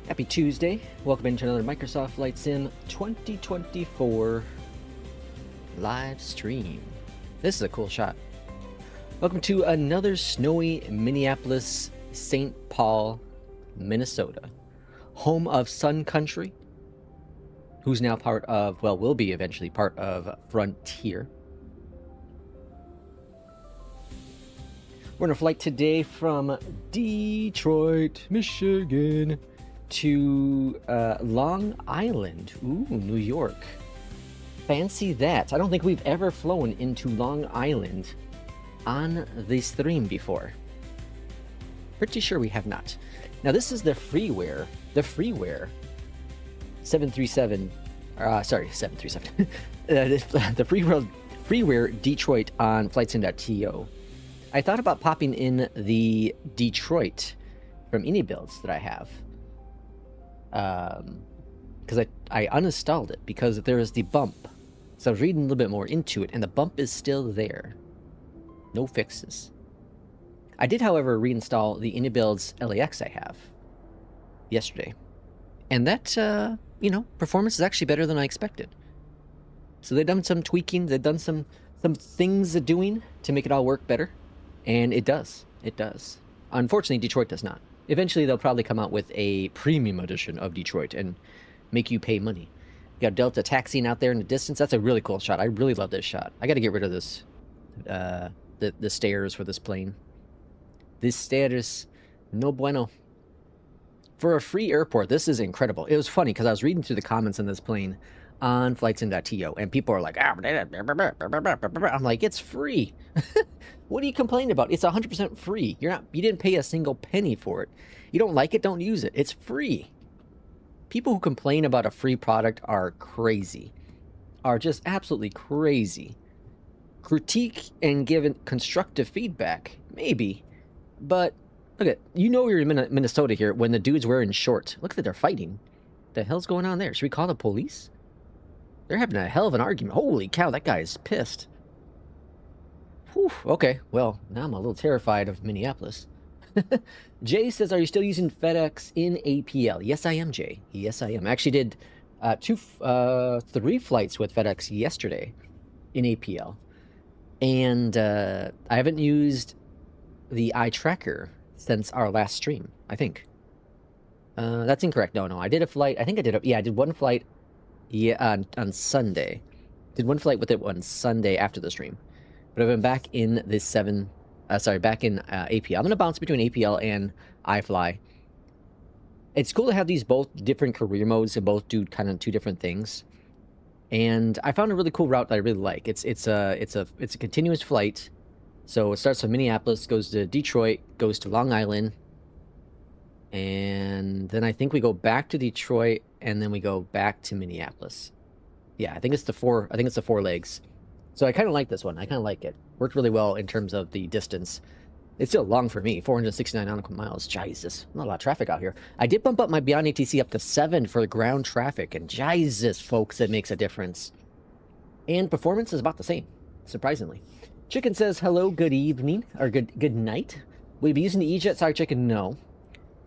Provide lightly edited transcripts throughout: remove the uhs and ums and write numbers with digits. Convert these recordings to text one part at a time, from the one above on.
Happy Tuesday. Welcome into another Microsoft Flight Sim 2024 live stream. This is a cool shot. Welcome to another snowy Minneapolis, St. Paul, Minnesota, home of Sun Country, who's now part of, well, will be eventually part of Frontier. We're on a flight today from Detroit, Michigan, to Long Island, New York. Fancy that. I don't think we've ever flown into Long Island on the stream before. Pretty sure we have not. Now this is the freeware 737, sorry, 737. The freeware Detroit on flightsim.to. I thought about popping in the Detroit from any builds that I have. Because I uninstalled it because there is the bump. So I was reading a little bit more into it, and the bump is still there. No fixes. I did, however, reinstall the Anybuilds LAX I have yesterday. And that, you know, performance is actually better than I expected. So they've done some tweaking, they've done some things doing to make it all work better. And it does. It does. Unfortunately, Detroit does not. Eventually, they'll probably come out with a premium edition of Detroit and make you pay money. You got Delta taxiing out there in the distance. That's a really cool shot. I really love this shot. I got to get rid of this, the stairs for this plane. This stairs, no bueno. For a free airport, this is incredible. It was funny because I was reading through the comments on this plane on flightsim.to, and people are like, I'm like, it's free. What are you complaining about? It's 100% free. You didn't pay a single penny for it. You don't like it, don't use it. It's free. People who complain about a free product are crazy. Are just absolutely crazy. Critique and give constructive feedback, maybe. But look at, you know, you're in Minnesota here when the dude's wearing shorts. Look at, they're fighting. What the hell's going on there? Should we call the police? They're having a hell of an argument. Holy cow, that guy is pissed. Whew, okay, well, now I'm a little terrified of Minneapolis. Jay says, are you still using FedEx in APL? Yes, I am, Jay. Yes, I am. I actually did 3 flights with FedEx yesterday in APL. And I haven't used the iTracker since our last stream, I think. That's incorrect. No, I did a flight. I think I did one flight on Sunday. Did one flight with it on Sunday after the stream. But I've been back in this back in APL. I'm going to bounce between APL and iFly. It's cool to have these both different career modes and both do kind of 2 different things. And I found a really cool route that I really like. It's a continuous flight. So it starts from Minneapolis, goes to Detroit, goes to Long Island, and then I think we go back to Detroit, and then we go back to Minneapolis. Yeah, I think it's the 4 legs. So I kind of like this one. I kind of like it. Worked really well in terms of the distance. It's still long for me, 469 nautical miles. Jesus, not a lot of traffic out here. I did bump up my Beyondatc up to 7 for the ground traffic, and Jesus, folks, it makes a difference. And performance is about the same, surprisingly. Chicken says, hello, good evening, or good night. Will you be using the EJET? Sorry, Chicken, no.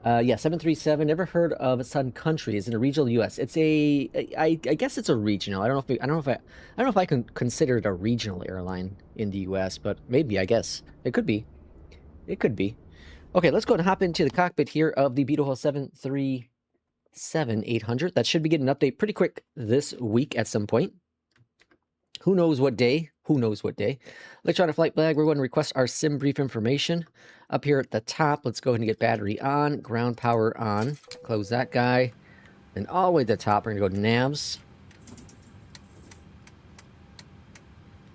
Yeah, 737, never heard of Sun Country. It's in a regional U.S. It's I guess it's a regional. I don't know if I can consider it a regional airline in the U.S., but maybe, I guess. It could be. It could be. Okay, let's go and hop into the cockpit here of the beautiful 737-800. That should be getting an update pretty quick this week at some point. Who knows what day? Who knows what day? Electronic flight flag, we're going to request our SimBrief information. Up here at the top, let's go ahead and get battery on, ground power on. Close that guy. And all the way to the top, we're going to go navs.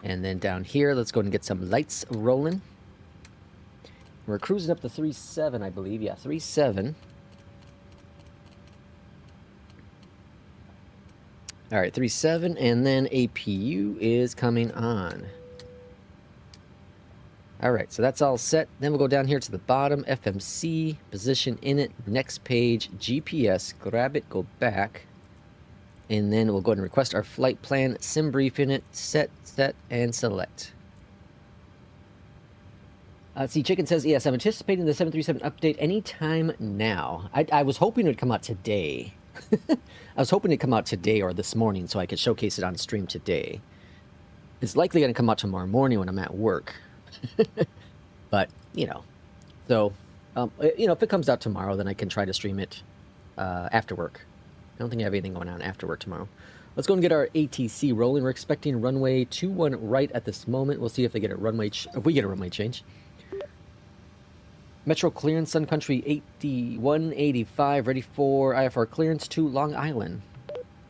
And then down here, let's go ahead and get some lights rolling. We're cruising up to 37, I believe. Yeah, 37. All right, 37, and then APU is coming on. All right, so that's all set. Then we'll go down here to the bottom, FMC, position in it, next page, GPS, grab it, go back. And then we'll go ahead and request our flight plan, SimBrief in it, set, and select. Let's see, Chicken says, yes, I'm anticipating the 737 update anytime now. I was hoping it would come out today. I was hoping it'd come out today or this morning so I could showcase it on stream today. It's likely going to come out tomorrow morning when I'm at work. But, you know. So, you know, if it comes out tomorrow, then I can try to stream it after work. I don't think I have anything going on after work tomorrow. Let's go and get our ATC rolling. We're expecting runway 21 right at this moment. We'll see if they get a runway if we get a runway change. Metro clearance, Sun Country 8185, ready for IFR clearance to Long Island.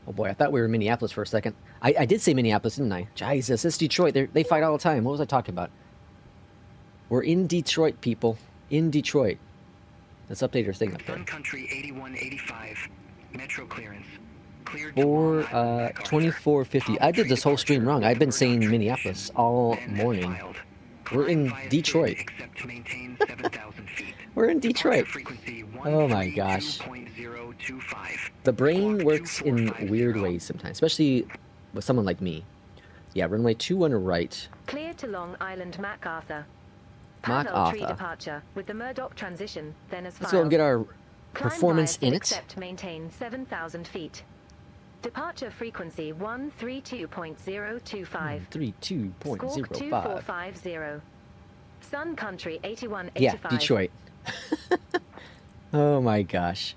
Oh boy, I thought we were in Minneapolis for a second. I did say Minneapolis, didn't I? Jesus, it's Detroit. They fight all the time. What was I talking about? We're in Detroit, people. In Detroit. Let's update our thing up there. Sun Country 8185, Metro clearance. For 2450. I did this whole stream wrong. I've been saying Minneapolis all morning. We're in Detroit. We're in Detroit. Oh my gosh. The brain works in weird ways sometimes, especially with someone like me. Yeah, runway 21 right. Clear to Long Island, MacArthur. MacArthur. Tree departure with the Murdoch transition, then as Let's go and get our performance in it. Except maintain 7,000 feet. Departure frequency 132.025. 132.05. Sun Country 8185. Yeah, Detroit. Oh my gosh.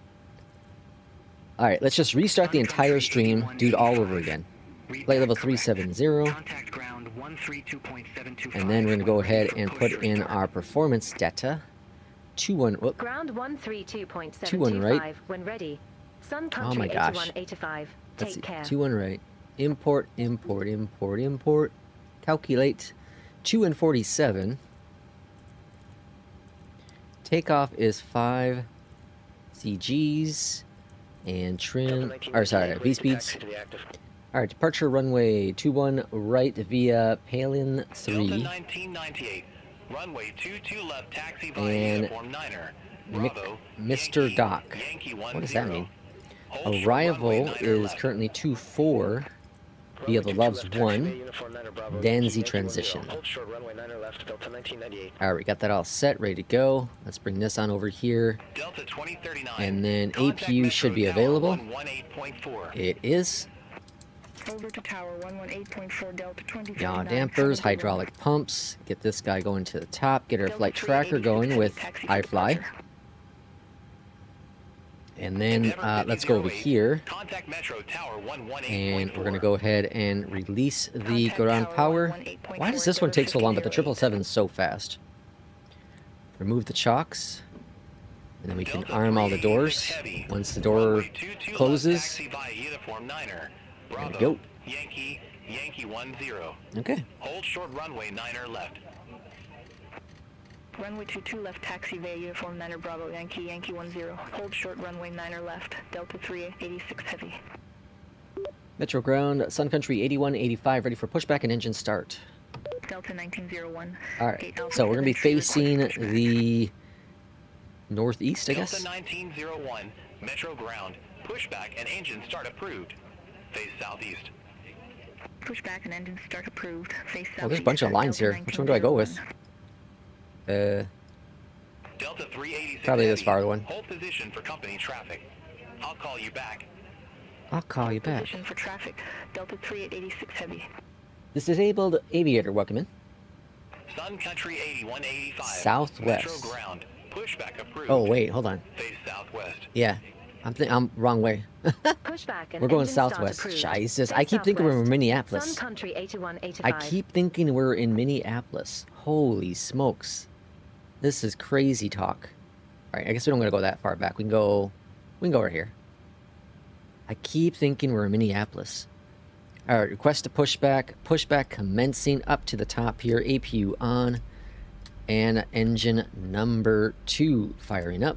Alright, let's just restart the entire stream, do it all over again. Flight level 370. And then we're going to go ahead and put in our performance data. 21, whoop. Ground 132.725 21 right. when ready. Sun Country Oh my gosh. 8185. Take care. 21 right. Import, import, import, import. Calculate. 247. Takeoff is 5 CGs. And trim, or sorry, V-speeds. Alright, departure runway 21 right via Palin 3. 1998. Runway 22 left, taxi via uniform 9er. Mr. Doc. What does that mean? Arrival is currently 24 via the Loves 1. Danzy transition. Alright, we got that all set, ready to go. Let's bring this on over here. And then APU should be available. It is. Over to tower 118.4 Delta 20. Yaw dampers, hydraulic pumps. Get this guy going to the top. Get our flight tracker going with iFly. And then let's go over here. And we're going to go ahead and release the ground power. Why does this one take so long, but the 777 is so fast? Remove the chocks. And then we can arm all the doors. Once the door closes. There we go. Yankee 10. Okay. Hold short runway 9er left. Runway 22 left, taxi via uniform 9er Bravo, Yankee 10. Hold short runway 9er left, Delta 386 heavy. Metro ground, Sun Country 8185, ready for pushback and engine start. Delta 1901. Alright, so we're going to be facing the northeast, I guess? Delta 1901, Metro ground, pushback and engine start approved. Face southeast. Pushback and engine start approved. Face southeast. Oh, there's a bunch of lines here. Which one do I go with? Delta 386 probably this far one. Hold position for company traffic. I'll call you back. I'll call you back. Position for traffic. Delta 3886 heavy. This disabled aviator, welcome in. Sun Country 8185. Southwest. Metro ground. Pushback approved. Oh wait, hold on. Face southwest. Yeah, I'm wrong way. Pushback and we're going engine start southwest. approved. Jesus, Face I keep thinking we're in southwest. Minneapolis. Sun Country 8185. I keep thinking we're in Minneapolis. Holy smokes. This is crazy talk. Alright, I guess we don't gotta go that far back. We can go over here. I keep thinking we're in Minneapolis. Alright, request to pushback. Pushback commencing up to the top here. APU on. And engine number 2 firing up.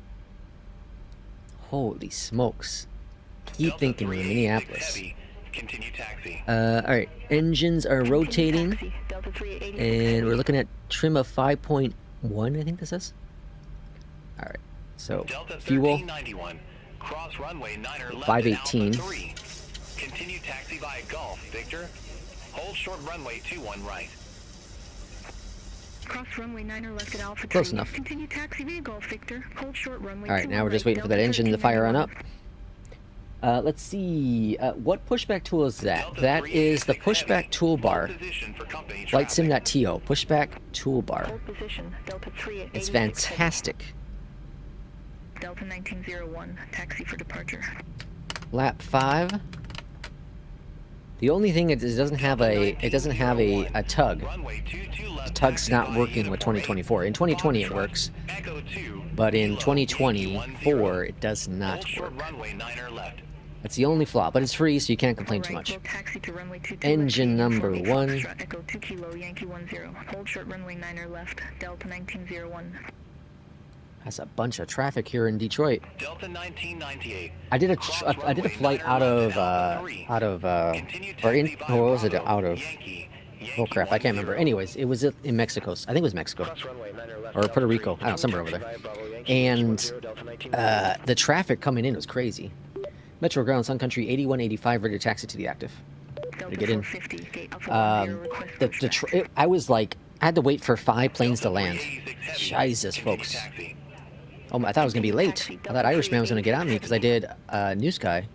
Holy smokes. Keep thinking we're in Minneapolis. Continue taxi. Alright, engines are rotating. And we're looking at trim of 5.1, I think this is. Alright, so Delta fuel. 1391. Cross runway 9er left. 518. Alpha 3. Continue taxi via Gulf, Victor. Hold short runway 21 right. Cross runway 9 left at Alpha 3. Close enough. Continue taxi via Golf Victor. Hold short runway. All right, now we're just waiting for that engine to fire on up. Let's see. What pushback tool is that? That is the pushback toolbar. Flight Sim.to. Pushback toolbar. Hold position. Delta 3 at It's 86 fantastic. heavy. Delta 1901. Taxi for departure. Lap 5. The only thing is it doesn't have a tug. The tug's not working with 2024. In 2020 it works, but in 2024 it does not work. That's the only flaw, but it's free, so you can't complain too much. Engine number 1. Echo 2 Kilo Yankee 10. Hold short runway 9 left. Delta 1901. That's a bunch of traffic here in Detroit. Delta 1998. I did a flight out of oh crap, I can't remember. Anyways, it was in Mexico. I think it was Mexico or Puerto Rico. I don't know, somewhere over there. And the traffic coming in was crazy. Metro Ground, Sun Country 8185, ready to taxi to the active. To get in. I was like, I had to wait for 5 planes to land. Jesus, folks. Oh, I thought I was gonna be late. I thought Irishman was gonna get on me because I did Newsky.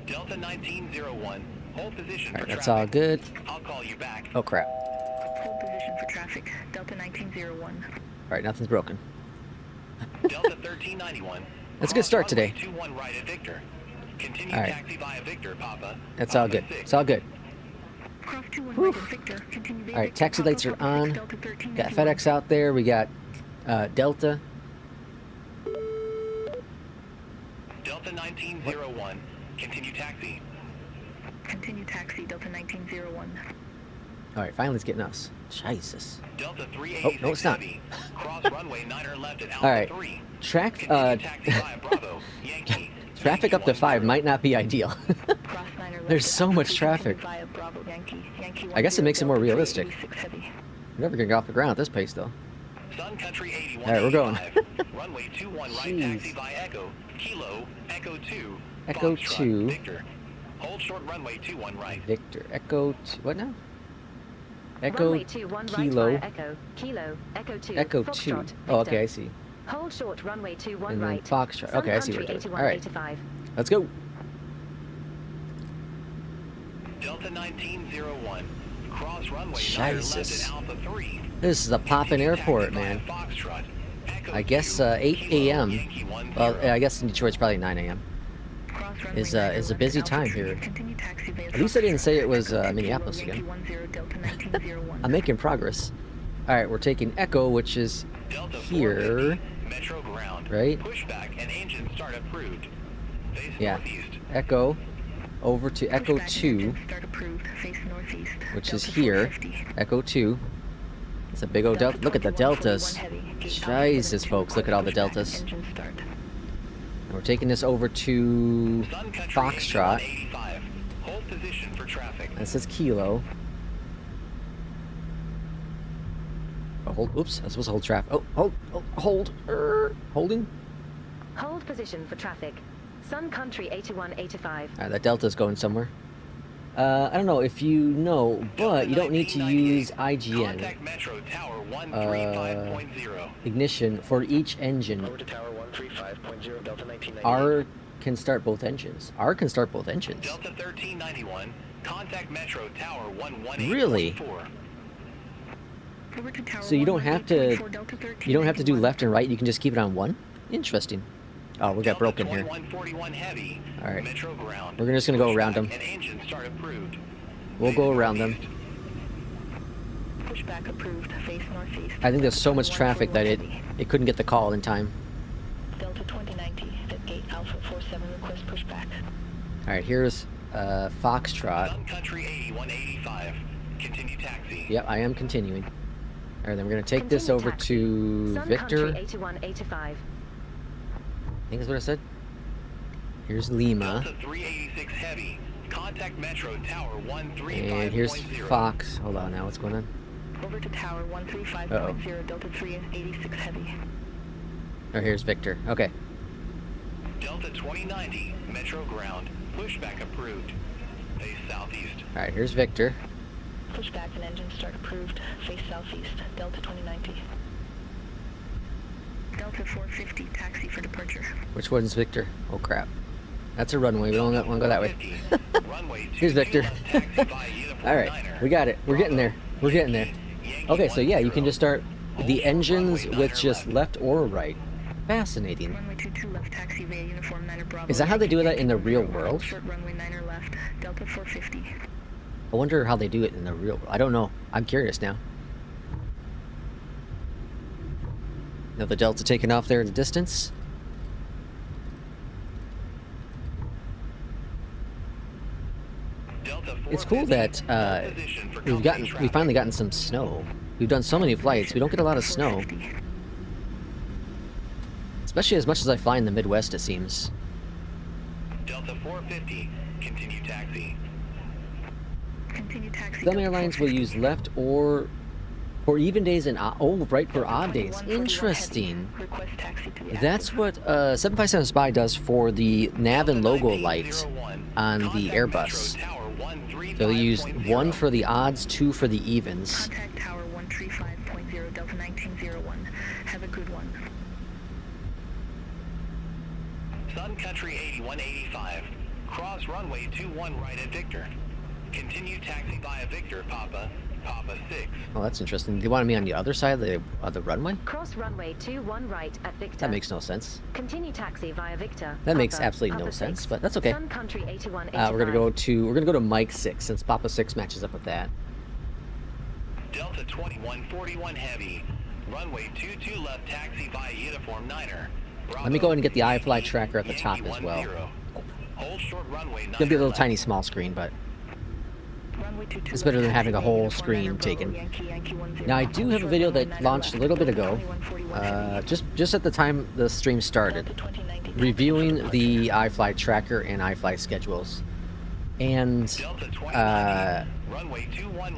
Delta 1901. Hold position. Alright, that's all good. I'll call you back. Oh crap. Hold position for traffic. Delta 1901. Alright, nothing's broken. Delta 1391. That's a good start today. 21 right at Victor. Continue All right. taxi via Victor, Papa. That's all good. It's all good. Cross 21 right at Victor. Continue via Alright, Victor. taxi lights are Papa, on. Delta 1391. Got FedEx out there. We got Delta. Delta 1901. Continue taxi. Continue taxi. Delta 1901. Alright, finally it's getting us. Jesus. Delta Oh, 386 no, it's not. heavy. Cross runway 9 left at Alpha Alright. 3. Track, Continue taxi via Bravo, Yankee. traffic up to 5 might not be ideal. Cross 9 left There's at so Alpha much 3, traffic. continue via Bravo, Yankee. Yankee I guess it makes it more 10, realistic. 86 heavy. We're never gonna get off the ground at this pace, though. Sun Country 81. All right, we're going. Runway 21 right Jeez. taxi via Echo. Kilo, Echo 2. Echo Foxtrot, 2. Victor. Hold short runway 21 right. Victor. Echo 2. What now? Echo Runway 21 Kilo. right via Echo. Kilo. Echo 2. Echo 2. Foxtrot, Oh, Victor. okay, I see. Hold short runway 21 And then right. Foxtrot. Sun Okay, I see what Country we're doing. All right. 8185. Let's go. Delta 1901. Cross runway 9 left Jesus. at Alpha 3. This is a poppin' Continue airport, taxi via man. Foxtrot. Echo I guess 2, 8 Kilo, a.m. Yankee 10. Well, I guess in Detroit it's probably 9 a.m. Cross runway Is 9 a left busy at Alpha time 3, here. continue taxi via At least I didn't say it was Echo 2 Minneapolis Kilo, again. Yankee 10, Delta 1901. I'm making progress. All right, we're taking Echo, which is Delta here, 450, Metro ground. right? Pushback and engine start approved. Face Yeah. northeast. Echo, over to Echo Pushback 2, engine start approved. Face northeast. which is Delta here. 450. Echo 2. It's a big old delta. Look at the 2141 deltas. heavy. Gate Jesus, 72, folks, look at all the pushback, deltas. Engine start. And we're taking this over to Sun Country Foxtrot. 8185. Hold position for traffic. This is Kilo. Oh, hold. Oops, I was supposed to hold traffic. Oh, hold. Holding. Hold position for traffic. Sun Country 8185. All right, that delta's going somewhere. I don't know if you know, but you don't need to use IGN Contact Metro Tower 135.0. ignition for each engine. Over to Tower 135.0, Delta 1998. R can start both engines. R can start both engines. Delta 1391. Contact Metro Tower 118.4. Really? Over to Tower So you don't have to 118.4, Delta 13, you don't have to do 91. left and right. You can just keep it on one. Interesting. Oh, we got broken here. 2141 heavy. All right. Metro ground. We're just gonna go around them. Pushback and engine start approved. We'll go around them. Pushback approved. Face northeast. I think there's so much traffic that 141 heavy. it couldn't get the call in time. Delta 2090 at gate Alpha 47 request pushback. All right, here's Foxtrot. Sun Country 8185. Continue taxi. Yep, I am continuing. All right, then we're gonna take this Continue over taxi. to Sun Victor. Country 8185. I think that's what I said. Here's Lima, Delta 386 heavy. Contact Metro Tower 135.0. and here's Fox. Hold on, now what's going on? Over to Tower 135.0, Uh-oh. Delta 386 heavy. Or here's Victor. Okay. Delta 2090. Metro ground. Pushback approved. Face southeast. All right, here's Victor. Pushback and engine start approved. Face southeast. Delta 2090. Delta 450, taxi for departure. Which one's Victor? Oh crap. That's a runway. We don't want to go that way. Here's Victor. Alright, we got it. We're getting there. We're getting there. Okay, so yeah, you can just start the engines with just left or right. Fascinating. Runway 22 left, taxi via uniform 9er Bravo. Is that how they do that in the real world? Short runway 9er left. Delta 450. I wonder how they do it in the real world. I don't know. I'm curious now. Now the Delta taking off there in the distance. It's cool that we finally gotten some snow. We've done so many flights. We don't get a lot of snow. Especially as much as I fly in the Midwest, it seems. Delta 450, continue taxi. Continue taxi. Some airlines will use left or for even days and right for odd days. Interesting. Request taxi to the That's what 757 Spy does for the nav and logo light on the Airbus. So they use 1 for the odds, 2 for the evens. Contact Tower 135.0 Delta 1901. Have a good one. Sun Country 8185. Cross runway 21 right at Victor. Continue taxi via Victor, Papa 6. Oh, that's interesting. They wanted me on the other side of the runway? Cross runway 21 right at Victor. That makes no sense. Continue taxi via Victor. That makes Papa, absolutely no Papa sense, 6. but that's okay. Sun Country 8185. We're gonna go to Mike 6 since Papa 6 matches up with that. Delta 2141 heavy. Runway 22 left taxi via uniform 9er. Let me go ahead and get the iFly tracker at the top as well. Hold short runway 9er. It's gonna be a little tiny small screen, but it's better than having a whole screen taken. Now I do have a video that launched a little bit ago, just at the time the stream started, reviewing the iFly tracker and iFly schedules. And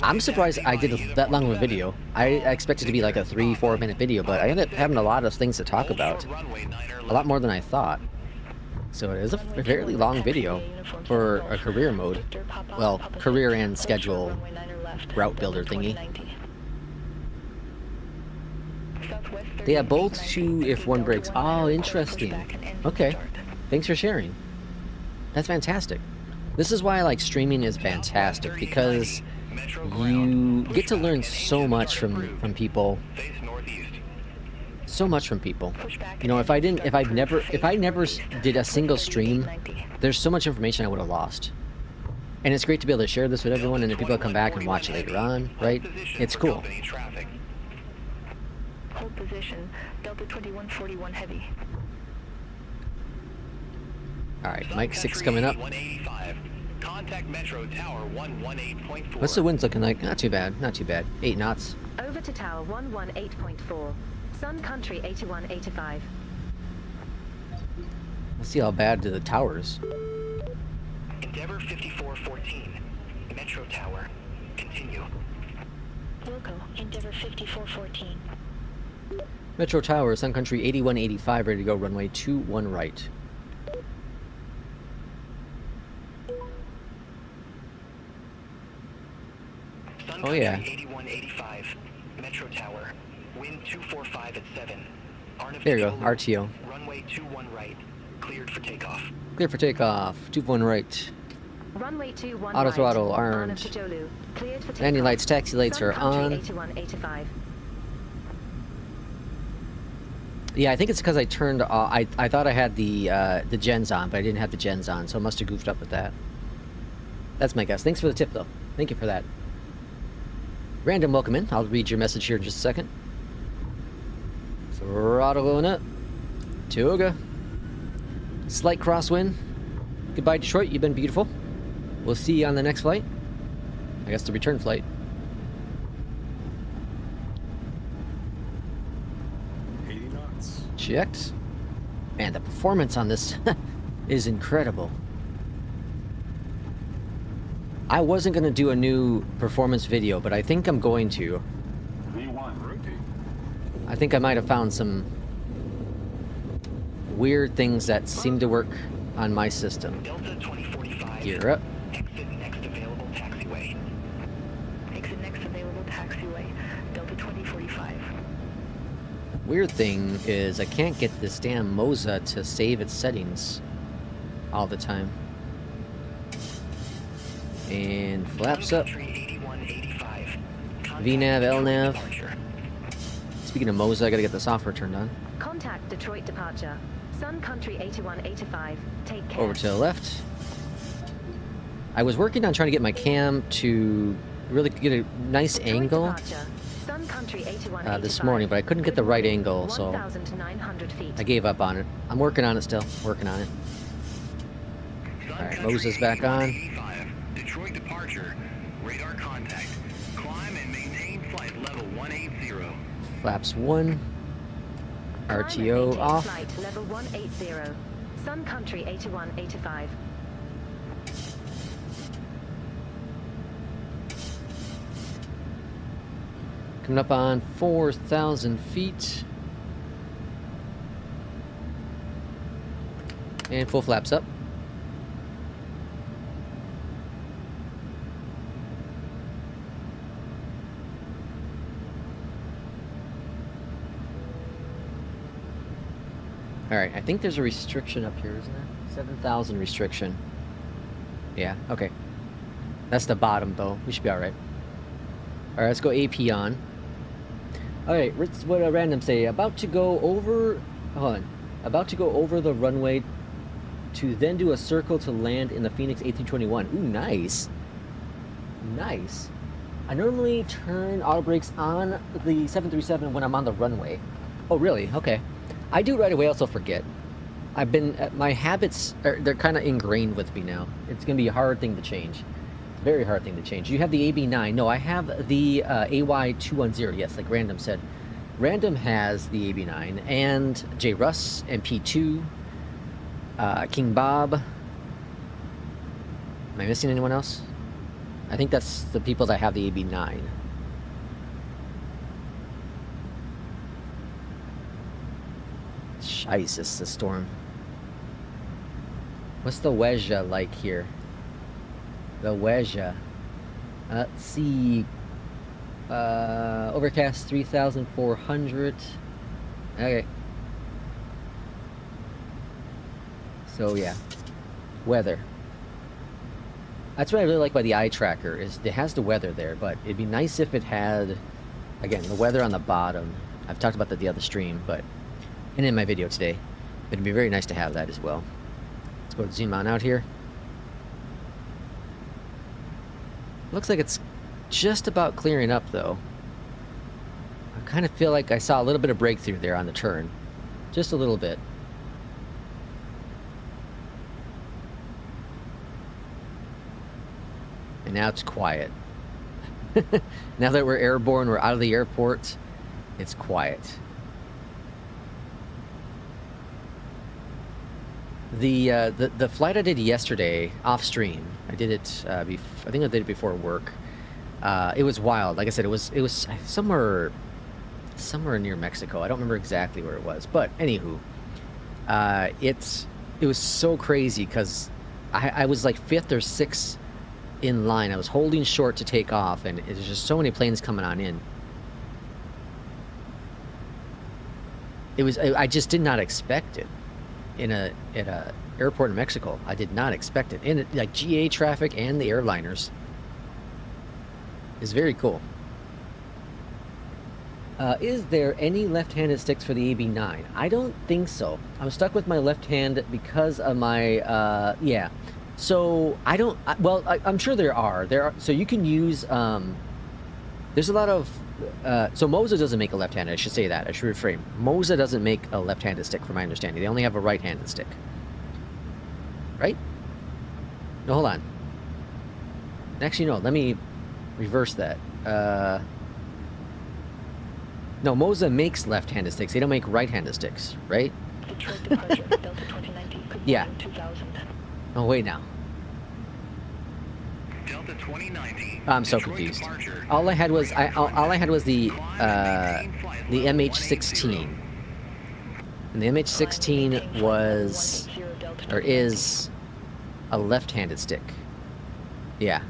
I'm surprised I did that long of a video. I expected it to be like a 3-4 minute video, but I ended up having a lot of things to talk about. A lot more than I thought. So it is a fairly long video for a career mode. Well, career and schedule route builder thingy. They have both 2 if one breaks. Oh, interesting. Okay. Thanks for sharing. That's fantastic. This is why I like streaming is fantastic, because you get to learn so much from people. So much from people. You know, if I never did a single stream, there's so much information I would have lost. And it's great to be able to share this with everyone, and then people come back and watch it later on, right? It's cool. Hold position. Delta 2141 heavy. Alright, Mike 6 coming up. Contact Metro Tower 118.4. What's the winds looking like? Not too bad, not too bad. 8 knots. Over to Tower 118.4. Sun Country 8185. Let's see how bad the towers. Endeavor 5414. Metro Tower. Continue. Wilco, Endeavor 5414. Metro Tower, Sun Country 8185, ready to go, runway 21 right. Sun Oh yeah. 8185. Metro Tower. Wind 245 at 7. There you go, RTO. Runway 21 right. Cleared for takeoff. Clear for takeoff, 21 right. Runway 21 Auto right. throttle Arm armed. of Pajolu. Cleared for Landing takeoff. lights, taxi lights Sun are Country on. 8185. Yeah, I think it's because I turned. I thought I had the gens on, but I didn't have the gens on, so I must have goofed up with that. That's my guess. Thanks for the tip, though. Thank you for that. Random welcome in. I'll read your message here in just a second. Throttle going up. Toga. Slight crosswind. Goodbye, Detroit. You've been beautiful. We'll see you on the next flight. I guess the return flight. 80 knots. Checked. Man, the performance on this is incredible. I wasn't going to do a new performance video, but I think I'm going to. V1. Rotate. I think I might have found some weird things that seem to work on my system. Delta 2045. Gear up. Exit next available taxiway. Weird thing is I can't get this damn Moza to save its settings all the time. And flaps up. VNav, LNav. Speaking of Moza, I gotta get the software turned on. Contact Detroit departure. Sun Country 8185. Take care. Over to the left. I was working on trying to get my cam to really get a nice Detroit angle departure. Sun Country 8185. this morning, but I couldn't get the right angle, so 1,900 feet. I gave up on it. I'm working on it still. Working on it. Alright, Moza's back on. Detroit departure. Radar contact. Climb and maintain flight level 180. Flaps 1. Climb and RTO maintain off. Flight level 180. Sun Country 8185. Coming up on 4,000 feet. And full flaps up. Alright, I think there's a restriction up here, isn't there? 7,000 restriction. Yeah, okay. That's the bottom, though. We should be alright. Alright, let's go AP on. Alright, what did random say? About to go over... Hold on. About to go over the runway to then do a circle to land in the FENIX A321. Ooh, nice. Nice. I normally turn auto brakes on the 737 when I'm on the runway. Oh, really? Okay. I do it right away, I also forget. I've been... my habits, they're kind of ingrained with me now. It's going to be a hard thing to change. Very hard thing to change. You have the AB9. No, I have the AY210. Yes, like Random said. Random has the AB9 and J. Russ and P2, King Bob. Am I missing anyone else? I think that's the people that have the AB9. Shice, it's the storm. What's the Weja like here? The Weja. Let's see. Overcast 3,400. Okay. So yeah. Weather. That's what I really like by the eye tracker, is it has the weather there, but it'd be nice if it had, again, the weather on the bottom. I've talked about that the other stream, but and in my video today. It'd be very nice to have that as well. Let's go zoom on out here. Looks like it's just about clearing up, though. I kind of feel like I saw a little bit of breakthrough there on the turn. Just a little bit. And now it's quiet. Now that we're airborne, we're out of the airport, it's quiet. The flight I did yesterday off stream, I did it I think I did it before work. It was wild. Like I said, it was somewhere near Mexico. I don't remember exactly where it was, but anywho, it was so crazy because I was like 5th or 6th in line. I was holding short to take off, and there's just so many planes coming on in. I just did not expect it. At a airport in Mexico, I did not expect it. And like GA traffic and the airliners is very cool. Is there any left-handed sticks for the AB9? I don't think so. I'm stuck with my left hand because of my yeah. So I don't. Well, I'm sure there are. So you can use. There's a lot of. So Moza doesn't make a left-handed. I should say that. I should reframe. Moza doesn't make a left-handed stick, from my understanding. They only have a right-handed stick. Right? No, hold on. Actually, no. Let me reverse that. No, Moza makes left-handed sticks. They don't make right-handed sticks, right? Detroit departure, Delta 2019. Yeah. 2000. Oh, wait now. Delta 2019. I'm so Detroit confused. departure. All I had was the MH16, and the MH16 was or is a left-handed stick. Yeah,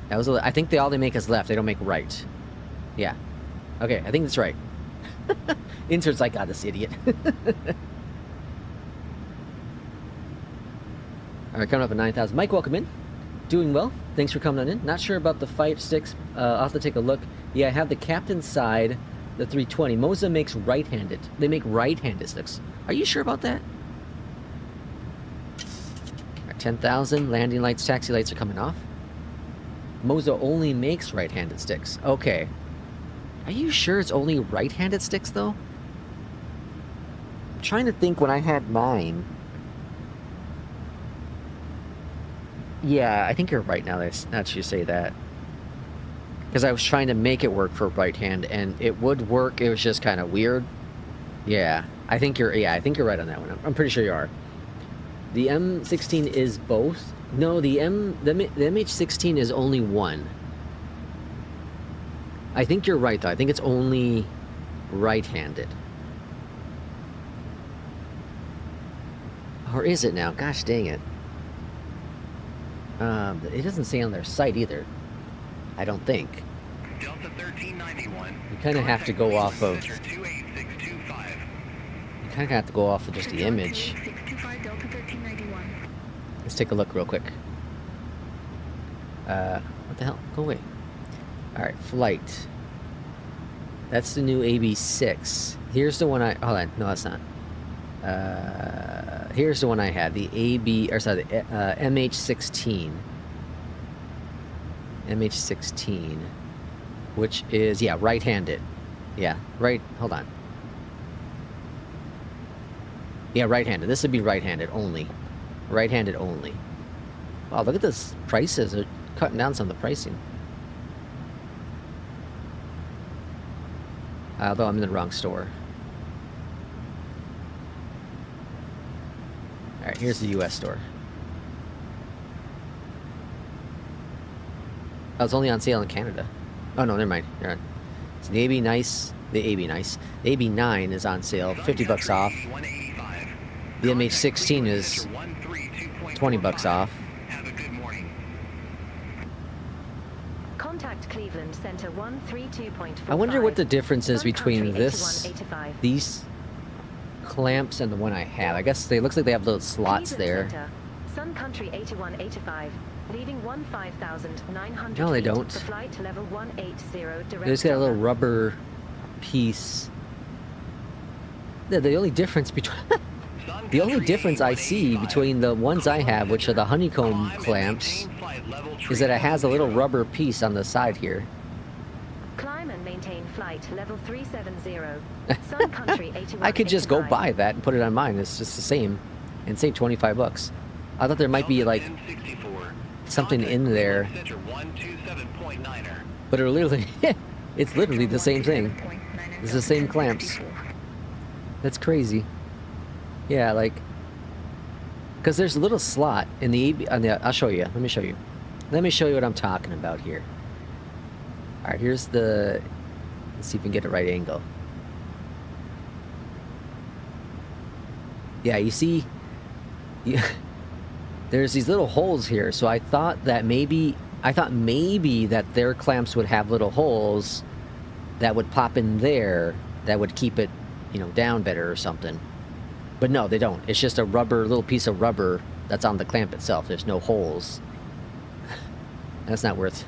that was. I think all they make is left. They don't make right. Yeah. Okay, I think that's right. Intern's like, God, this idiot. Alright, coming up at 9,000. Mike, welcome in. Doing well. Thanks for coming on in. Not sure about the fight sticks. I'll have to take a look. Yeah, I have the captain's side, the 320. Moza makes right-handed. They make right-handed sticks. Are you sure about that? Alright, 10,000. Landing lights, taxi lights are coming off. Moza only makes right-handed sticks. Okay. Are you sure it's only right-handed sticks, though? I'm trying to think when I had mine. Yeah, I think you're right now that you say that. Because I was trying to make it work for right hand, and it would work, it was just kind of weird. Yeah, I think you're right on that one. I'm pretty sure you are. The M16 is both. No, the MH16 is only one. I think you're right, though. I think it's only right-handed. Or is it now? Gosh dang it. It doesn't say on their site either. I don't think. Delta 1391. You kind of have to go off of... Center 28625. You kind of have to go off of just the image. 625 Delta 1391. Let's take a look real quick. What the hell? Go away. Alright, flight. That's the new AB6. Here's the one I... Hold on. No, that's not. Here's the one I had. The the MH16. MH16. Which is, yeah, right-handed. Yeah, right... Hold on. Yeah, right-handed. This would be right-handed only. Right-handed only. Wow, look at this. Prices. They're cutting down some of the pricing. Although I'm in the wrong store. Alright, here's the US store. Oh, it's only on sale in Canada. Oh no, never mind. So the AB Nice, the AB9 is on sale, 50 bucks off. The MH16 is 20 bucks off. Have a good morning. Contact Cleveland Center 132.45. I wonder what the difference is Sun between Country this, 8185. these clamps and the one I have. I guess they looks like they have little slots Cleveland there. Center, Sun Country 8185, leaving 15,900 No, they feet don't. for flight level 180 direct. They just got a little rubber piece. Yeah, the only difference between the only difference I see between the ones I have, which are the honeycomb clamps, is that it has a little rubber piece on the side here. Climb and maintain flight level 370. Sun Country 8185. I could just go buy that and put it on mine. It's just the same, and save 25 bucks. I thought there might be like something in there, but it literally, it's literally the same thing. It's the same clamps. That's crazy. Yeah, like, because there's a little slot in the AB, I'll show you. Let me show you. Let me show you what I'm talking about here. All right, here's the. Let's see if we can get the right angle. Yeah, you see, there's these little holes here. So I thought maybe that their clamps would have little holes that would pop in there that would keep it, down better or something. But no, they don't. It's just a little piece of rubber that's on the clamp itself. There's no holes. That's not worth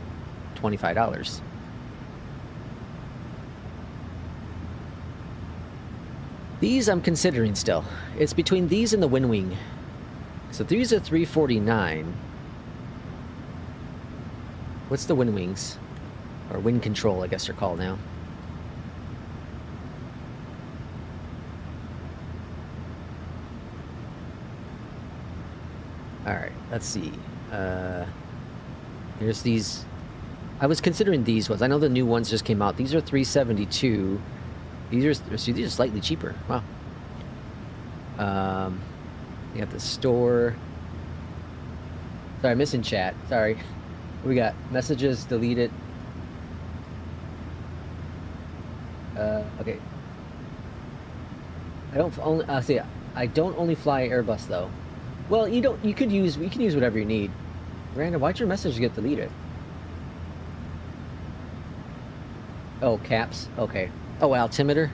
$25. These I'm considering still. It's between these and the WinWing. So these are $349. What's the WinWings? Or Wind Control, I guess they're called now. Alright, let's see. Here's these. I was considering these ones. I know the new ones just came out. These are $372. These are slightly cheaper. Wow. You got the store. Sorry, missing chat. Sorry. What we got? Messages deleted. Okay. I don't only fly Airbus though. Well, you can use whatever you need. Miranda, why'd your message get deleted? Oh, caps. Okay. Oh, altimeter.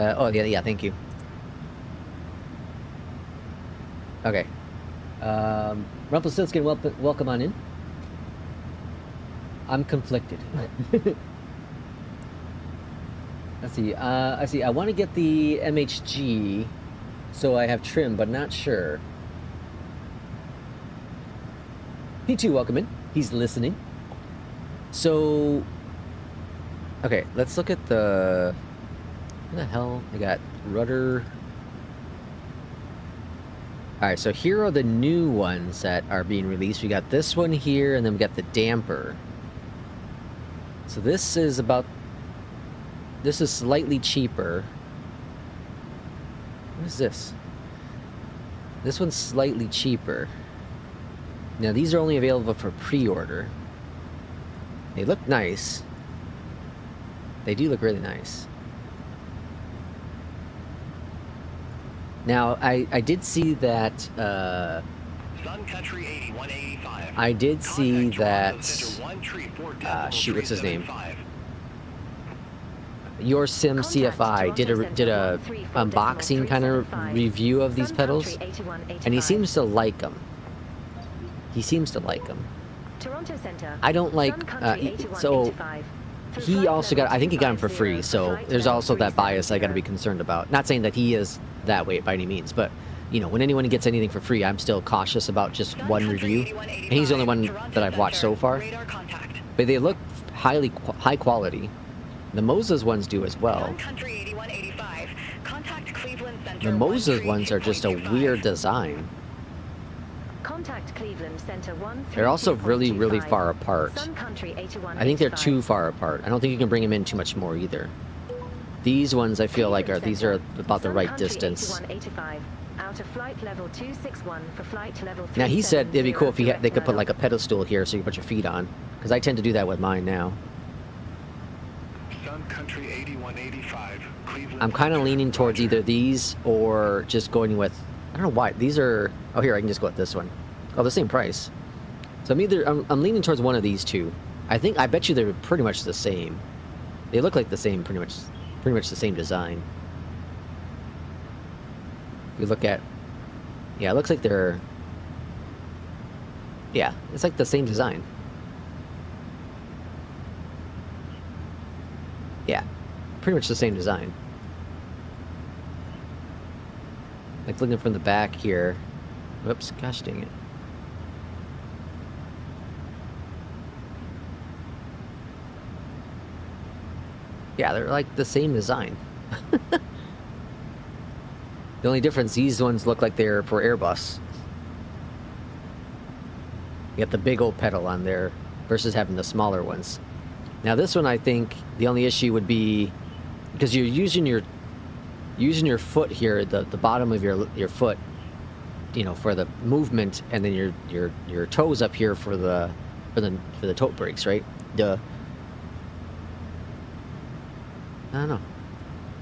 Oh, yeah, thank you. Okay. Rumpelstiltskin, welcome on in. I'm conflicted. Let's see. I see. I want to get the MHG, so I have trim, but not sure. P2, welcome in. He's listening. So, okay, let's look at the... What the hell? I got rudder. Alright, so here are the new ones that are being released. We got this one here, and then we got the damper. So this is about... This is slightly cheaper. What is this? This one's slightly cheaper. Now, these are only available for pre-order. They look nice. They do look really nice. Now, I did see that, Sun Country 8185. I did see that, shoot, what's his name? 5. Your Sim CFI did a unboxing kind of review of these pedals, and he seems to like them. He seems to like them. I don't like, so he also got, I think he got them for free, so there's also that bias I got to be concerned about. Not saying that he is that way by any means, but, you know, when anyone gets anything for free, I'm still cautious about just one review, and he's the only one that I've watched so far. But they look high quality. The Moza's ones do as well. The Moza's ones are just a weird design. Contact Cleveland Center 1. They're also really far apart. I think they're too far apart. I don't think you can bring them in too much more either. These ones I feel like these are about the right distance. Out of flight level 261 for flight level 3. Now he said it'd be cool if they could put like a pedestal here so you can put your feet on, because I tend to do that with mine now. Sun Country 8185. Cleveland. I'm kind of leaning towards either these or just going with, I don't know why these are. Oh, here I can just go with this one. Oh, the same price. So I'm leaning towards one of these two. I bet you they're pretty much the same. They look like the same, pretty much the same design. You look at, yeah, it looks like they're, yeah, it's like the same design. Yeah, pretty much the same design. Like looking from the back here. Whoops, gosh dang it. Yeah, they're like the same design. The only difference, these ones look like they're for Airbus. You got the big old pedal on there versus having the smaller ones. Now this one, I think the only issue would be because you're using your foot here, the bottom of your foot, you know, for the movement, and then your toes up here for the toe brakes, right? Duh. I don't know.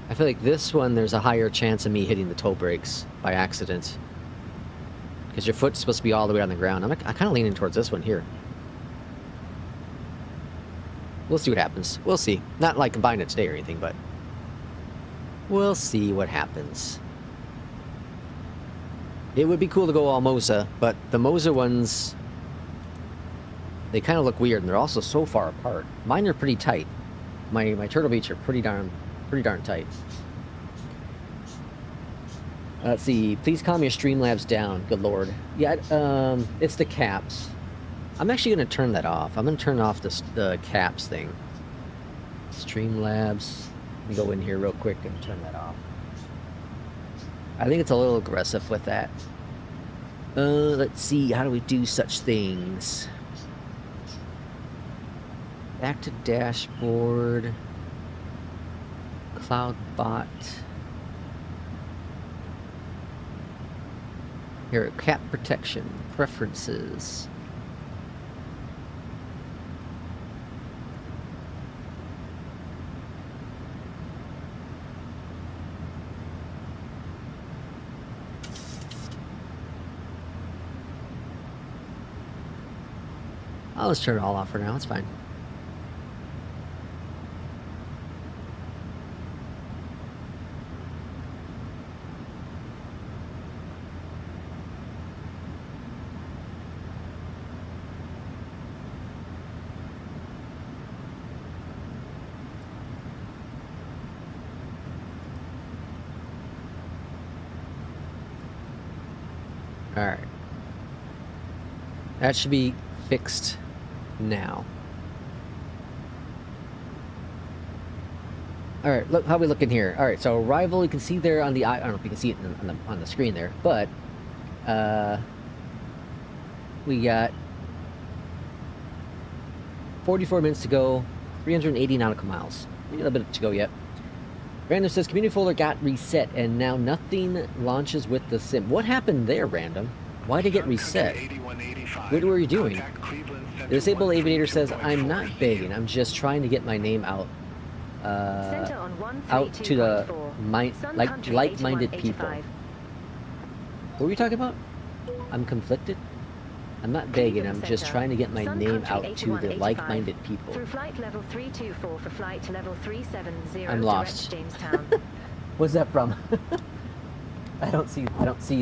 I feel like this one, there's a higher chance of me hitting the toe brakes by accident. Because your foot's supposed to be all the way on the ground. I'm kind of leaning towards this one here. We'll see what happens. We'll see. Not like combine it today or anything, but we'll see what happens. It would be cool to go all Moza, but the Moza ones, they kind of look weird, and they're also so far apart. Mine are pretty tight. My Turtlebeach are pretty darn tight. Let's see. Please calm your Streamlabs down. Good lord. Yeah, it's the caps. I'm actually going to turn that off. I'm going to turn off the caps thing. Streamlabs. Let me go in here real quick and turn that off. I think it's a little aggressive with that. Let's see. How do we do such things? Back to dashboard. CloudBot. Here, cap protection. Preferences. I'll just turn it all off for now. It's fine. Alright. That should be fixed now. Alright, look how we looking here. Alright, so arrival, you can see there on the... I don't know if you can see it on the screen there, but... we got 44 minutes to go, 380 nautical miles. A little bit to go yet. Random says, community folder got reset, and now nothing launches with the sim. What happened there, Random? Why did it get reset? What were you doing? The disabled aviator says, I'm not begging, I'm just trying to get my name out. Out to the like-minded people. What were we talking about? I'm conflicted? I'm not begging, I'm just trying to get my name out to the like-minded people. Through flight level 324 for flight level 370. I'm lost. Jamestown. What's that from? I don't see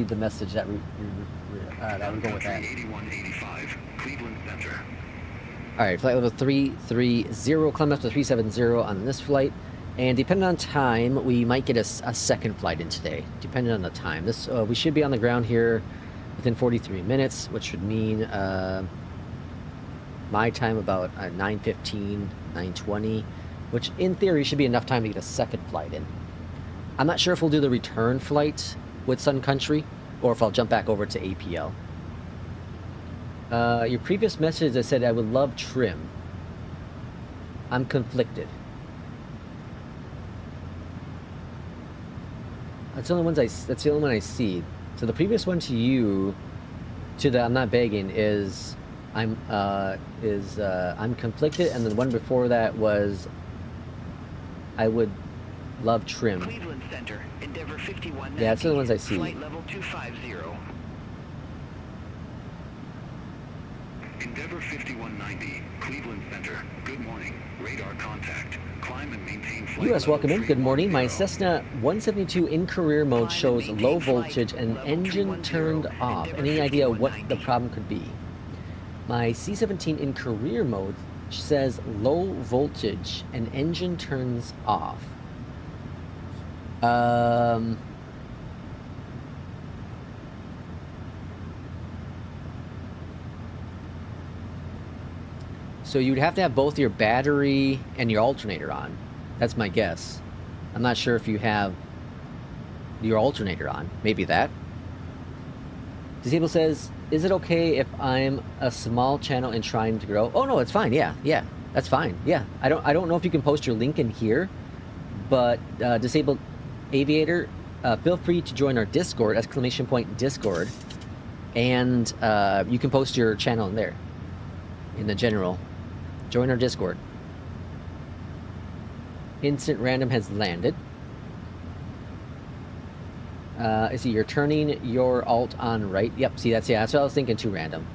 the message that would go with that. 8185, Cleveland Center. Alright, flight level 330, climb up to 370 on this flight. And depending on time, we might get a second flight in today, depending on the time. This we should be on the ground here within 43 minutes, which would mean my time about 9:15, 9:20, which in theory should be enough time to get a second flight in. I'm not sure if we'll do the return flight with Sun Country, or if I'll jump back over to APL. Your previous message, I said I would love trim. I'm conflicted. That's the only one I see. So the previous one to you, to the I'm not begging, is I'm conflicted, and the one before that was I would love trim. Cleveland Center, Endeavor 5190. Yeah, that's the ones I see. Flight level 250. Endeavor 5190, Cleveland Center. Good morning. Radar contact. Climb and maintain flight. US, welcome in. Good morning. My 310. Cessna 172 in career mode shows low voltage and engine turned off. Any idea what the problem could be? My C-17 in career mode says low voltage and engine turns off. So you'd have to have both your battery and your alternator on. That's my guess. I'm not sure if you have your alternator on. Maybe that. Disable says, is it okay if I'm a small channel and trying to grow? Oh no, it's fine. Yeah, that's fine. Yeah, I don't know if you can post your link in here, but Disabled Aviator, feel free to join our Discord, !Discord, and you can post your channel in there, in the general. Join our Discord. Instant random has landed. I see you're turning your alt on right. Yep, see that's what I was thinking too, random.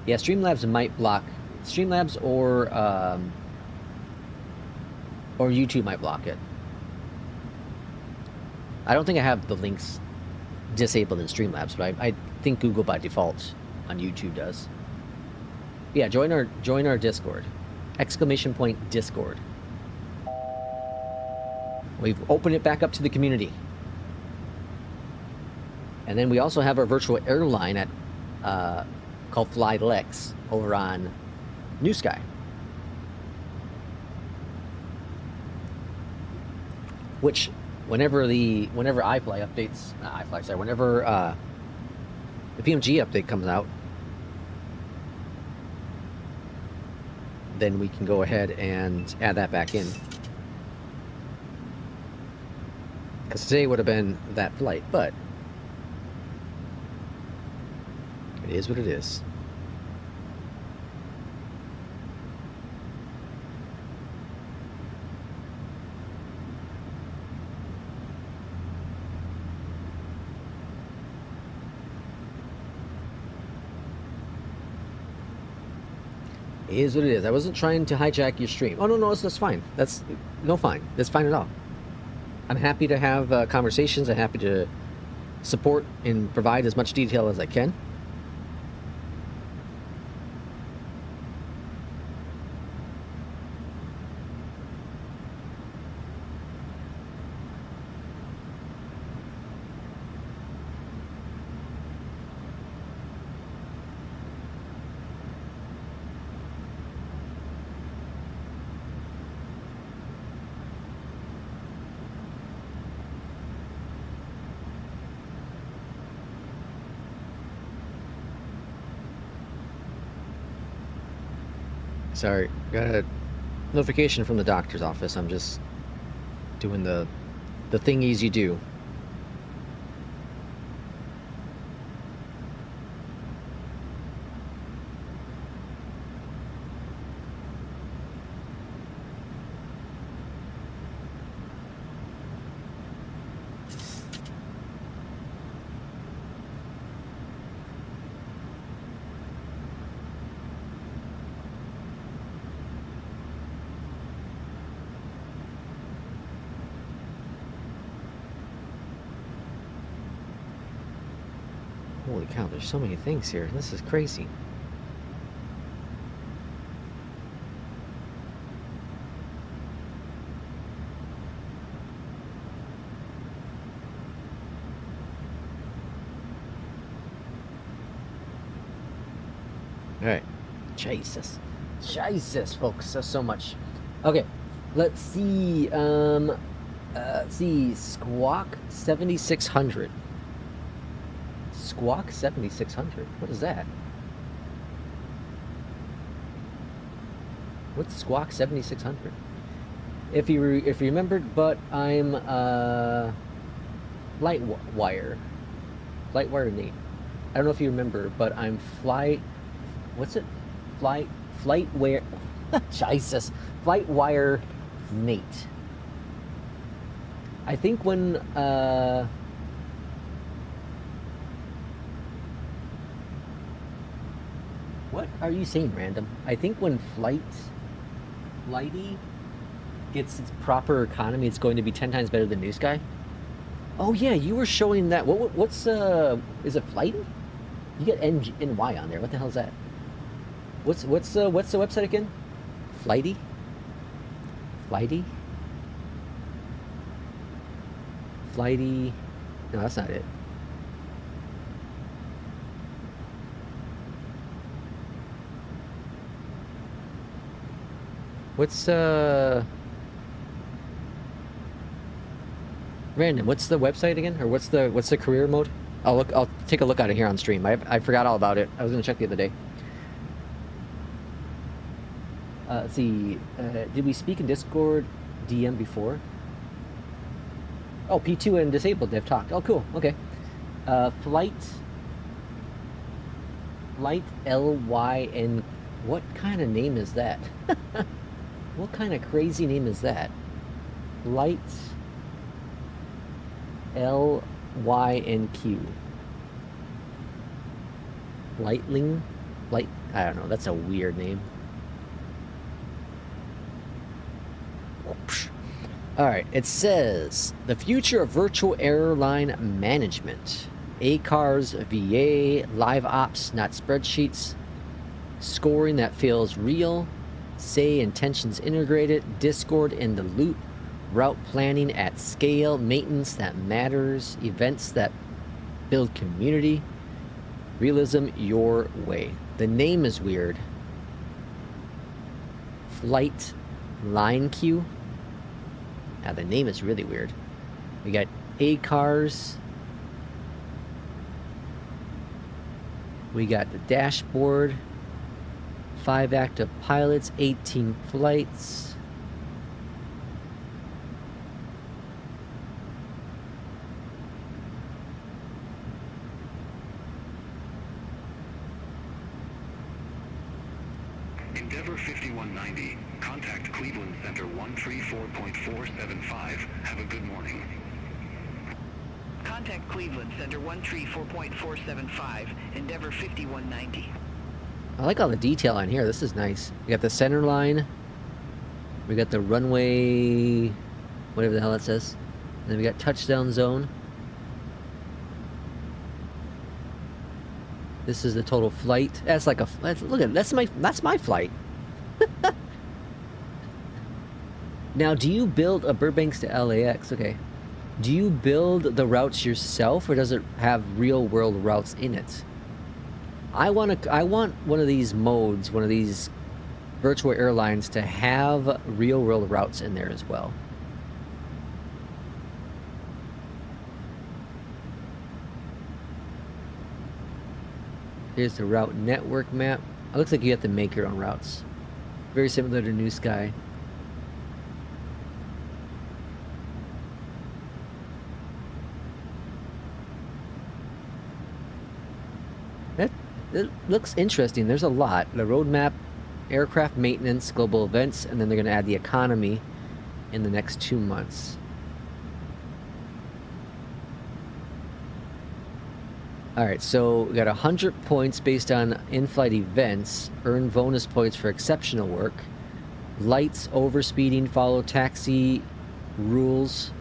Yeah, Streamlabs might block. Streamlabs or YouTube might block it. I don't think I have the links disabled in Streamlabs, but I think Google by default on YouTube does. Yeah, join our Discord. !Discord. We've opened it back up to the community. And then we also have our virtual airline at called FlyLex over on Newsky. Which whenever iFly updates, not iFly, sorry, whenever the PMG update comes out, then we can go ahead and add that back in. Because today would have been that flight, but it is what it is. It is what it is. I wasn't trying to hijack your stream. Oh, no, that's fine. That's fine. That's fine at all. I'm happy to have conversations. I'm happy to support and provide as much detail as I can. Sorry, got a notification from the doctor's office. I'm just doing the thingies you do. Holy cow, there's so many things here. This is crazy. Alright. Jesus. Jesus, folks. That's so much. Okay. Let's see. Let's see. Squawk 7600. Squawk 7600. What is that? What's Squawk 7600? If you remembered, but I'm Lightwire Nate. I don't know if you remember, but I'm Flightwire. Jesus, Flightwire Nate. I think when what are you saying, random? I think when Flighty gets its proper economy, it's going to be 10 times better than Newsky. Oh yeah, you were showing that. What's is it Flighty? You get NY on there. What the hell is that? What's the website again? Flighty? Flighty? Flighty? No, that's not it. What's random? What's the website again, or what's the career mode? I'll take a look at it here on stream. I forgot all about it. I was gonna check the other day. Let's see. Did we speak in Discord DM before? Oh, P2 and disabled. They've talked. Oh, cool. Okay. Flight LYN. What kind of name is that? What kind of crazy name is that? Light LYNQ. Lightling? Light? I don't know. That's a weird name. Alright, it says the future of virtual airline management. ACARS, VA, live ops, not spreadsheets. Scoring that feels real. Say intentions integrated. Discord in the loop. Route planning at scale. Maintenance that matters. Events that build community. Realism your way. The name is weird. Flight Line Q. Now the name is really weird. We got ACARS. We got the dashboard. 5 active pilots, 18 flights. Endeavor 5190. Contact Cleveland Center 134.475. Have a good morning. Contact Cleveland Center 134.475. Endeavor 5190. I like all the detail on here. This is nice. We got the center line. We got the runway, whatever the hell it says. And then we got touchdown zone. This is the total flight. That's like a look at that's my flight. Now, do you build a Burbanks to LAX? Okay. Do you build the routes yourself, or does it have real world routes in it? I want one of these modes, one of these virtual airlines to have real world routes in there as well. Here's the route network map. It looks like you have to make your own routes. Very similar to Newsky. It looks interesting. There's a lot. The roadmap, aircraft maintenance, global events, and then they're going to add the economy in the next 2 months. Alright, so we got 100 points based on in-flight events, earn bonus points for exceptional work, lights, overspeeding, following taxi rules,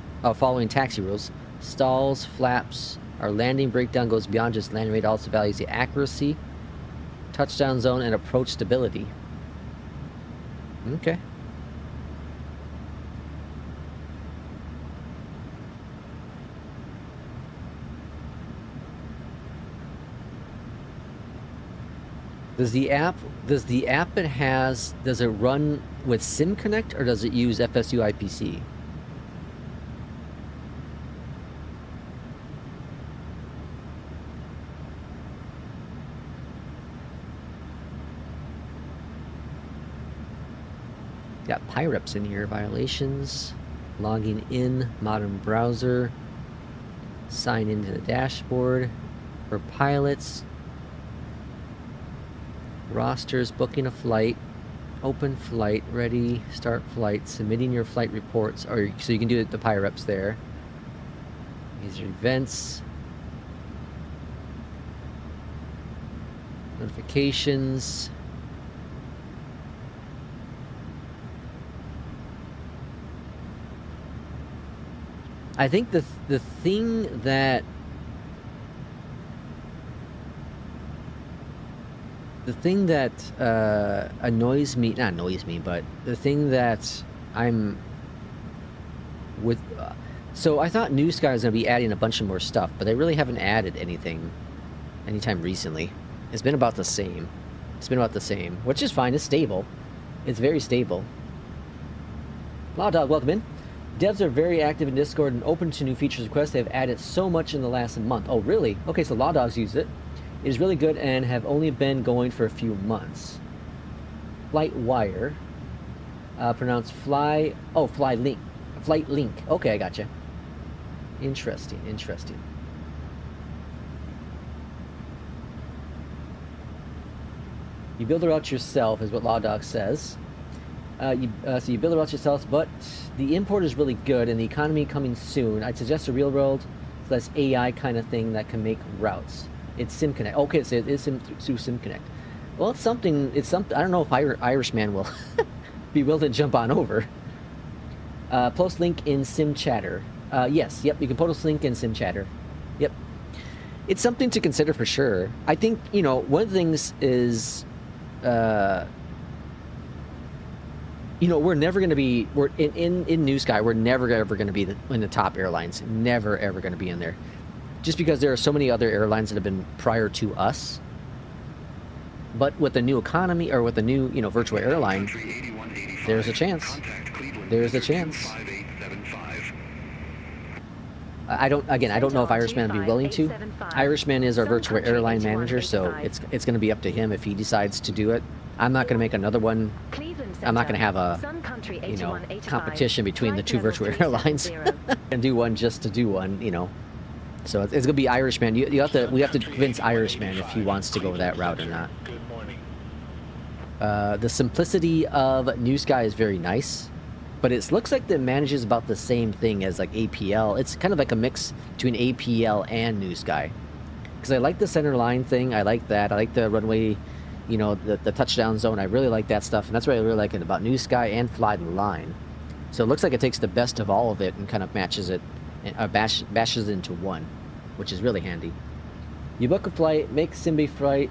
stalls, flaps. Our landing breakdown goes beyond just landing rate, also values the accuracy, touchdown zone, and approach stability. Okay. Does the app does it run with SimConnect or does it use FSU IPC? Got PIREPs in here, violations, logging in, modern browser, sign into the dashboard for pilots, rosters, booking a flight, open flight, ready, start flight, submitting your flight reports, or so you can do the PIREPs there. These are events, notifications. I think the thing that annoys me, not annoys me, but the thing that I'm with, so I thought Newsky was going to be adding a bunch of more stuff, but they really haven't added anything anytime recently. It's been about the same. It's been about the same, which is fine. It's stable. It's very stable. Law Dog, welcome in. Devs are very active in Discord and open to new features requests. They've added so much in the last month. Oh, really? Okay, so Law Dogs use it. It is really good and have only been going for a few months. Flight Wire. Pronounced Fly... Oh, Fly Link. Flight Link. Okay, I gotcha. Interesting, interesting. You build the route yourself, is what Law Dog says. So you build the routes yourself, but the import is really good, and the economy coming soon. I'd suggest a real world, less AI kind of thing that can make routes. It's SimConnect. Okay, so it is through SimConnect. Well, it's something. I don't know if Irishman will be willing to jump on over. Post link in SimChatter. Yes, yep. You can post link in SimChatter. Yep. It's something to consider for sure. I think one of the things is. We're never going to be, in Newsky, we're never ever going to be in the top airlines. Never ever going to be in there. Just because there are so many other airlines that have been prior to us. But with the new economy, or with the new, virtual airline, there's a chance. There's a chance. I don't know if Irishman would be willing to. Irishman is our virtual airline manager, so it's going to be up to him if he decides to do it. I'm not going to make another one. I'm not going to have a, competition between the two virtual airlines and do one just to do one, So it's going to be Irishman. We have to convince Irishman if he wants to go that route or not. Good morning. The simplicity of Newsky is very nice, but it looks like it manages about the same thing as like APL. It's kind of like a mix between APL and Newsky. Because I like the center line thing. I like that. I like the runway. The touchdown zone. I really like that stuff, and that's what I really like it about Newsky and Fly the Line. So it looks like it takes the best of all of it and kind of matches it, bashes it into one, which is really handy. You book a flight, make SimBrief flight,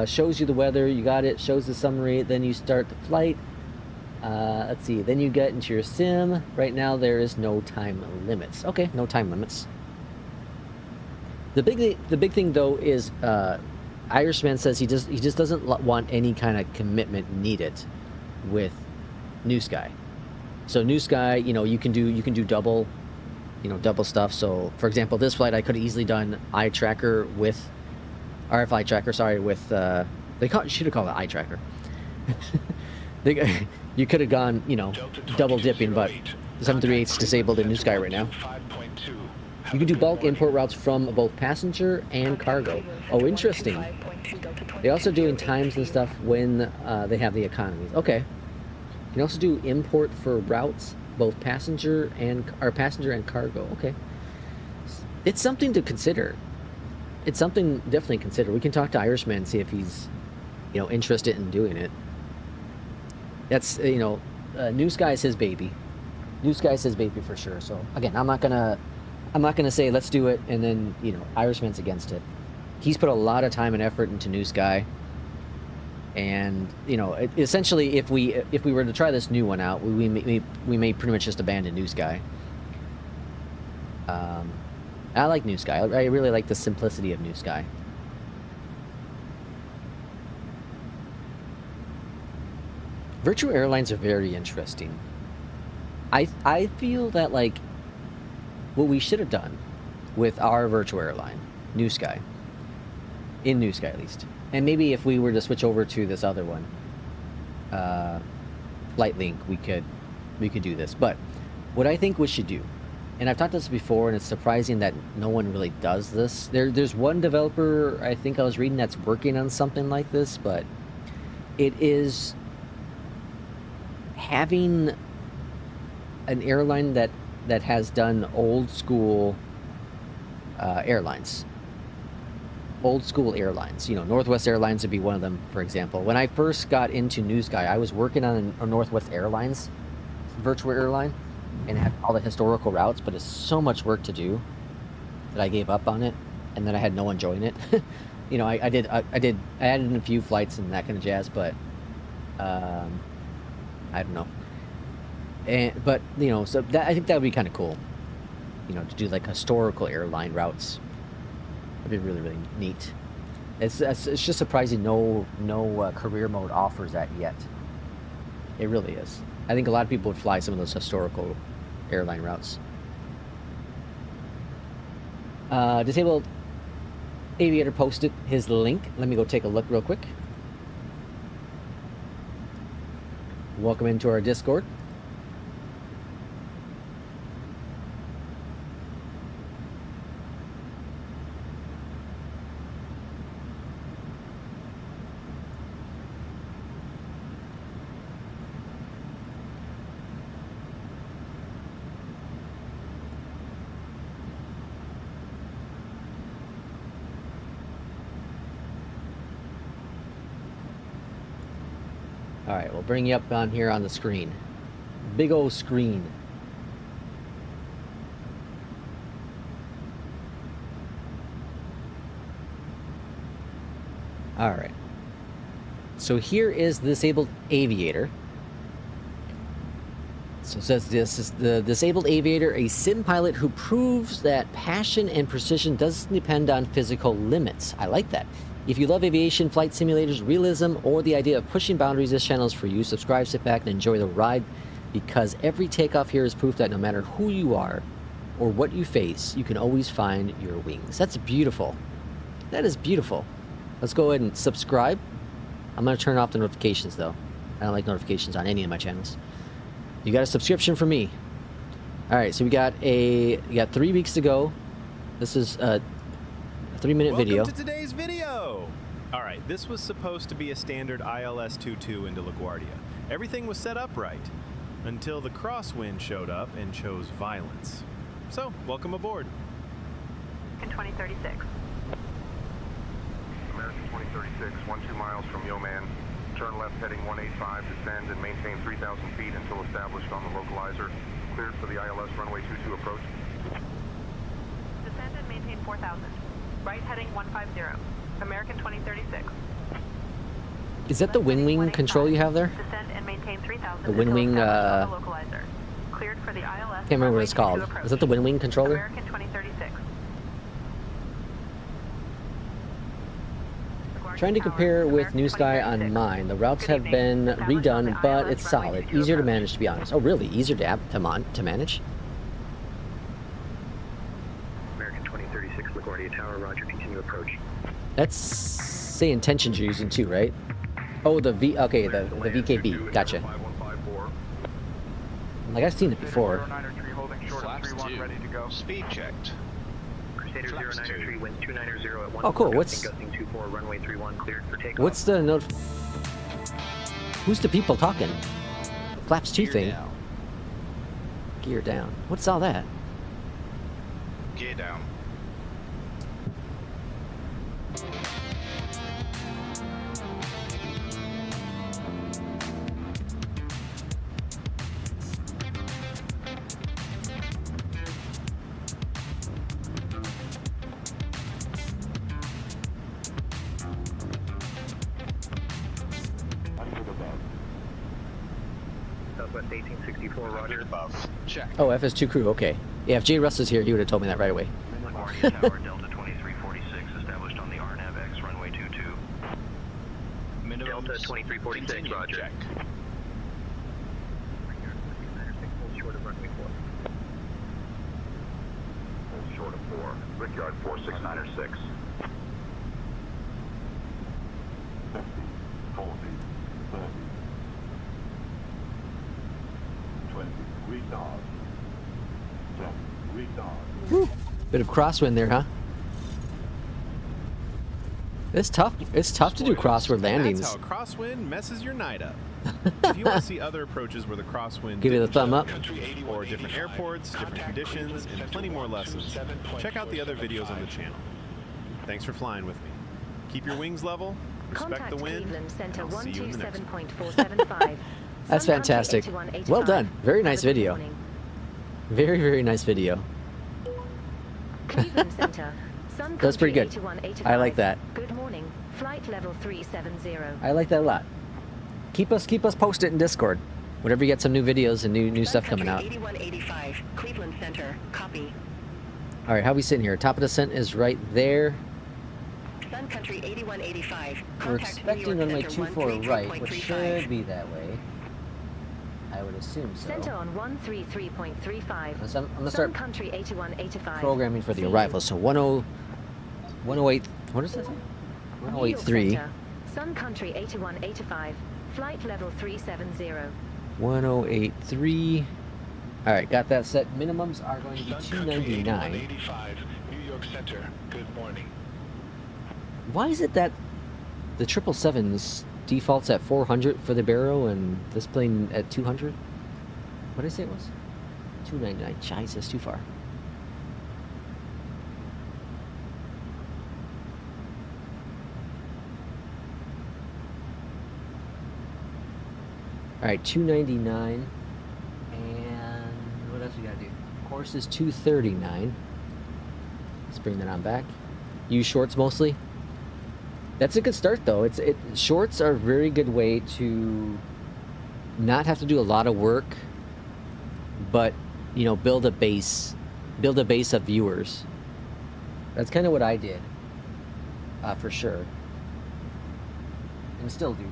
shows you the weather, you got it, shows the summary, then you start the flight. Let's see, then you get into your sim. Right now there is no time limits. Okay, no time limits. The big thing though is Irishman says he just doesn't want any kind of commitment needed with Newsky. So Newsky, you can do double, double stuff. So for example, this flight I could have easily done eye tracker with RFI tracker. Sorry, with should have called it eye tracker. You could have gone, you know, double dipping, but 738's disabled in Newsky right now. You can do bulk import routes from both passenger and cargo. Oh, interesting. They're also doing times and stuff when they have the economies. Okay. You can also do import for routes, both passenger and cargo. Okay. It's something to consider. It's something definitely consider. We can talk to Irishman and see if he's, you know, interested in doing it. That's, you know, Newsky is his baby. Newsky is his baby for sure. So again, I'm not gonna say let's do it and then, you know, Irishman's against it. He's put a lot of time and effort into Newsky, and you know, essentially, if we were to try this new one out, we may pretty much just abandon Newsky. I like Newsky. I really like the simplicity of Newsky. Virtual airlines are very interesting. I feel that, like, what we should have done with our virtual airline, Newsky, in Newsky at least, and maybe if we were to switch over to this other one, FlightLink, we could do this. But what I think we should do, and I've talked this before, and it's surprising that no one really does this. There's one developer I think I was reading that's working on something like this, but it is having an airline that has done old school airlines. Old school airlines. You know, Northwest Airlines would be one of them, for example. When I first got into Newsky, I was working on a Northwest Airlines virtual airline and had all the historical routes, but it's so much work to do that I gave up on it, and then I had no one join it. You know, I added in a few flights and that kind of jazz, but I don't know. But you know, so I think that would be kind of cool. You know, to do like historical airline routes. That'd be really, really neat. It's just surprising no career mode offers that yet. It really is. I think a lot of people would fly some of those historical airline routes. Disabled Aviator posted his link. Let me go take a look real quick. Welcome into our Discord. Alright, we'll bring you up on here on the screen. Big old screen. Alright. So here is the Disabled Aviator. So it says this is the Disabled Aviator, a sim pilot who proves that passion and precision doesn't depend on physical limits. I like that. If you love aviation, flight simulators, realism, or the idea of pushing boundaries, this channel is for you. Subscribe, sit back, and enjoy the ride, because every takeoff here is proof that no matter who you are or what you face, you can always find your wings. That's beautiful. That is beautiful. Let's go ahead and subscribe. I'm going to turn off the notifications, though. I don't like notifications on any of my channels. You got a subscription for me. All right, so we got 3 weeks to go. This is a 3-minute video. Welcome to today's video. All right, this was supposed to be a standard ILS-22 into LaGuardia. Everything was set up right until the crosswind showed up and chose violence. So, welcome aboard. In 2036. American 2036, 12 miles from Yeoman. Turn left heading 185, descend and maintain 3,000 feet until established on the localizer. Cleared for the ILS runway 22 approach. Descend and maintain 4,000. Right heading 150. American 2036. Is that the WinWing control you have there? Descend and maintain 3,000. The WinWing, localizer. Cleared for the ILS. Can't remember what it's called. Is that the WinWing controller? American 2036. Trying to compare with Newsky on mine. The routes have been redone, but it's solid. Easier to manage, to be honest. Oh, really? Easier to manage? American 2036, LaGuardia Tower, roger, continue approach. That's saying tensions you're using too, right? Oh, the V. Okay, the VKB. Gotcha. 5154. Like I've seen it before. 093 holding short of Flaps 31, 2. ready to go. Speed checked. Crusader Flaps 093, wind 290 at 1. Oh, cool. What's- Gusting 24, runway 31, cleared for takeoff. What's the note? Who's the people talking? Flaps 2 Gear thing. down. Gear down. What's all that? Gear down. Southwest 1864, roger. Above. Check. Oh, FS2 crew. Okay. Yeah, if Jay Russ is here, he would have told me that right away. LaGuardia Tower, Delta 2346, established on the RNAV-X, runway 22. Minimum. Delta 2346, Continue. roger. Check. Hold short of runway 4. Hold short of 4. Brickyard 46906. 50, 40, 30, 20, retard, 10, retard. Bit of crosswind there, huh? It's tough. It's tough to do crossword landings. That's how a crosswind messes your night up. If you want to see other approaches where the crosswind Give it a didn't thumb show, up. or different airports, different conditions, and plenty more lessons, check out the other videos on the channel. Thanks for flying with me. Keep your wings level, respect Contact the wind, Cleveland Center and I'll see you in the next one. 127.475. That's Sun fantastic. Country 8185. Well done. Very nice Have a good video. morning. Very, very nice video. Cleveland Center. Sun That's pretty Country good. 8185. I like that. Good morning. Flight level 370. I like that a lot. Keep us posted in Discord. Whenever you get some new videos and new stuff coming out. 8185, Cleveland Center, copy. All right, how we sitting here? Top of descent is right there. Sun Country 8185. We're Contact expecting New York runway Center 24 right, which 132.35. should be that way. I would assume so. Center on 133.35. So I'm gonna Sun start Country 8185. programming for the See you. arrival. So 108. What is that? New York 108.3. Center. Sun Country 8185. Flight level 370. 108.3. All right, got that set. Minimums are going to be Sun Country 299. 8185, New York Center. Good morning. Why is it that the 777s defaults at 400 for the Barrow and this plane at 200? What did I say it was? 299. Jesus, too far. All right, 299. And what else we gotta do? Course is 239. Let's bring that on back. Use shorts mostly. That's a good start though. Shorts are a very good way to not have to do a lot of work, but you know, build a base of viewers. That's kind of what I did, for sure, and still do.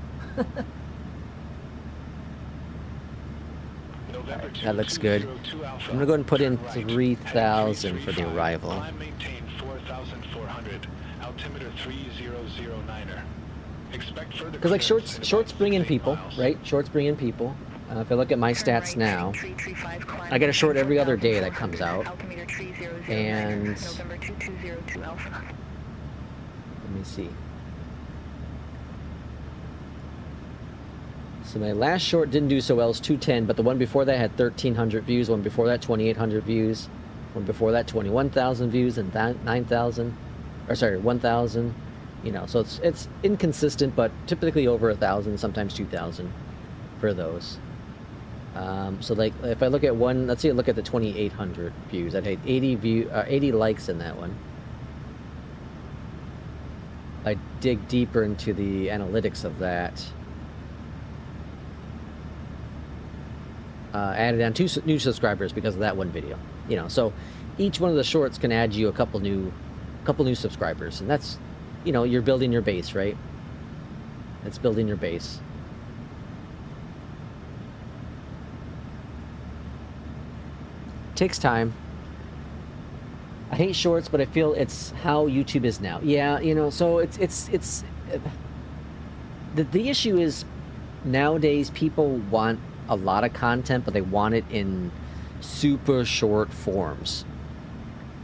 November That looks good. 2202 Alpha. I'm gonna go ahead and put in Turn right. 3,000 for the 335. arrival. Climb maintain 4,400. Altimeter 3009er. Expect further Because like clearance in shorts about bring in 8 people, miles. right? Shorts bring in people. If I look at my Turn stats right, now, 335, climb I get a short every other day that 4,400, comes out. Altimeter 3009er, And November 2202 Alpha. let me see. So my last short didn't do so well. It's 210, but the one before that had 1,300 views. One before that, 2,800 views. One before that, 21,000 views, and 9,000, or sorry, 1,000. You know, so it's inconsistent, but typically over 1,000, sometimes 2,000 for those. So like if I look at one, let's see, look at the 2,800 views. I'd had 80 likes in that one. I dig deeper into the analytics of that. Added on 2 new subscribers because of that one video. You know, so each one of the shorts can add you a couple new subscribers, and that's, you know, you're building your base, right? It's building your base. Takes time. I hate shorts, but I feel it's how YouTube is now. Yeah, you know, so it's The issue is nowadays people want a lot of content, but they want it in super short forms.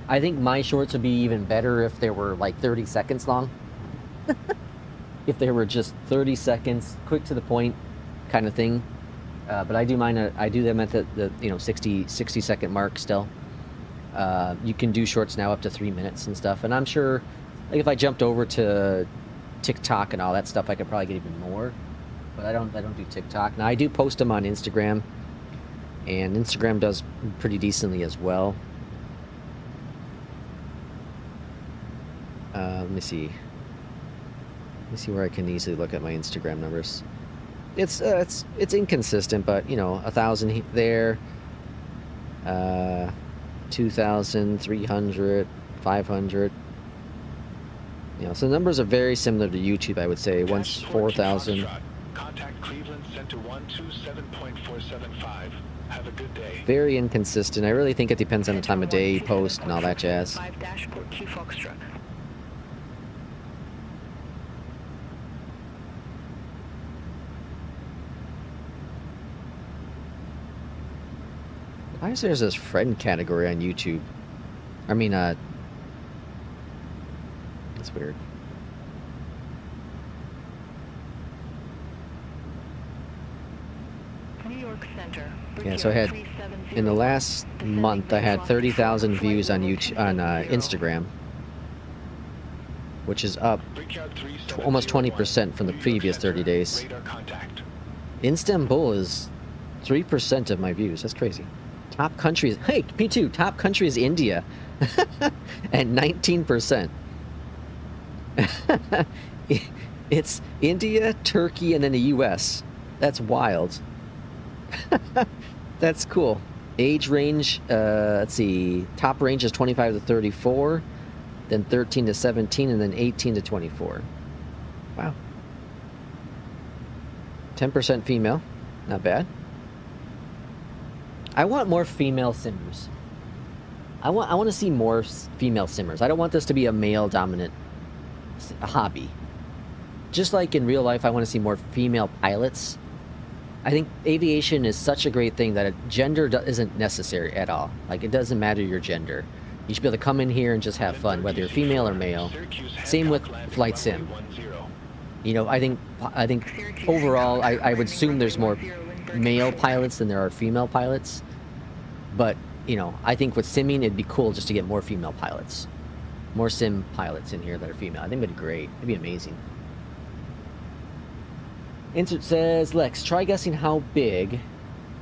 I think my shorts would be even better if they were like 30 seconds long. If they were just 30 seconds, quick to the point kind of thing. But I do mine. I do them at the 60 second mark still. You can do shorts now up to 3 minutes and stuff. And I'm sure, like if I jumped over to TikTok and all that stuff, I could probably get even more. But I don't do TikTok. Now I do post them on Instagram, and Instagram does pretty decently as well. Let me see. Let me see where I can easily look at my Instagram numbers. It's inconsistent, but 1,000 there, 2,000, 300, 500. So the numbers are very similar to YouTube, I would say. Once 4,000. Contact Cleveland Center 127.475. Have a good day. Very inconsistent. I really think it depends on the time of day you post and all that jazz. 5 dashport Q Foxtrot. Why is there this friend category on YouTube? I mean, that's weird. New York Center. Yeah, so I had, in the last month, I had 30,000 views on YouTube, on Instagram, which is up almost 20% from the previous 30 days. Istanbul is 3% of my views. That's crazy. Top countries. Hey, P2. Top country is India, and 19%. It's India, Turkey, and then the U.S. That's wild. That's cool. Age range. Let's see. Top range is 25 to 34, then 13 to 17, and then 18 to 24. Wow. 10% female. Not bad. I want more female simmers. I want to see more female simmers. I don't want this to be a male dominant hobby. Just like in real life, I want to see more female pilots. I think aviation is such a great thing that gender isn't necessary at all. Like, it doesn't matter your gender. You should be able to come in here and just have fun, whether you're female or male. Same with flight sim. I think overall, I would assume there's more male pilots than there are female pilots, but I think with simming it'd be cool just to get more female pilots, more sim pilots in here that are female. I think it'd be great. It'd be amazing. Insert says, Lex, try guessing how big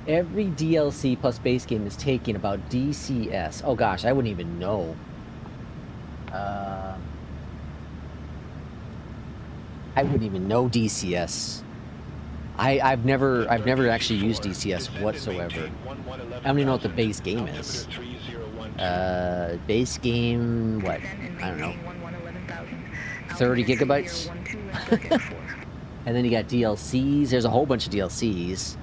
every DLC plus base game is taking about DCS. Oh gosh, I wouldn't even know. I wouldn't even know DCS. I've never actually used DCS whatsoever. I don't even know what the base game is. Base game, what? I don't know. 30 gigabytes? And then you got DLCs. There's a whole bunch of DLCs.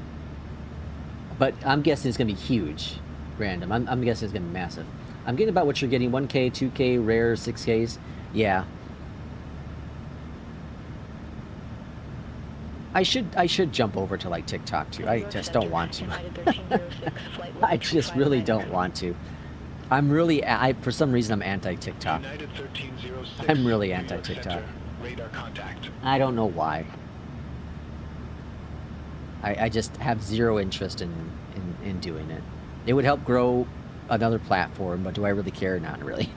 But I'm guessing it's going to be huge. Random. I'm guessing it's going to be massive. I'm getting about what you're getting. 1K, 2K, rare, 6Ks. Yeah. I should jump over to like TikTok too. I just don't want to. I just really don't want to. I'm really, for some reason I'm anti-TikTok. I'm really anti-TikTok. I don't know why. I just have zero interest in doing it. It would help grow another platform, but do I really care? Not really.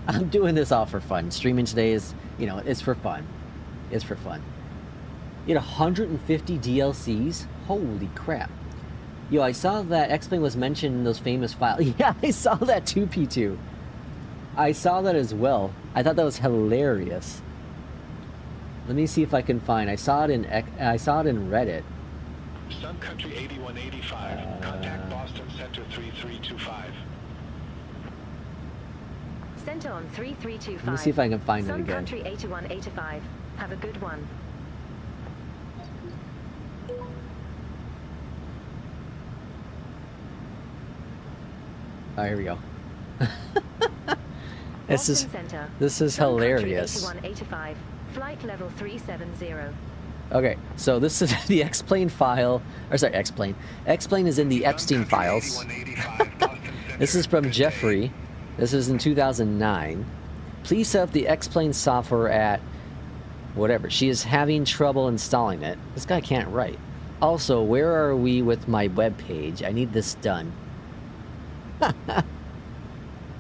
I'm doing this all for fun. Streaming today is, it's for fun. It's for fun. You had 150 DLCs? Holy crap. Yo, I saw that X-Plane was mentioned in those famous files. Yeah, I saw that too, P2. I saw that as well. I thought that was hilarious. Let me see if I can find. I saw it in Reddit. Sun Country 8185. Contact Boston Center 3325. Center on 3325. Let me see if I can find it again. Sun Country 8185. Have a good one. Oh, here we go. This is Center. hilarious. 8185. Flight level 370. Okay, so this is the X-Plane file, or sorry, X-Plane. X-Plane is in the Epstein files. This is from Jeffrey. This is in 2009. Please set up the X-Plane software at whatever. She is having trouble installing it. This guy can't write. Also, where are we with my web page? I need this done.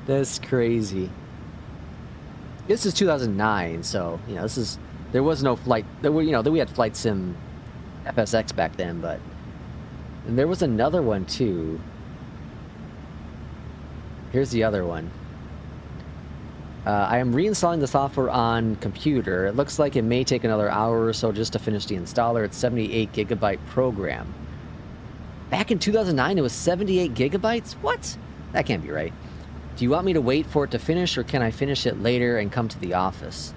That's crazy. This is 2009, so, you know, this is... There was no flight... There were, you know, we had Flight Sim FSX back then, but... And there was another one, too. Here's the other one. I am reinstalling the software on computer. It looks like it may take another hour or so just to finish the installer. It's 78 gigabyte program. Back in 2009, it was 78 gigabytes? What? That can't be right. Do you want me to wait for it to finish, or can I finish it later and come to the office?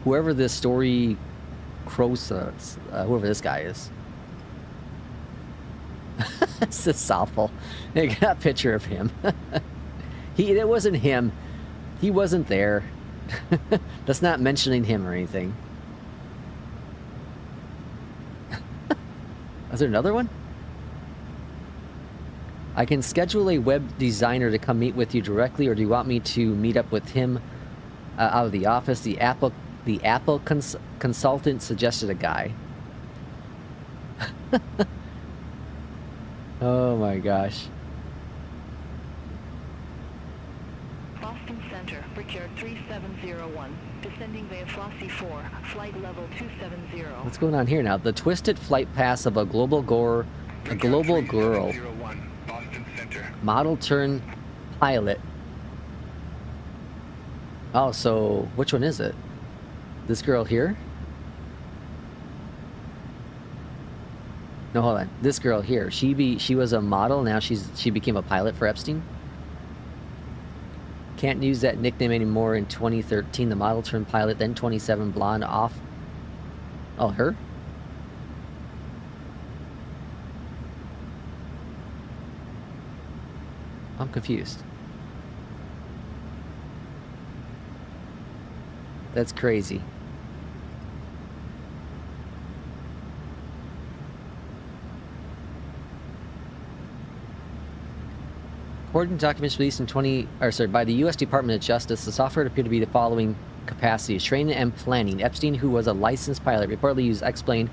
Whoever this story Crosa, whoever this guy is. It's just awful. I got a picture of him. It wasn't him. He wasn't there. That's not mentioning him or anything. Is there another one? I can schedule a web designer to come meet with you directly, or do you want me to meet up with him out of the office? The Apple consultant suggested a guy. Oh my gosh. Boston Center, Brickyard 3701, descending via Flossie 4, flight level 270. What's going on here now? The twisted flight path of a global girl, model turn pilot. Oh, so which one is it? This girl here? No, hold on. This girl here. She was a model. Now she became a pilot for Epstein. Can't use that nickname anymore. In 2013, the model turned pilot. Then 27, blonde off. Oh, her? I'm confused. That's crazy. According to documents released by the U.S. Department of Justice, the software appeared to be the following capacities: training and planning. Epstein, who was a licensed pilot, reportedly used X-Plane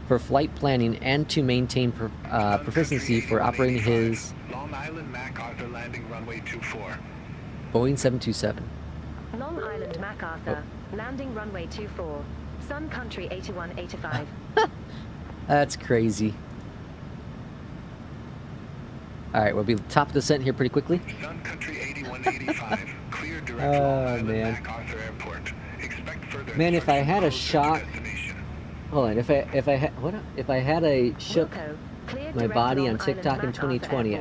for flight planning and to maintain proficiency for operating his Long Island MacArthur landing runway 24. Boeing 727. Long Island MacArthur, landing runway 24, Sun Country 8185. That's crazy. Alright, we'll be top of the descent here pretty quickly. Sun Country 8185, clear direct Long Island man. MacArthur Airport. Expect further Man, if I had a instructions closer to shock... destination. Hold on, if I had a shook my body on TikTok in 2020,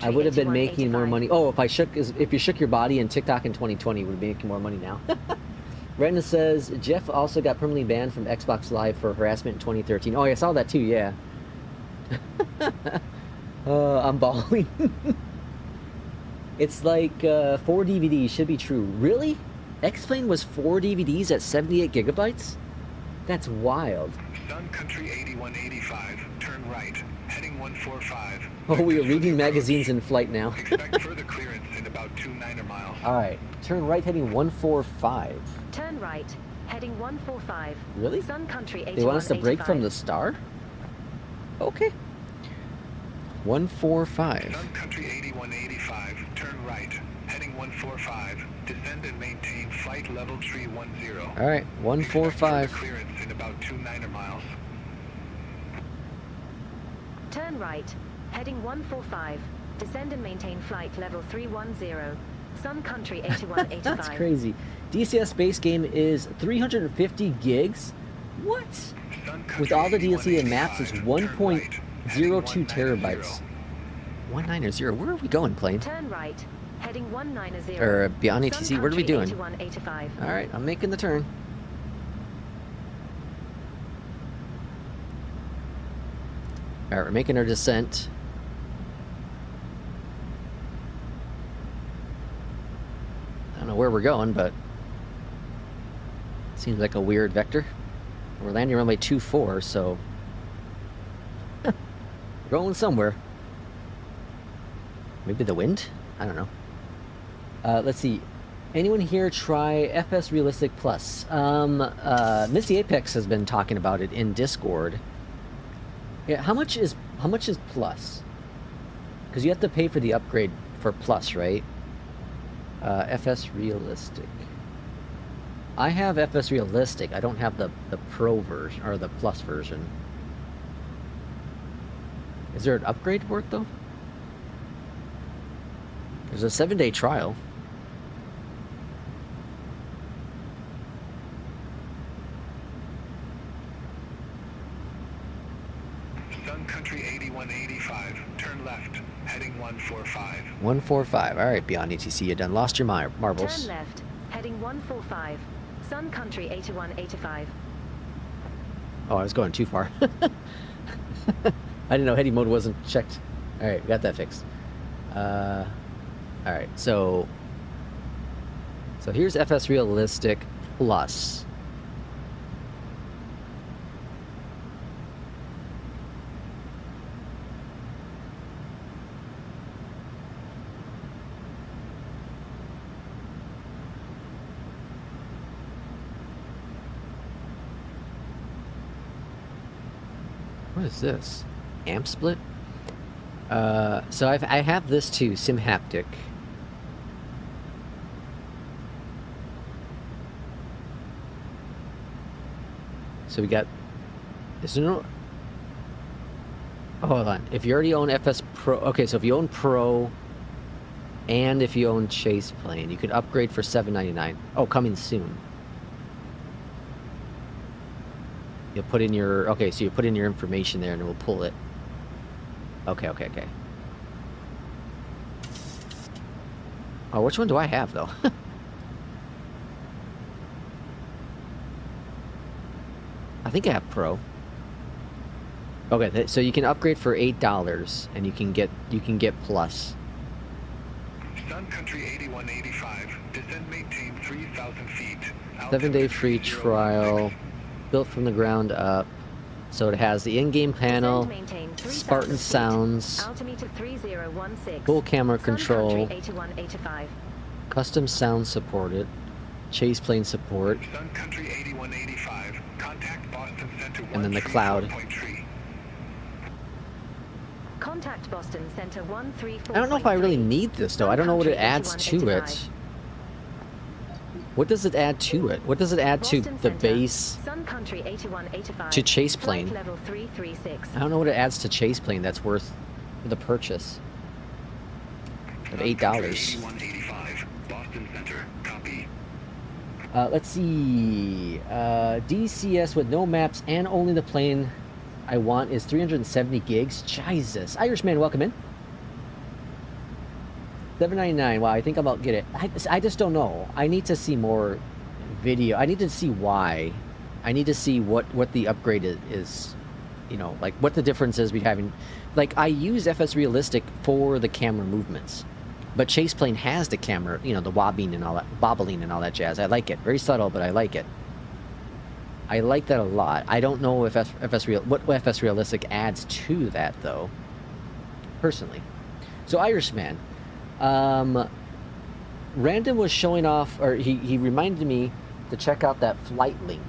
I would have been making more money. Oh, if you shook your body in TikTok in 2020, you would be making more money now. Retina says Jeff also got permanently banned from Xbox Live for harassment in 2013. Oh, I saw that too. Yeah. I'm bawling. It's like 4 DVDs should be true. Really? X-Plane was 4 DVDs at 78 gigabytes? That's wild. Sun Country 8185, turn right, heading 145. Oh, we are reading magazines in flight now. Expect further clearance in about 2 miles. Alright, turn right heading 145. Turn right, heading 145. Really? Sun Country 8185. They want us to break from the star? Okay. 145. Sun Country 8185, turn right, heading 145. Descend and maintain flight level 310. Alright, 145. Clearance in about 2 miles. Turn right, heading 145. Descend and maintain flight level 310. Sun Country 8185. That's crazy. DCS base game is 350 gigs? What? With all the DLC and maps, it's 1.02 terabytes. 190. Where are we going, plane? Turn right, heading 190. Or beyond ATC, what are we doing? 8185. Alright, I'm making the turn. Alright, we're making our descent. I don't know where we're going, but seems like a weird vector. We're landing runway 24, so we're going somewhere. Maybe the wind? I don't know. Let's see. Anyone here try FS Realistic Plus? Misty Apex has been talking about it in Discord. Yeah, how much is Plus? Because you have to pay for the upgrade for Plus, right? FS Realistic. I have FS Realistic. I don't have the Pro version or the Plus version. Is there an upgrade for it though? There's a 7-day trial. Sun Country 8185, turn left, heading 145. 145. All right, Beyondatc, you done lost your marbles. Turn left, heading 145. Sun Country 8185. Oh, I was going too far. I didn't know heading mode wasn't checked. All right, got that fixed. All right, so here's FS Realistic Plus. What is this? Amp split? So I have this too, SimHaptic. So we got, is there no, oh, hold on. If you already own FS Pro, okay, so if you own Pro and if you own Chase Plane, you could upgrade for $7.99. Oh, coming soon. You'll put in your, okay, so you put in your information there and we'll pull it. Okay. Oh, which one do I have though? I think I have Pro. Okay, so you can upgrade for $8 and you can get Plus. Sun Country 8185, descend maintain 3,000 feet. 7-day free trial, built from the ground up. So it has the in-game panel, Spartan sounds, full camera control, custom sound supported, Chase Plane support, Sun Country 8185, contact Boston Center, and then the cloud. Contact Boston Center 134. I don't know if I really need this though. I don't know what it adds to it. What does it add to it? What does it add to the base? To Chase Plane? I don't know what it adds to Chase Plane that's worth the purchase of $8. Boston Center, copy. Let's see. DCS with no maps and only the plane I want is 370 gigs. Jesus. Irishman, welcome in. $7.99. Wow, I think I'll get it. I just don't know. I need to see more video. I need to see why. I need to see what the upgrade is. You know, like what the difference is between having. Like I use FS Realistic for the camera movements, but Chase Plane has the camera. You know, the bobbling and all that jazz. I like it. Very subtle, but I like it. I like that a lot. I don't know if what FS Realistic adds to that though. Personally, so Irishman. Random was showing off, or he reminded me to check out that flight link.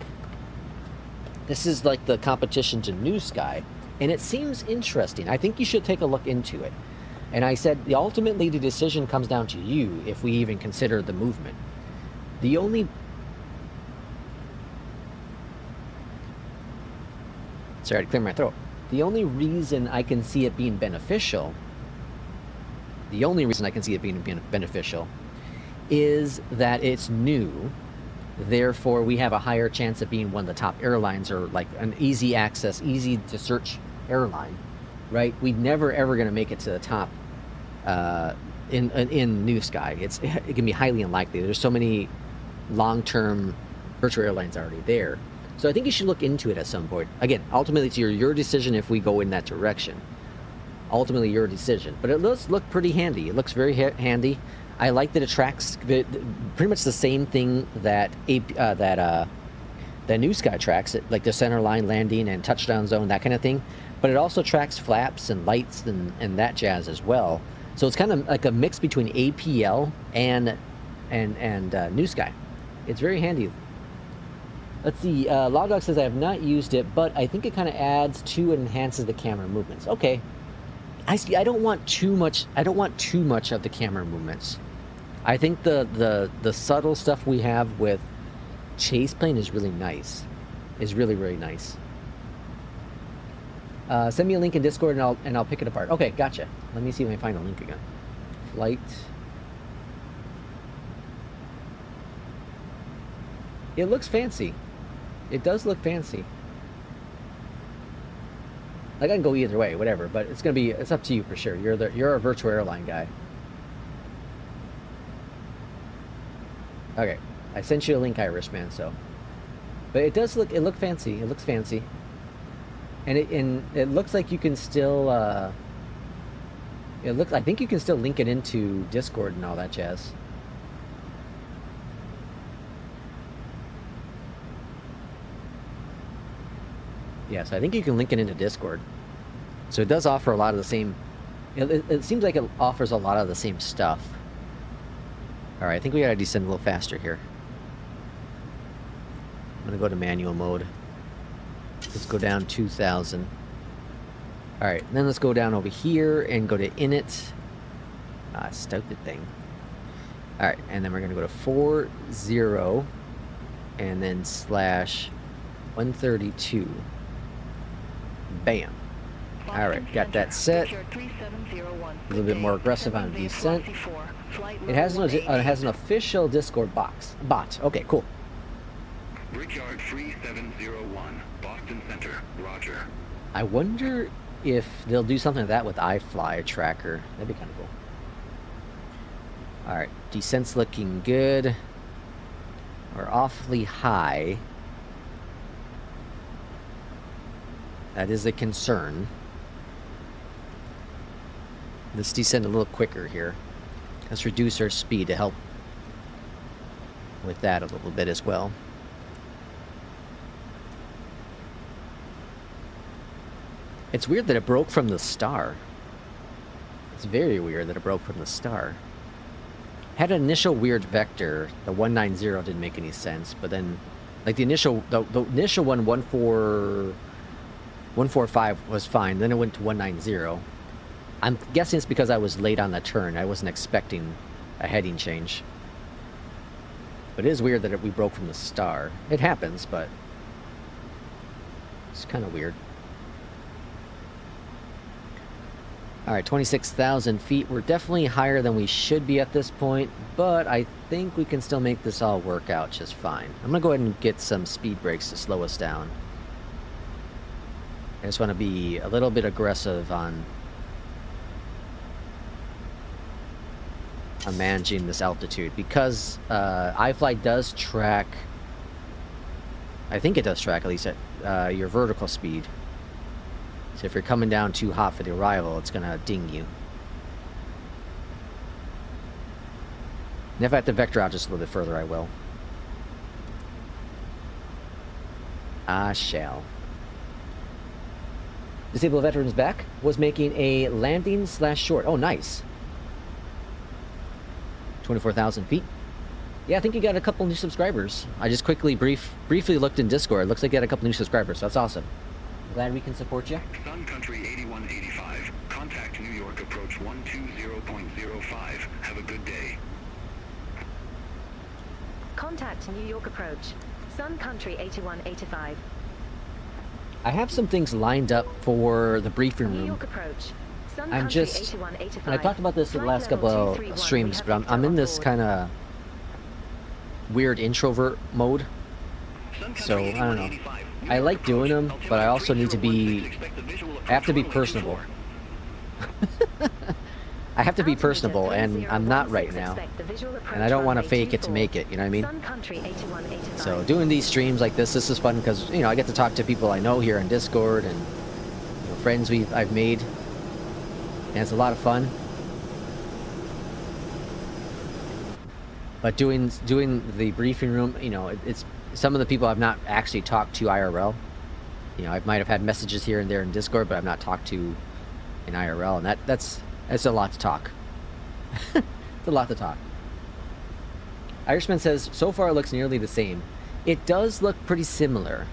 This is like the competition to Newsky, and it seems interesting. I think you should take a look into it. And I said, ultimately the decision comes down to you if we even consider the movement. The only... Sorry, I had to clear my throat. The only reason I can see it being beneficial... The only reason I can see it being beneficial is that it's new. Therefore, we have a higher chance of being one of the top airlines or like an easy access, easy to search airline, right? We're never ever going to make it to the top in Newsky. It can be highly unlikely. There's so many long-term virtual airlines already there. So I think you should look into it at some point. Again, ultimately, it's your decision if we go in that direction. Ultimately your decision, but it does look pretty handy. It looks very handy. I like that it tracks pretty much the same thing that The Newsky tracks it, like the center line landing and touchdown zone, that kind of thing. But it also tracks flaps and lights and that jazz as well. So it's kind of like a mix between APL and Newsky. It's very handy. Let's see. Logdog says I have not used it, but I think it kind of adds to and enhances the camera movements. Okay. I see. I don't want too much. I don't want too much of the camera movements. I think the subtle stuff we have with Chase Plane is really nice. Is really, really nice. Send me a link in Discord and I'll pick it apart. Okay, gotcha. Let me see if I can find a link again. Flight. It looks fancy. It does look fancy. Like I can go either way, whatever. But it's up to you for sure. You're a virtual airline guy. Okay, I sent you a link, Irishman. So, but it does look. It looks fancy. It looks fancy. And it looks like you can still. I think you can still link it into Discord and all that jazz. Yes, I think you can link it into Discord. So it does offer a lot of the same. It seems like it offers a lot of the same stuff. All right, I think we gotta descend a little faster here. I'm gonna go to manual mode. Let's go down 2,000. All right, then let's go down over here and go to init. Stupid thing. All right, and then we're gonna go to 40 and then /132. Bam. All right, got that set. A little bit more aggressive on descent. It has an official Discord bot. Okay, cool. Brickyard 3701, Boston Center, Roger. I wonder if they'll do something like that with iFly tracker. That'd be kind of cool. All right, descent's looking good. We're awfully high. That is a concern. Let's descend a little quicker here. Let's reduce our speed to help with that a little bit as well. It's weird that it broke from the star. It's very weird that it broke from the star. Had an initial weird vector. The 190 didn't make any sense, but then, like the initial one, 145 was fine. Then it went to 190. I'm guessing it's because I was late on the turn. I wasn't expecting a heading change. But it is weird that we broke from the star. It happens, but it's kind of weird. Alright, 26,000 feet. We're definitely higher than we should be at this point, but I think we can still make this all work out just fine. I'm going to go ahead and get some speed brakes to slow us down. I just want to be a little bit aggressive on managing this altitude, because iFly does track, I think it does track at least at your vertical speed. So if you're coming down too hot for the arrival, it's gonna ding you. And if I have to vector out just a little bit further, I will. I shall. Disabled Veterans Back was making a landing / short. Oh, nice. 24,000 feet. Yeah, I think you got a couple new subscribers. I just quickly briefly looked in Discord. Looks like you got a couple new subscribers, so that's awesome. Glad we can support you. Sun Country 8185. Contact New York approach 120.05. Have a good day. Contact New York approach. Sun Country 8185. I have some things lined up for the briefing New room. York approach. Sun I'm Country just, 8185. and I talked about this in the Flight last level couple of 231, streams, we but have I'm in Victor this on board. kind of weird introvert mode. So, I don't know. I like doing them, but I also need to be, I have to be personable. I have to be personable, and I'm not right now. And I don't want to fake it to make it, you know what I mean? Sun Country 8185. So doing these streams like this is fun because, you know, I get to talk to people I know here in Discord and, you know, friends I've made. And it's a lot of fun. But doing the briefing room, you know, it's some of the people I've not actually talked to IRL. You know, I might have had messages here and there in Discord, but I've not talked to in IRL, and that's a lot to talk. It's a lot to talk. Irishman says, so far it looks nearly the same. It does look pretty similar.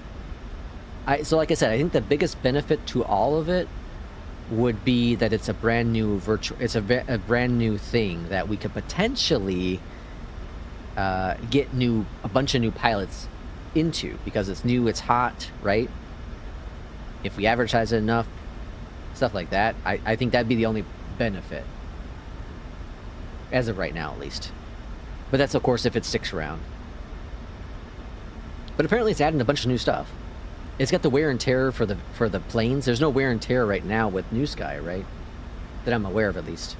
So like I said, I think the biggest benefit to all of it would be that it's a brand new a brand new thing that we could potentially get a bunch of new pilots into, because it's new, it's hot, right? If we advertise it enough, stuff like that, I think that'd be the only benefit. As of right now, at least. But that's, of course, if it sticks around. But apparently it's adding a bunch of new stuff. It's got the wear and tear for the planes. There's no wear and tear right now with Newsky, right? That I'm aware of, at least.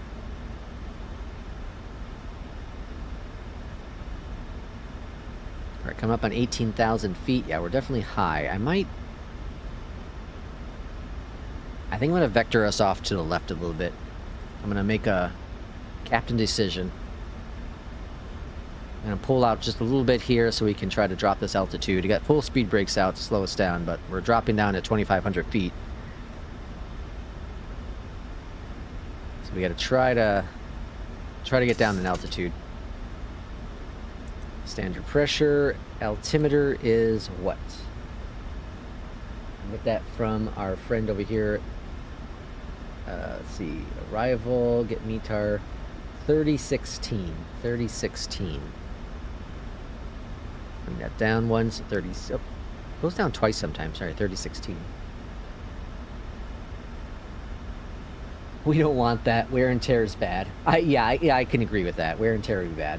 Alright, coming up on 18,000 feet. Yeah, we're definitely high. I think I'm going to vector us off to the left a little bit. I'm going to make a captain decision. I'm going to pull out just a little bit here so we can try to drop this altitude. You got full speed brakes out to slow us down, but we're dropping down at 2,500 feet. So we got to try to get down in altitude. Standard pressure, altimeter is what? Get that from our friend over here. Let's see, arrival, get METAR, 3016. Bring that down once, 30, oh, goes down twice sometimes, sorry, 3016. We don't want that, wear and tear is bad. Yeah, I can agree with that, wear and tear would be bad.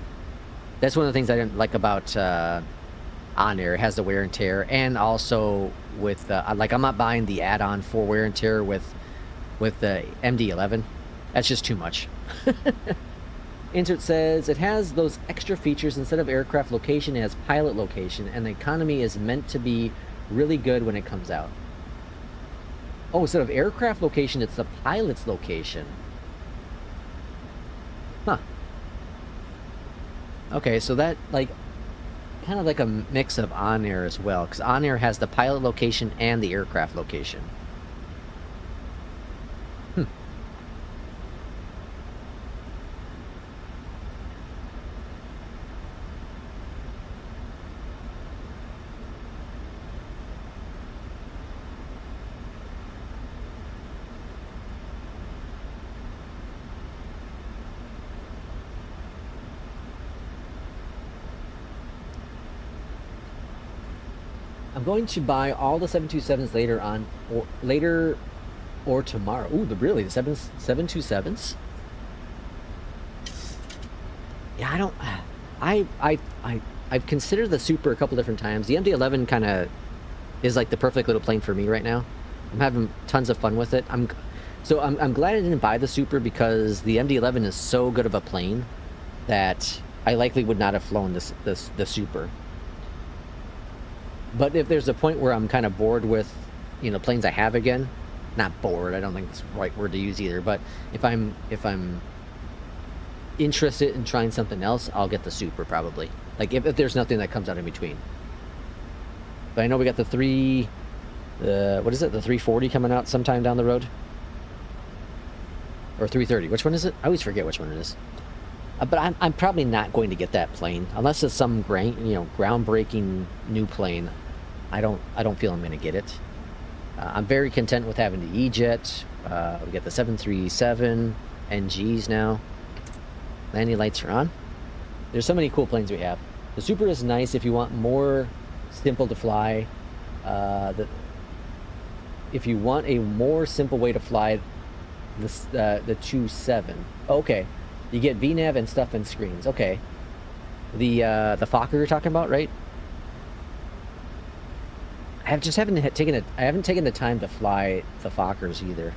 That's one of the things I didn't like about On Air. It has the wear and tear, and also with like, I'm not buying the add-on for wear and tear with the MD-11. That's just too much. Insert says it has those extra features. Instead of aircraft location, it has pilot location, and the economy is meant to be really good when it comes out. Oh, instead of aircraft location, it's the pilot's location. Huh. Okay, so that, like, kind of like a mix of On Air as well, because On Air has the pilot location and the aircraft location. I'm going to buy all the 727s later or tomorrow. Ooh, really? The 727s? Yeah, I've considered the Super a couple different times. The MD-11 kind of is like the perfect little plane for me right now. I'm having tons of fun with it. I'm glad I didn't buy the Super, because the MD-11 is so good of a plane that I likely would not have flown the Super. But if there's a point where I'm kind of bored with, you know, planes I have again, not bored, I don't think it's the right word to use either, but if I'm interested in trying something else, I'll get the Super probably. Like if there's nothing that comes out in between. But I know we got the what is it? The 340 coming out sometime down the road? Or 330. Which one is it? I always forget which one it is. But I'm probably not going to get that plane unless it's some groundbreaking new plane. I don't feel I'm going to get it. I'm very content with having the EJET. We got the 737 NGs now. Landing lights are on. There's so many cool planes we have. The Super is nice if you want more simple to fly. If you want a more simple way to fly, the 27. Okay. You get VNAV and stuff and screens. Okay. The Fokker you're talking about, right? I haven't taken the time to fly the Fokkers either,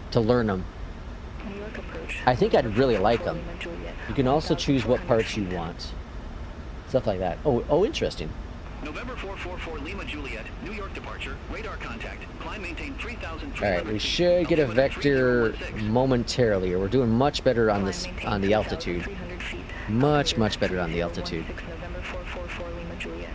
to learn them. I think I'd really like them. You can also choose what parts you want. Stuff like that. Oh, interesting. November 444 Lima Juliet, New York departure, radar contact, climb maintain 3,000. Alright, we should get a vector momentarily, or we're doing much better on this, on the altitude. Much better on the altitude. November 444 Lima Juliet.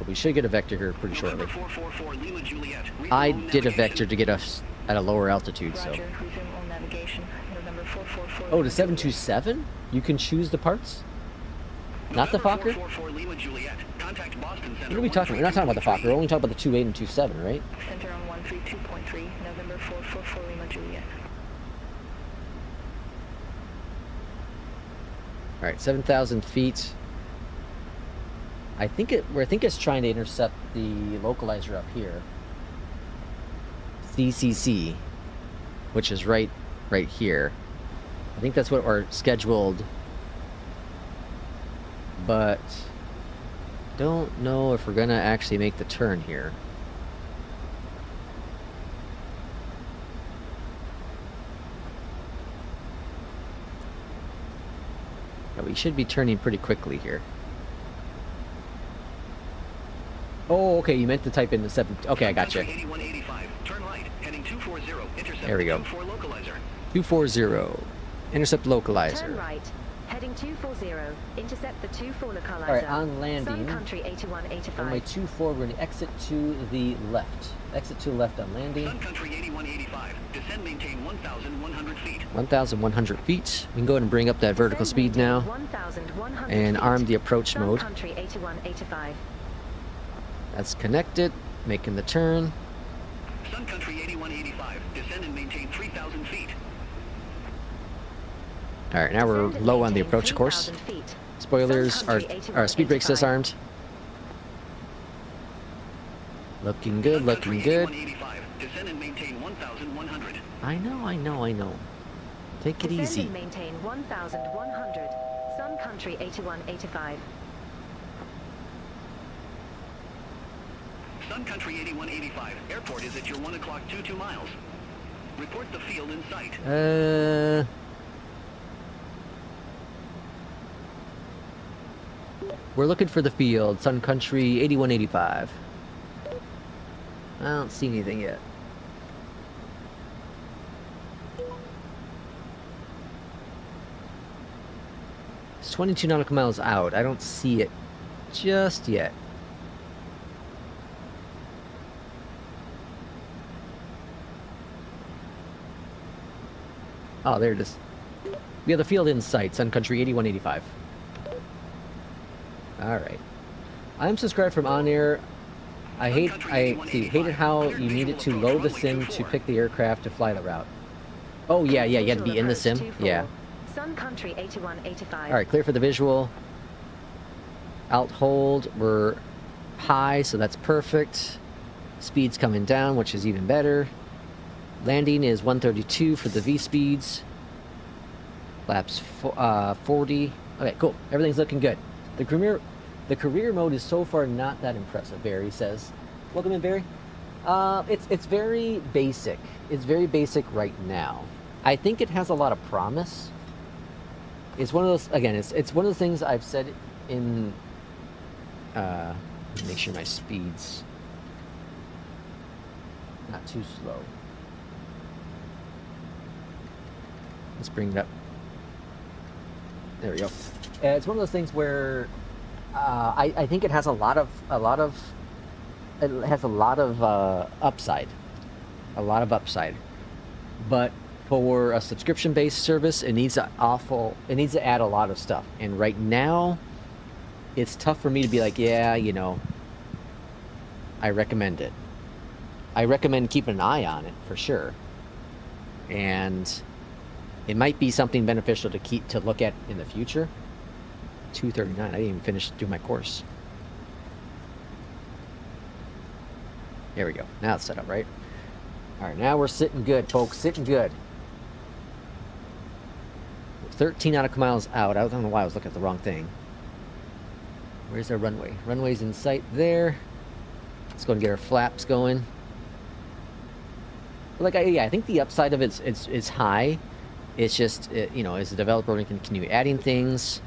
But we should get a vector here pretty shortly. November 444 Lima Juliet. I Resume did a navigation. vector to get us at a lower altitude, so. Roger, resume on navigation. November 444. Oh, the 727? You can choose the parts? Not the Fokker? November 444 Lima Juliet. Contact Boston Center. What are we talking about? We're not talking about the Fokker. We're only talking about the 28 and 27, right? Center on 132.3. November 444 Lima Juliet. All right, 7,000 feet. I think it's trying to intercept the localizer up here. CCC, which is right here. I think that's what we're scheduled, but don't know if we're gonna actually make the turn here. Yeah, we should be turning pretty quickly here. Oh, okay, you meant to type in the 7. Okay, I got you. 8185. Turn right, heading 240. Intercept There we go. 24 localizer. 240. Intercept localizer. Turn right, heading 240. Intercept the 24 localizer. All right, on landing. Sun Country 8185. Runway 24, we're going to exit to the left. Exit to the left on landing. Sun Country 8185. Descend, maintain 1,100 feet. 1,100 feet. We can go ahead and bring up that vertical Descend, speed maintain now 1,100 and feet. arm the approach Sun mode. Country 8185. That's connected, making the turn. Sun Country 8185. Descend and maintain 3,000 feet. All right, now we're Descend and low on the maintain approach course. 3,000 feet. Spoilers Sun are, Country our speed brake 8185. disarmed. Looking good, Sun looking Country good. 8185. Descend and maintain 1,100. I know. Take it Descend easy. and maintain 1,100. Sun Country 8185. Sun Country 8185. Airport is at your 1 o'clock 22 miles. Report the field in sight. We're looking for the field. Sun Country 8185. I don't see anything yet. It's 22 nautical miles out. I don't see it just yet. Oh, there it is. We have the field in sight. Sun Country 8185. Alright. I'm subscribed from On Air. I hated how you needed to load the sim to pick the aircraft to fly the route. Oh yeah, you had to be in the sim. Yeah. Sun Country 8185. Alright, clear for the visual. Alt hold. We're high, so that's perfect. Speed's coming down, which is even better. Landing is 132 for the V speeds. Flaps 40. Okay, cool. Everything's looking good. The career mode is so far not that impressive, Barry says. Welcome in, Barry. It's very basic. It's very basic right now. I think it has a lot of promise. It's one of those, again, it's one of the things I've said in, make sure my speed's not too slow. Let's bring it up. There we go. It's one of those things where I think it has a lot of upside, but for a subscription-based service, it needs to add a lot of stuff. And right now, it's tough for me to be like, yeah, you know, I recommend it. I recommend keeping an eye on it for sure. And it might be something beneficial to look at in the future. 239. I didn't even finish doing my course. There we go. Now it's set up, right? All right, now we're sitting good, folks. Sitting good. 13 nautical miles out. I don't know why I was looking at the wrong thing. Where's our runway? Runway's in sight there. Let's go and get our flaps going. Like, I think the upside of it's high. It's just, you know, as a developer, we can continue adding things.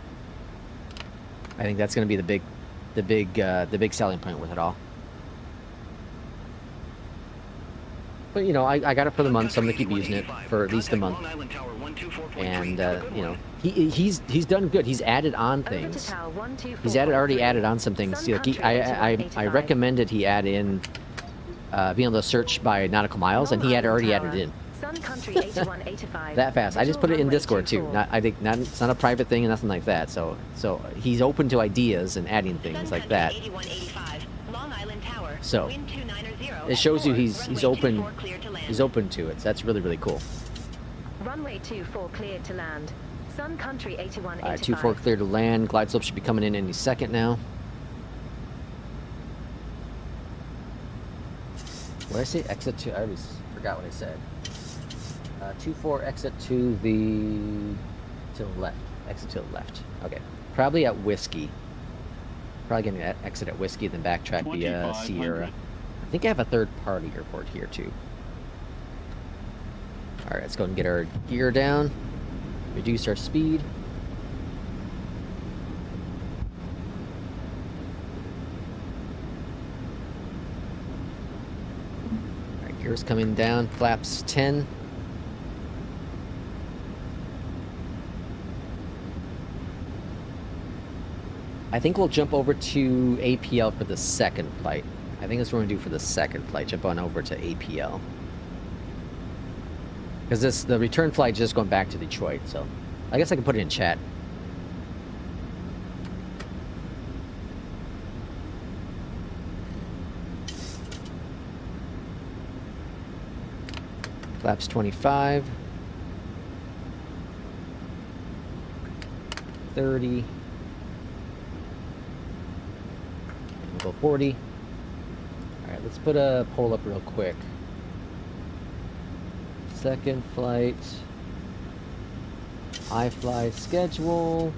I think that's going to be the big selling point with it all. But, you know, I got it for the month, so I'm going to keep using it for at least a month. And, you know, he's done good. He's added on things. He's already added on some things. Like I recommended he add in being able to search by nautical miles, and he had already added it in. That fast. I just put it in Discord too. It's not a private thing and nothing like that. So he's open to ideas and adding things like that. So it shows you he's open to it. So that's really cool. Runway 24 cleared to land. Sun Country 8185. Alright, 24 clear to land. Glide slope should be coming in any second now. What did I say? Exit to... I already forgot what I said. 24 exit to the left. Exit to the left. Okay. Probably at Whiskey. Probably going to exit at Whiskey, then backtrack via Sierra. I think I have a third-party airport here, too. Alright, let's go and get our gear down. Reduce our speed. Alright, gear's coming down. Flaps 10. I think we'll jump over to APL for the second flight. I think that's what we're going to do for the second flight. Jump on over to APL. Because the return flight is just going back to Detroit, so I guess I can put it in chat. Flaps 25. 30. We'll go 40. Alright, let's put a poll up real quick. Second flight, iFly schedule,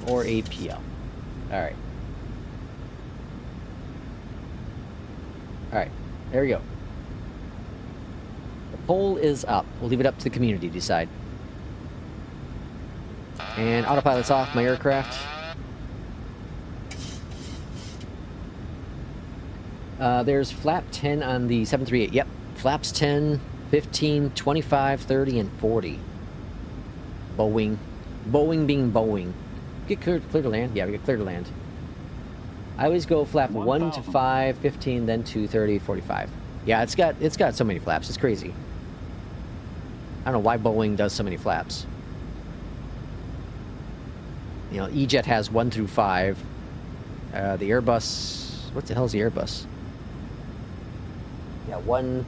or APL. Alright. Alright, there we go. The poll is up. We'll leave it up to the community to decide. And autopilot's off my aircraft. There's flap 10 on the 738. Yep, flaps 10. 15, 25, 30, and 40. Boeing. Boeing being Boeing. Get clear to land? Yeah, we get clear to land. I always go flap 1 to 5, 15, then 2, 30, 45. Yeah, it's got so many flaps. It's crazy. I don't know why Boeing does so many flaps. You know, EJET has 1 through 5. The Airbus... What the hell is the Airbus? Yeah, 1,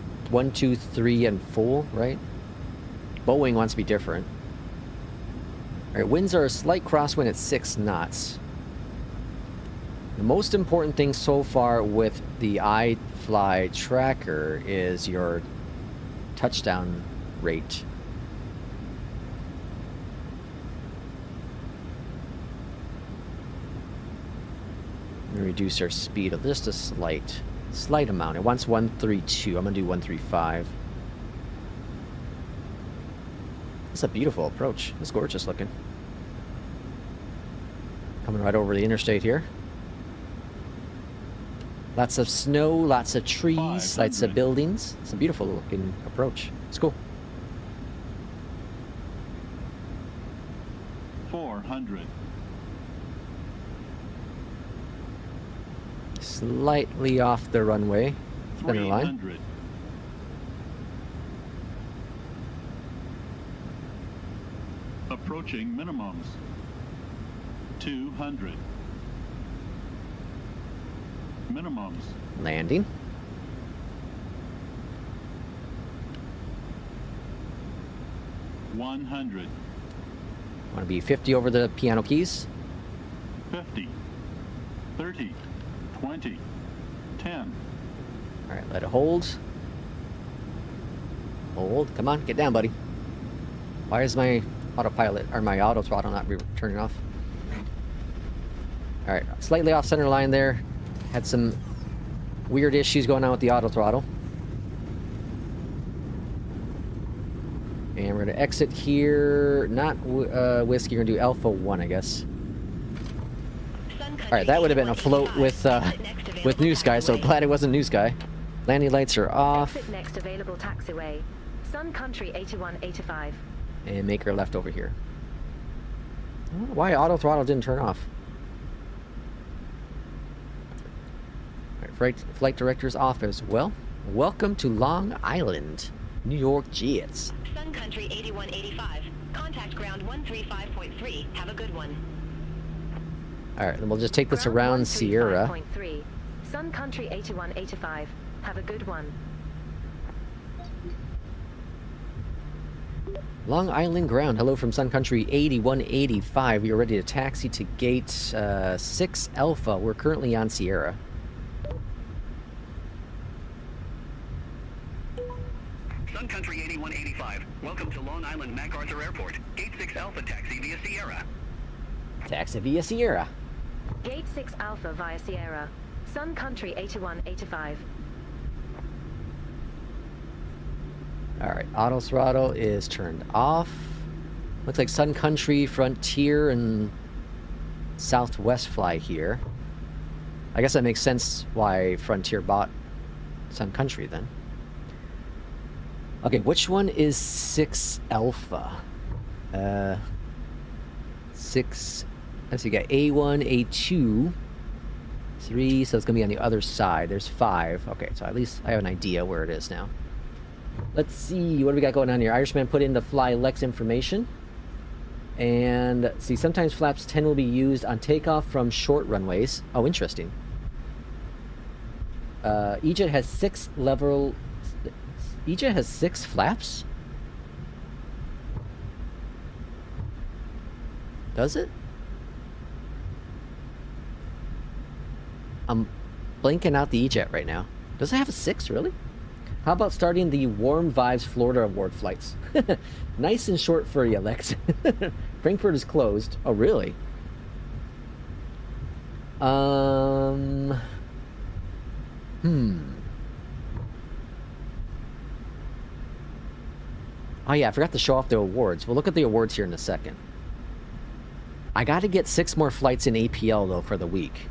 2, 3, and 4, right? Boeing wants to be different. Alright, winds are a slight crosswind at 6 knots. The most important thing so far with the iFly tracker is your touchdown rate. I'm going to reduce our speed just a slight amount. It wants 132. I'm going to do 135. It's a beautiful approach. It's gorgeous looking. Coming right over the interstate here. Lots of snow, lots of trees, lots of buildings. It's a beautiful looking approach. It's cool. 400. Slightly off the runway. Center line. 300. Approaching minimums. 200. Minimums. Landing. $100. Want to be 50 over the piano keys. 50. 30. 20. 10. All right, let it hold. Hold. Come on, get down, buddy. Why is my autopilot or my auto throttle not turning off? All right, slightly off center line there. Had some weird issues going on with the auto throttle. And we're going to exit here. Not Whiskey. We're going to do Alpha 1, I guess. All right, that would have been a float with Newsky, so glad it wasn't Newsky. Landing lights are off. Exit next available taxiway. Sun Country 8185. And make her left over here. I don't know why auto throttle didn't turn off. Alright, flight director's off as well. Welcome to Long Island, New York Jets. Sun Country 8185. Contact ground 135.3. Have a good one. Alright, then we'll just take this Ground around Sierra. 135.3. Sun Country 8185. Have a good one. Long Island ground. Hello from Sun Country 8185. We are ready to taxi to gate 6 Alpha. We're currently on Sierra. Sun Country 8185. Welcome to Long Island MacArthur Airport. Gate 6 Alpha taxi via Sierra. Taxi via Sierra. Gate 6 Alpha via Sierra. Sun Country 8185. Alright, auto throttle is turned off. Looks like Sun Country, Frontier, and Southwest fly here. I guess that makes sense why Frontier bought Sun Country then. Okay, which one is 6 Alpha? 6... Let's see, you got A1, A2, 3, so it's going to be on the other side. There's 5. Okay, so at least I have an idea where it is now. Let's see, what do we got going on here? Irishman put in the fly Lex information. And, see, sometimes flaps 10 will be used on takeoff from short runways. Oh, interesting. EJET has 6 level... EJET has 6 flaps? Does it? I'm blanking out the EJET right now. Does it have a 6, really? How about starting the Warm Vibes Florida Award flights? Nice and short for you, Lex. Frankfurt is closed. Oh, really? Oh, yeah, I forgot to show off the awards. We'll look at the awards here in a second. I got to get 6 more flights in APL, though, for the week.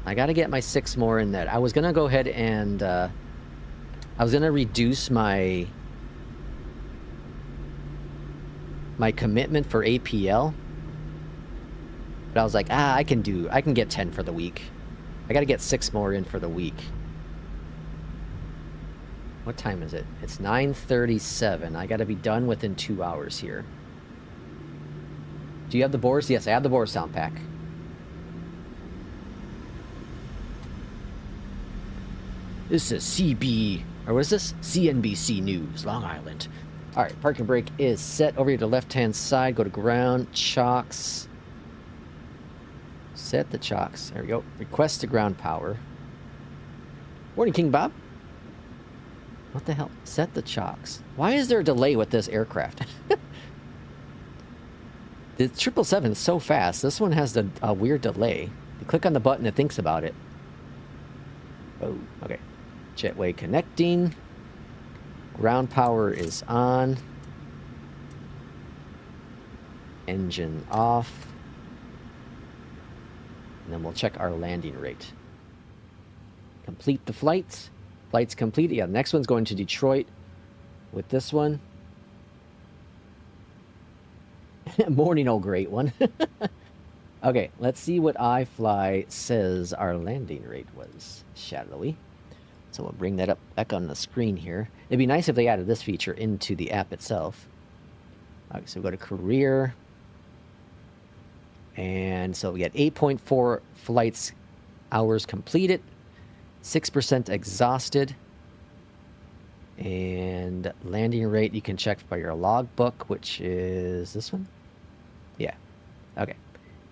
I got to get my 6 more in that. I was going to go ahead and... I was going to reduce my commitment for APL. But I was like, I can get 10 for the week. I got to get 6 more in for the week. What time is it? It's 9:37. I got to be done within 2 hours here. Do you have the Boris? Yes, I have the Boris sound pack. This is what is this? CNBC News, Long Island. Alright, parking brake is set. Over here to the left-hand side, go to ground, chocks. Set the chocks. There we go. Request to ground power. Morning, King Bob. What the hell? Set the chocks. Why is there a delay with this aircraft? The 777 is so fast. This one has a weird delay. You click on the button, it thinks about it. Oh, okay. Jetway connecting. Ground power is on. Engine off. And then we'll check our landing rate. Complete the flight. Flight's complete. Yeah, the next one's going to Detroit with this one. Morning, old great one. Okay, let's see what iFly says our landing rate was, shall we? So we'll bring that up back on the screen here. It'd be nice if they added this feature into the app itself. Okay, so we go to career. And so we got 8.4 flights hours completed, 6% exhausted, and landing rate you can check by your logbook, which is this one. Yeah. Okay.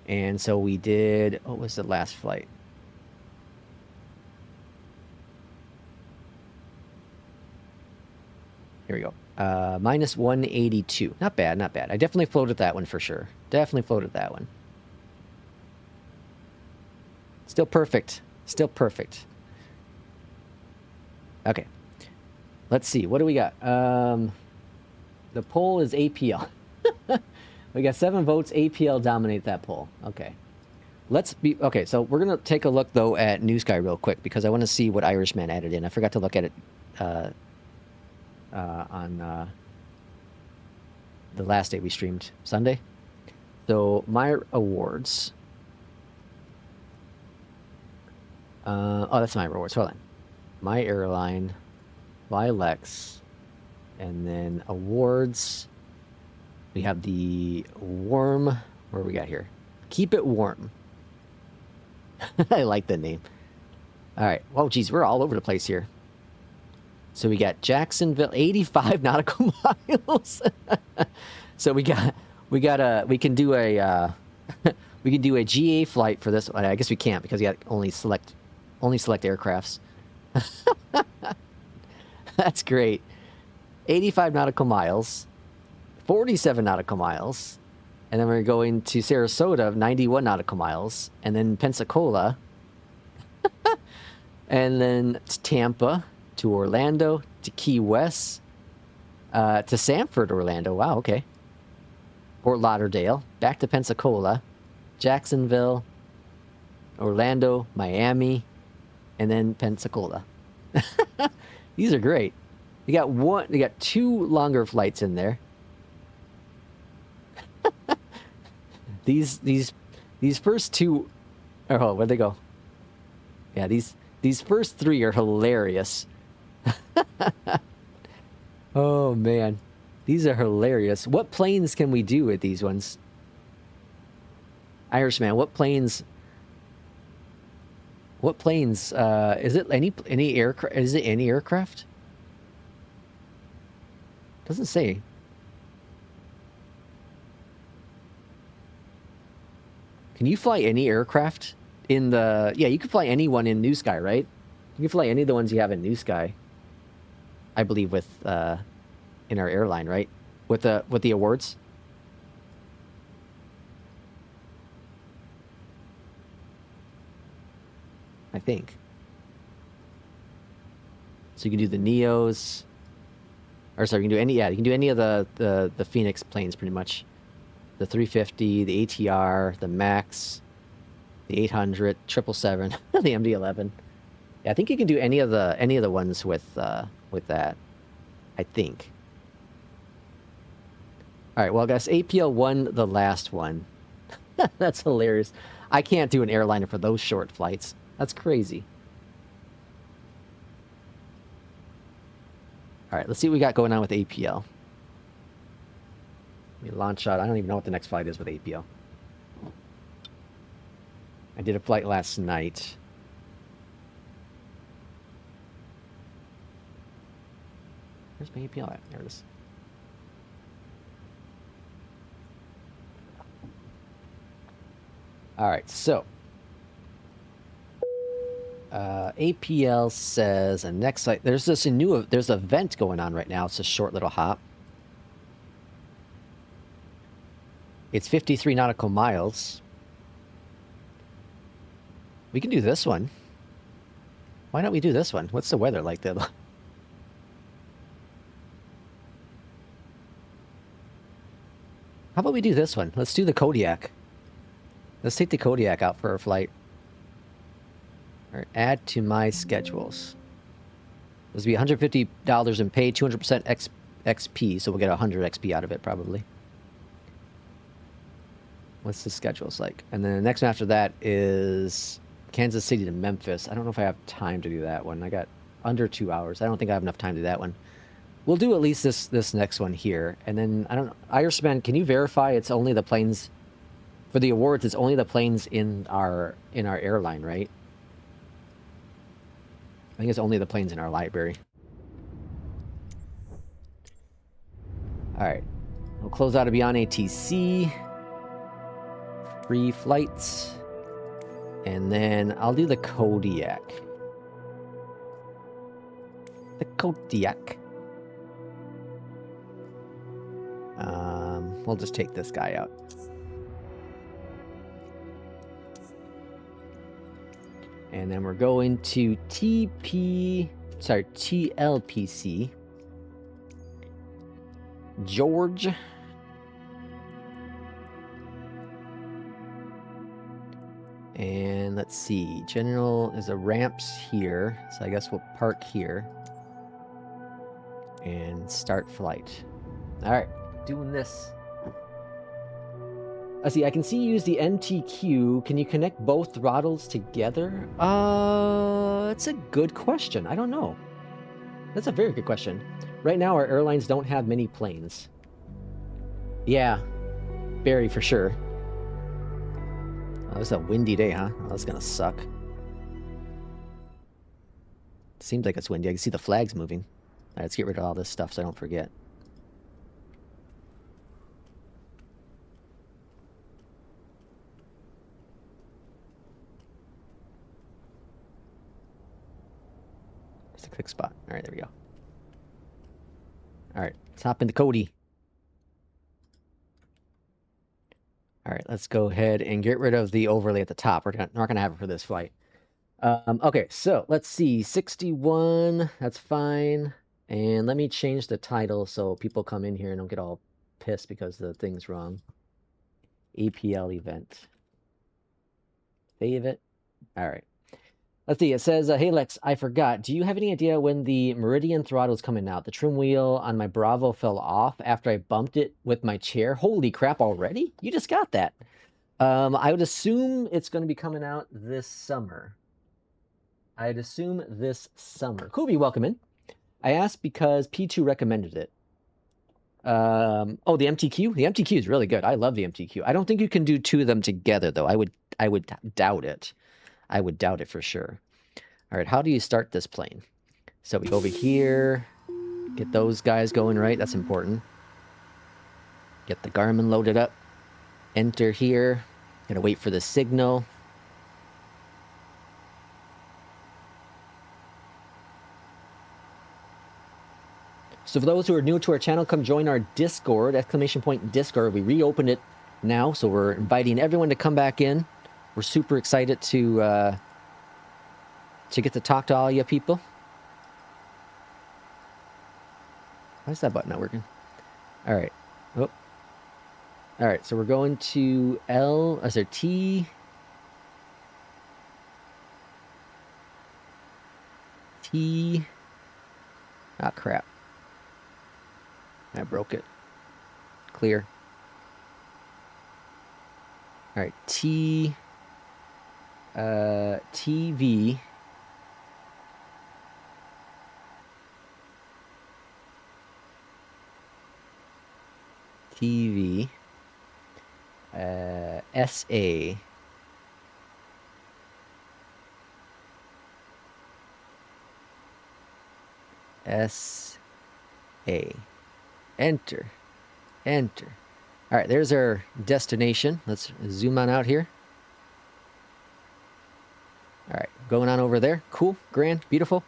And so we did, what was the last flight? Here we go. Minus 182. Not bad, not bad. I definitely floated that one for sure. Definitely floated that one. Still perfect. Still perfect. Okay. Let's see. What do we got? The poll is APL. We got 7 votes. APL dominate that poll. Okay. let's be okay. So we're gonna take a look though at Newsky real quick because I want to see what Irishman added in. I forgot to look at it on the last day we streamed, Sunday. So my awards. Oh, that's my rewards. Hold on. My airline, Lex, and then awards. We have the warm. Where we got here? Keep it warm. I like the name. All right. Oh, geez, we're all over the place here. So we got Jacksonville, 85 nautical miles. So we can do a we can do a GA flight for this one. I guess we can't because we got only select aircrafts. That's great. 85 nautical miles, 47 nautical miles, and then we're going to Sarasota, 91 nautical miles, and then Pensacola, and then Tampa, to Orlando, to Key West, to Sanford, Orlando. Wow, okay. Fort Lauderdale, back to Pensacola, Jacksonville, Orlando, Miami, and then Pensacola. These are great. They got two longer flights in there. These first two, oh, where'd they go? Yeah, these first three are hilarious. Oh man, these are hilarious. What planes can we do with these ones? Irishman, what planes? What planes? Is it any aircraft? Is it any aircraft? Doesn't say. Can you fly any aircraft in the? Yeah, you can fly anyone in Newsky, right? You can fly any of the ones you have in Newsky. I believe with in our airline, right? With the awards. I think. So you can do the Neos. Or sorry, you can do any. Yeah, you can do any of the FENIX planes, pretty much. The 350, the ATR, the Max, the 800, 777, the MD-11. Yeah, I think you can do any of the ones with that. I think. All right, well, guys, APL won the last one. That's hilarious. I can't do an airliner for those short flights. That's crazy. All right, let's see what we got going on with APL. Let me launch out. I don't even know what the next flight is with APL. I did a flight last night. Where's my APL at? There it is. All right, so APL says a next flight. There's there's an event going on right now. It's a short little hop. It's 53 nautical miles. We can do this one. Why don't we do this one? What's the weather like there? How about we do this one? Let's do the Kodiak. Let's take the Kodiak out for a flight. All right, add to my schedules. This will be $150 in pay, 200% XP, so we'll get 100 XP out of it probably. What's the schedules like? And then the next one after that is Kansas City to Memphis. I don't know if I have time to do that one. I got under 2 hours. I don't think I have enough time to do that one. We'll do at least this next one here. And then, I don't know. Irishman, can you verify it's only the planes... For the awards, it's only the planes in our airline, right? I think it's only the planes in our library. Alright. We'll close out of Beyondatc. Free flights. And then I'll do the Kodiak. The Kodiak. We'll just take this guy out. And then we're going to TLPC. George. And let's see. General is a ramps here. So I guess we'll park here. And start flight. Alright, doing this. Let's see, I can see you use the MTQ. Can you connect both throttles together? That's a good question. I don't know. That's a very good question. Right now, our airlines don't have many planes. Yeah, Barry for sure. Oh, it's a windy day, huh? Oh, that's gonna suck. Seems like it's windy. I can see the flags moving. All right, let's get rid of all this stuff so I don't forget. Just a click spot. All right, there we go. All right, let's hop into Cody. All right, let's go ahead and get rid of the overlay at the top. We're not going to have it for this flight. Okay, so let's see. 61, that's fine. And let me change the title so people come in here and don't get all pissed because the thing's wrong. APL event. Save it. All right. Let's see. It says, hey, Lex, I forgot. Do you have any idea when the Meridian throttle is coming out? The trim wheel on my Bravo fell off after I bumped it with my chair. Holy crap, already? You just got that. I would assume it's going to be coming out this summer. I'd assume this summer. Kubi, welcome in. I asked because P2 recommended it. Oh, the MTQ? The MTQ is really good. I love the MTQ. I don't think you can do two of them together, though. I would doubt it. I would doubt it for sure. All right, how do you start this plane? So we go over here, get those guys going right. That's important. Get the Garmin loaded up. Enter here. Gotta wait for the signal. So for those who are new to our channel, come join our Discord, !Discord. We reopened it now, so we're inviting everyone to come back in. We're super excited to get to talk to all you people. Why is that button not working? All right. Oh. All right, so we're going to L, is there T? T. Ah, crap. I broke it. Clear. All right, T. TV. TV. SA. SA. Enter. Enter. All right, there's our destination. Let's zoom on out here. All right, going on over there. Cool, grand, beautiful.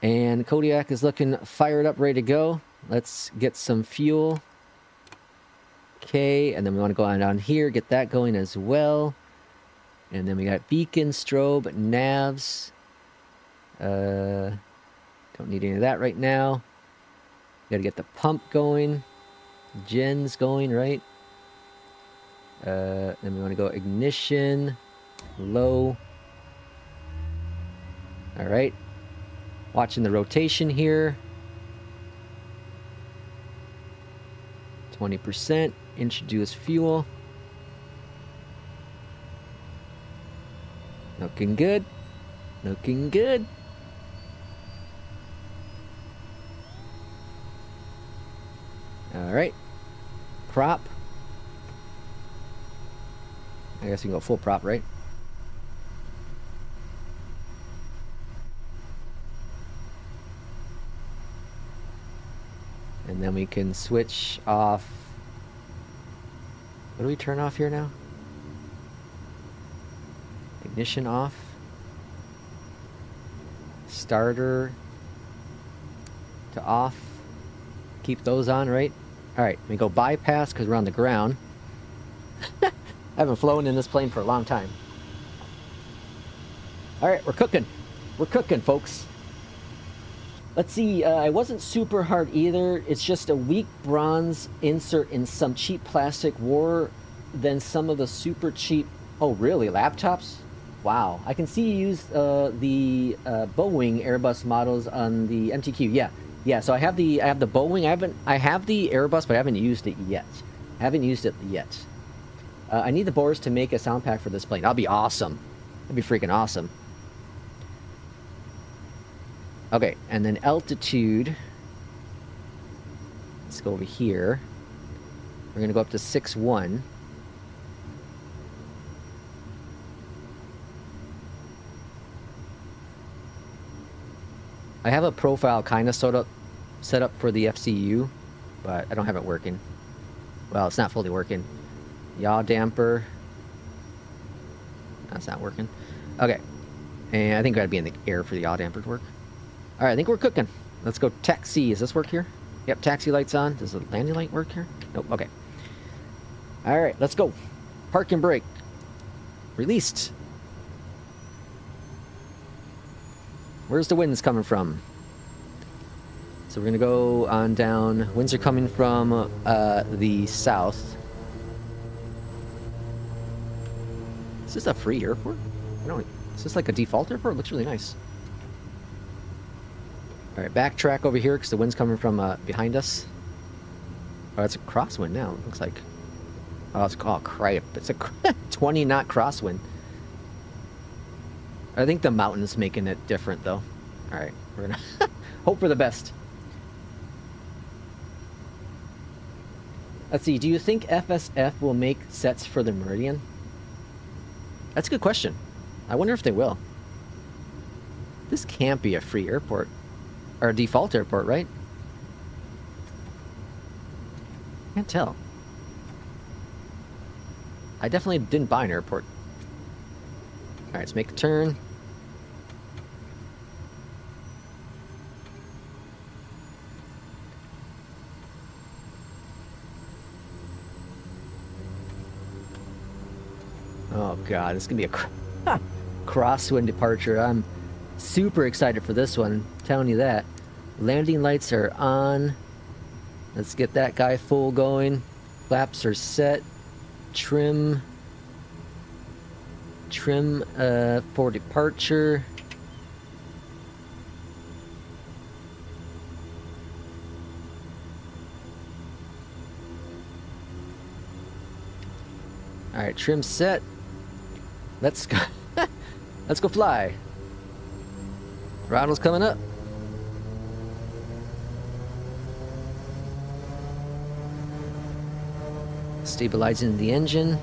And Kodiak is looking fired up, ready to go. Let's get some fuel. Okay, and then we want to go on down here, get that going as well. And then we got beacon, strobe, navs. Don't need any of that right now. Got to get the pump going. Gen's going, right? Then we want to go ignition, low. All right. Watching the rotation here. 20%. Introduce fuel. Looking good. Looking good. All right. Prop. I guess you can go full prop, right? And then we can switch off. What do we turn off here now? Ignition off. Starter to off. Keep those on, right? All right, we go bypass because we're on the ground. I haven't flown in this plane for a long time. All right, we're cooking. We're cooking, folks. Let's see, I wasn't super hard either. It's just a weak bronze insert in some cheap plastic, more than some of the super cheap, oh really, laptops? Wow, I can see you use the Boeing Airbus models on the MTQ. Yeah, yeah. So I have the Boeing. I have the Airbus, but I haven't used it yet. I haven't used it yet. I need the bores to make a sound pack for this plane. That'll be awesome. That'd be freaking awesome. Okay, and then altitude. Let's go over here. We're gonna go up to 6.1. I have a profile kind of set up for the FCU, but I don't have it working. Well, it's not fully working. Yaw damper. That's not working. Okay. And I think I gotta be in the air for the yaw damper to work. Alright, I think we're cooking. Let's go taxi. Does this work here? Yep, taxi light's on. Does the landing light work here? Nope, okay. Alright, let's go. Park and brake. Released. Where's the winds coming from? So we're gonna go on down. Winds are coming from the south. Is this a free airport? No, is this like a default airport? It looks really nice. Alright, backtrack over here because the wind's coming from behind us. Oh, it's a crosswind now. It looks like. Oh, it's crap. It's a 20 knot crosswind. I think the mountain's making it different though. Alright, we're gonna hope for the best. Let's see, do you think FSF will make sets for the Meridian? That's a good question. I wonder if they will. This can't be a free airport. Or a default airport, right? Can't tell. I definitely didn't buy an airport. Alright, let's make a turn. Oh god, this is gonna be a crosswind departure. I'm super excited for this one, I'm telling you that. Landing lights are on. Let's get that guy full going. Flaps are set. Trim for departure. Alright, trim set. Let's go. Let's go fly. Throttle's coming up. Stabilizing the engine.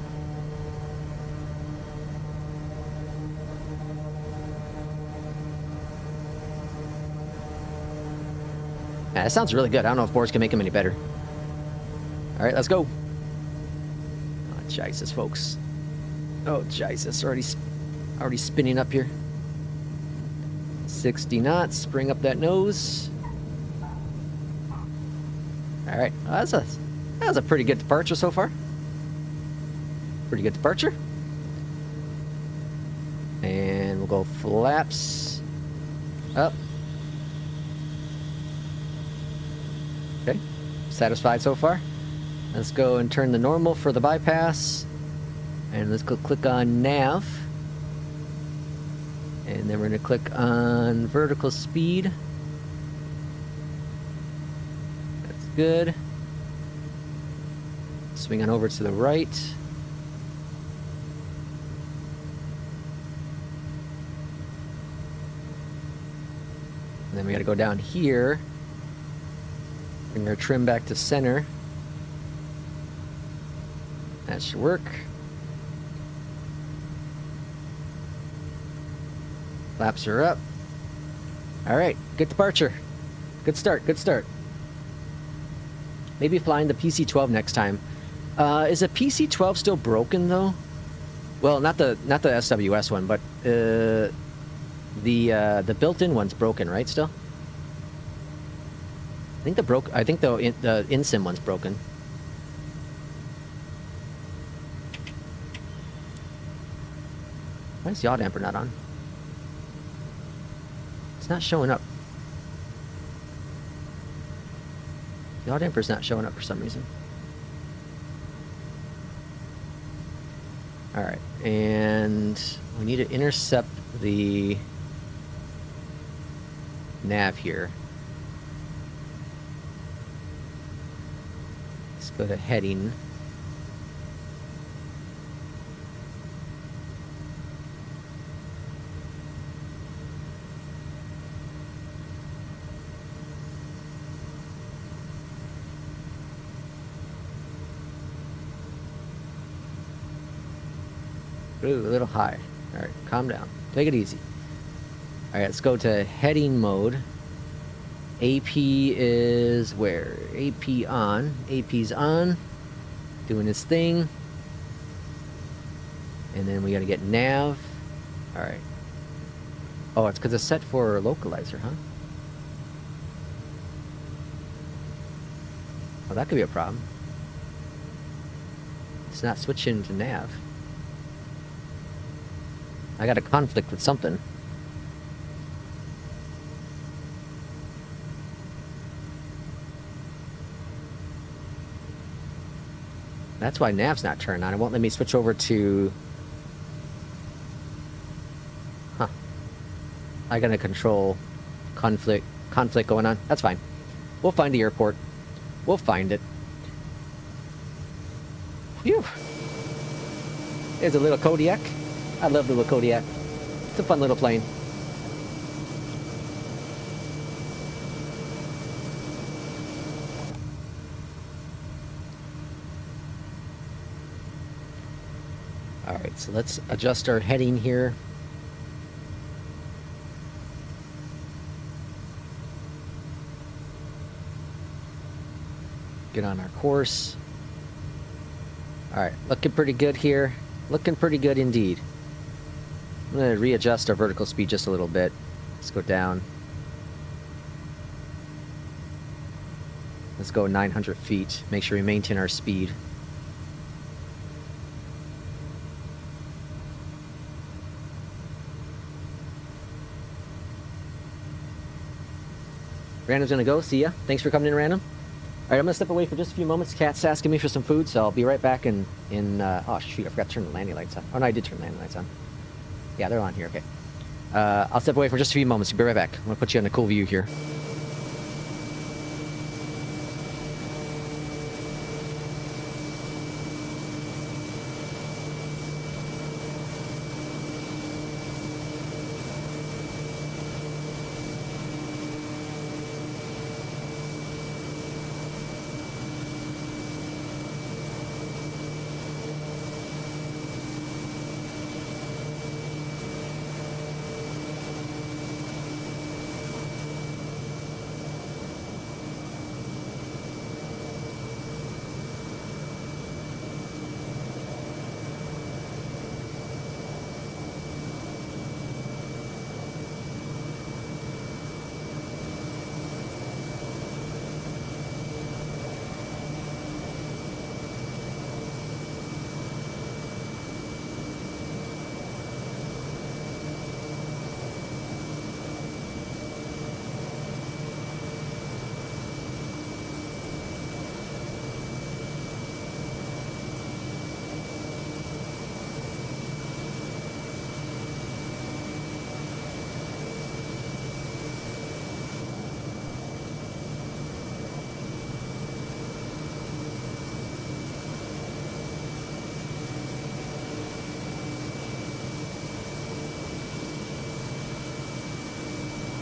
Yeah, that sounds really good. I don't know if boards can make them any better. Alright, let's go. Oh, Jesus, folks. Oh, Jesus. Already spinning up here. 60 knots. Bring up that nose. Alright. Well, that's a pretty good departure so far. Pretty good departure. And we'll go flaps up. Okay. Satisfied so far. Let's go and turn the normal for the bypass. And let's go click on nav. And then we're going to click on vertical speed. That's good. Swing on over to the right. And then we got to go down here. Bring our trim back to center. That should work. Flaps are up. Alright, good departure. Good start, good start. Maybe flying the PC-12 next time. Is a PC-12 still broken though? Well, not the SWS one, but the built-in one's broken, right? Still. I think the InSim one's broken. Why is yaw damper not on? It's not showing up. Yaw damper's not showing up for some reason. Alright, and we need to intercept the nav here. Let's go to heading. Ooh, a little high. Alright, calm down. Take it easy. Alright, let's go to heading mode. AP is where? AP on. AP's on. Doing its thing. And then we gotta get nav. Alright. Oh, it's because it's set for localizer, huh? Well, that could be a problem. It's not switching to nav. I got a conflict with something. That's why nav's not turned on. It won't let me switch over to... Huh. I got a control conflict going on. That's fine. We'll find the airport. We'll find it. Phew. There's a little Kodiak. I love the little Kodiak. It's a fun little plane. Alright, so let's adjust our heading here. Get on our course. Alright, looking pretty good here. Looking pretty good indeed. I'm going to readjust our vertical speed just a little bit. Let's go down. Let's go 900 feet. Make sure we maintain our speed. Random's gonna go. See ya. Thanks for coming in, Random. Alright, I'm gonna step away for just a few moments. Cat's asking me for some food, so I'll be right back in oh shoot, I forgot to turn the landing lights on. Oh no, I did turn the landing lights on. Yeah, they're on here, okay. I'll step away for just a few moments. Be right back. I'm gonna put you in a cool view here.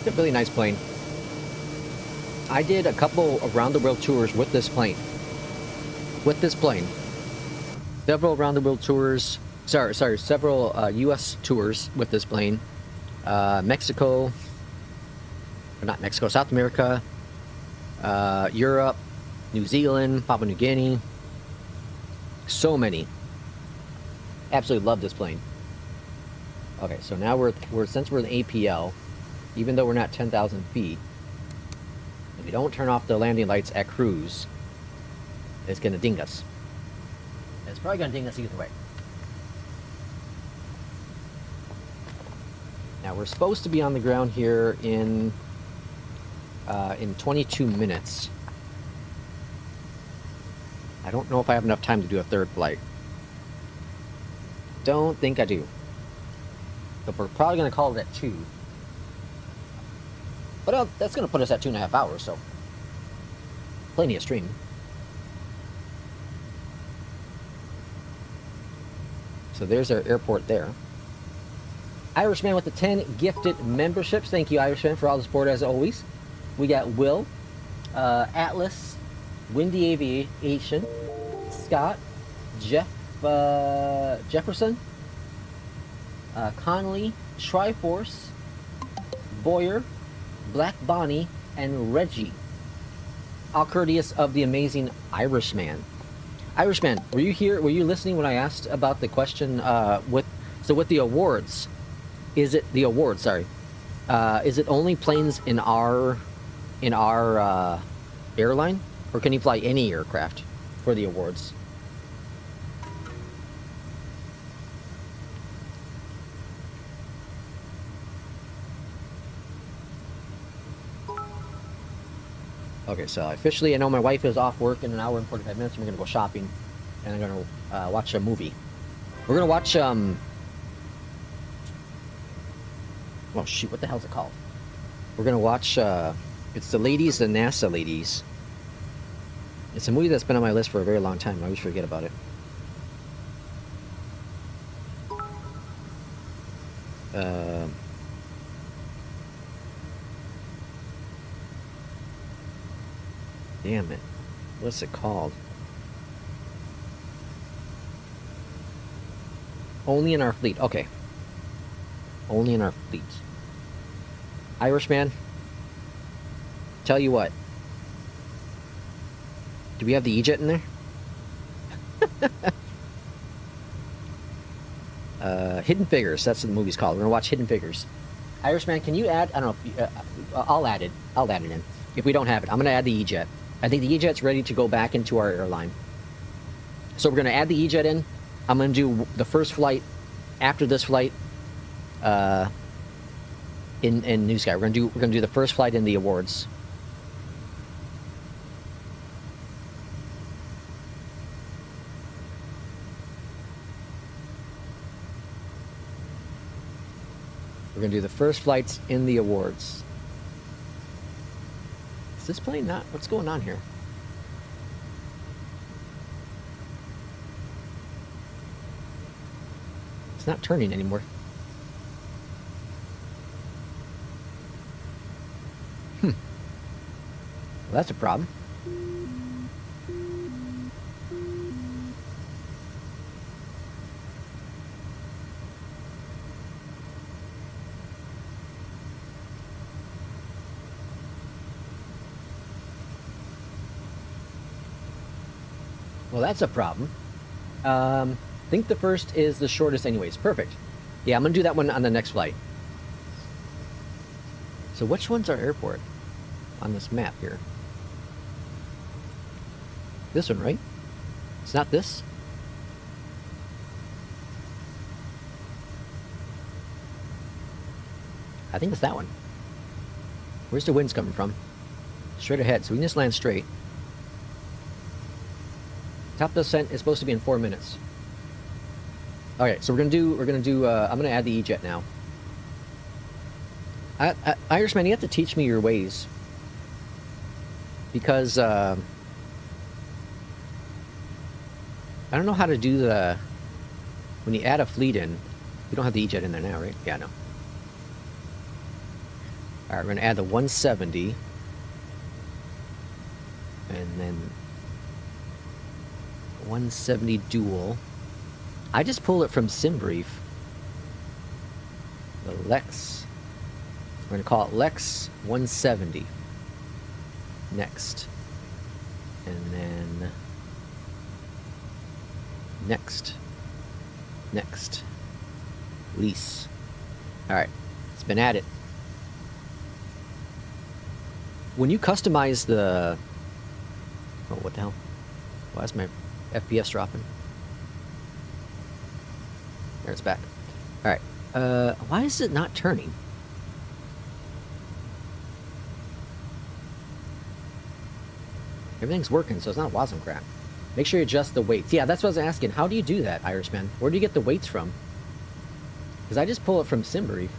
A really nice plane. I did a couple around the world tours with this plane. Several around the world tours. Several U.S. tours with this plane. Mexico. Or not Mexico, South America. Europe. New Zealand. Papua New Guinea. So many. Absolutely love this plane. Okay, so now since we're in APL, even though we're not 10,000 feet, if we don't turn off the landing lights at cruise, it's going to ding us. It's probably going to ding us either way. Now, we're supposed to be on the ground here in 22 minutes. I don't know if I have enough time to do a third flight. Don't think I do. But we're probably going to call it at 2. But that's going to put us at 2.5 hours, so plenty of stream. So there's our airport there. Irishman with the 10 gifted memberships. Thank you, Irishman, for all the support as always. We got Will, Atlas, Windy Aviation, Scott, Jefferson, Conley, Triforce, Boyer, Black Bonnie, and Reggie. All courteous of the amazing Irishman. Irishman, were you here? Were you listening when I asked about the question with the awards? Is it the awards? Sorry, is it only planes in our airline, or can you fly any aircraft for the awards? Okay, so officially, I know my wife is off work in an hour and 45 minutes. And we're gonna go shopping, and I'm gonna watch a movie. We're gonna watch oh shoot, what the hell's it called? We're gonna watch it's the ladies, the NASA ladies. It's a movie that's been on my list for a very long time. I always forget about it. Damn it. What's it called? Only in Our Fleet. Okay. Only in Our Fleet. Irishman. Tell you what. Do we have the EJET in there? Hidden Figures. That's what the movie's called. We're gonna watch Hidden Figures. Irishman, can you add? I don't know. If you, I'll add it. I'll add it in. If we don't have it, I'm gonna add the EJET. I think the EJET's ready to go back into our airline. So we're gonna add the EJET in. I'm gonna do the first flight after this flight. In Newsky, we're gonna do the first flight in the awards. We're gonna do the first flights in the awards. Is this plane not? What's going on here? It's not turning anymore. Well, that's a problem. Well, that's a problem. I think the first is the shortest anyways. Perfect. Yeah, I'm going to do that one on the next flight. So which one's our airport on this map here? This one, right? It's not this? I think it's that one. Where's the winds coming from? Straight ahead, so we can just land straight. Top descent is supposed to be in 4 minutes. Okay, so we're gonna do. I'm gonna add the EJET now. Irishman, you have to teach me your ways, because I don't know how to do the when you add a fleet in. We don't have the EJET in there now, right? Yeah, no. All right, we're gonna add the 170, and then 170 dual. I just pulled it from SimBrief. The Lex. We're going to call it Lex 170. Next. And then next. Next. Lease. Alright. It's been added. When you customize the... Oh, what the hell? Why is my FPS dropping? There, it's back. Alright. Why is it not turning? Everything's working, so it's not WASM crap. Make sure you adjust the weights. Yeah, that's what I was asking. How do you do that, Irishman? Where do you get the weights from? Because I just pull it from SimBrief.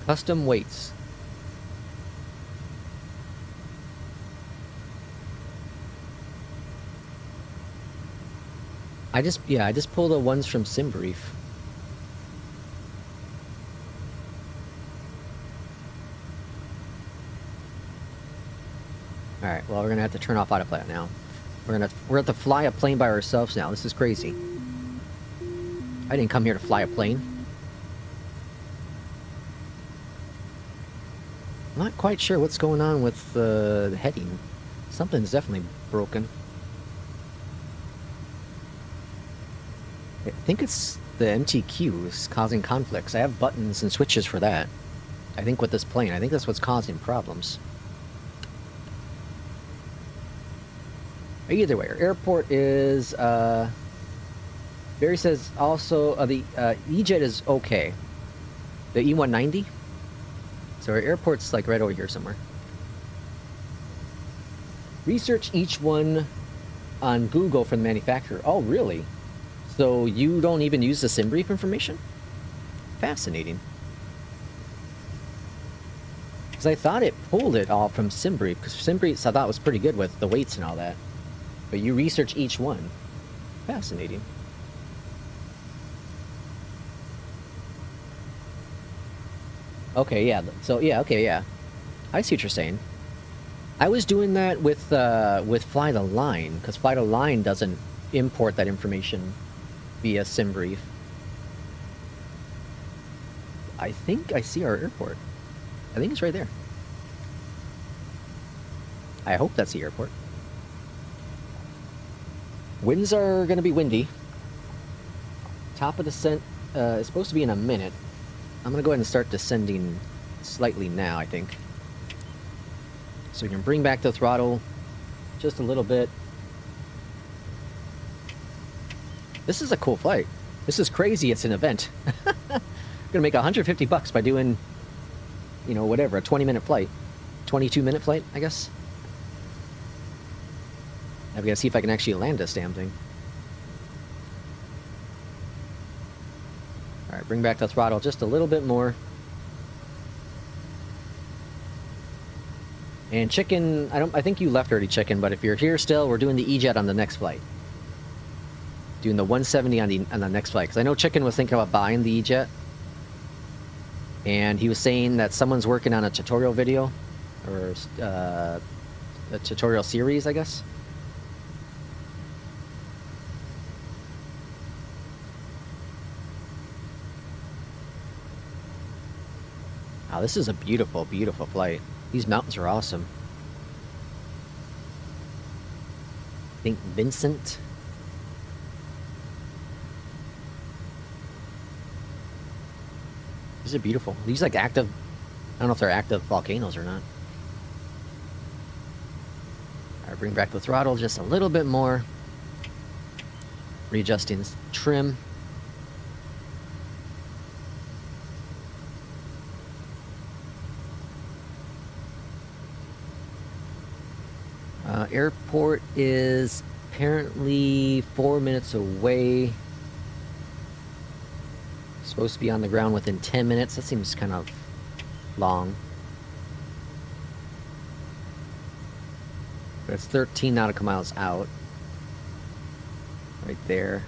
Custom weights. I just pull the ones from SimBrief. Alright, well, we're gonna have to turn off autopilot now. We're gonna have to fly a plane by ourselves now. This is crazy. I didn't come here to fly a plane. I'm not quite sure what's going on with the heading. Something's definitely broken. I think it's the MTQ is causing conflicts. I have buttons and switches for that. I think with this plane, I think that's what's causing problems. Either way, our airport is, Barry says also, the EJET is okay. The E190? So our airport's like right over here somewhere. Research each one on Google for the manufacturer. Oh, really? So you don't even use the SimBrief information? Fascinating. Because I thought it pulled it all from SimBrief, because SimBrief I thought was pretty good with the weights and all that. But you research each one. Fascinating. Okay, yeah. So, yeah, okay, yeah. I see what you're saying. I was doing that with Fly the Line, because Fly the Line doesn't import that information via SimBrief. I think I see our airport. I think it's right there. I hope that's the airport. Winds are going to be windy. Top of descent is supposed to be in a minute. I'm going to go ahead and start descending slightly now, I think. So we can bring back the throttle just a little bit. This is a cool flight. This is crazy. It's an event. I'm going to make $150 by doing, you know, whatever, a 20-minute flight. 22-minute flight, I guess. I've got to see if I can actually land this damn thing. Alright, bring back the throttle just a little bit more. And Chicken, I think you left already, Chicken, but if you're here still, we're doing the EJET on the next flight. Doing the 170 on the next flight. Because I know Chicken was thinking about buying the EJET. And he was saying that someone's working on a tutorial video. Or a tutorial series, I guess. Wow, this is a beautiful, beautiful flight. These mountains are awesome. I think Vincent. These are beautiful. These like active, I don't know if they're active volcanoes or not. Alright, bring back the throttle just a little bit more. Readjusting trim. Airport is apparently 4 minutes away. Supposed to be on the ground within 10 minutes. That seems kind of long. But it's 13 nautical miles out. Right there.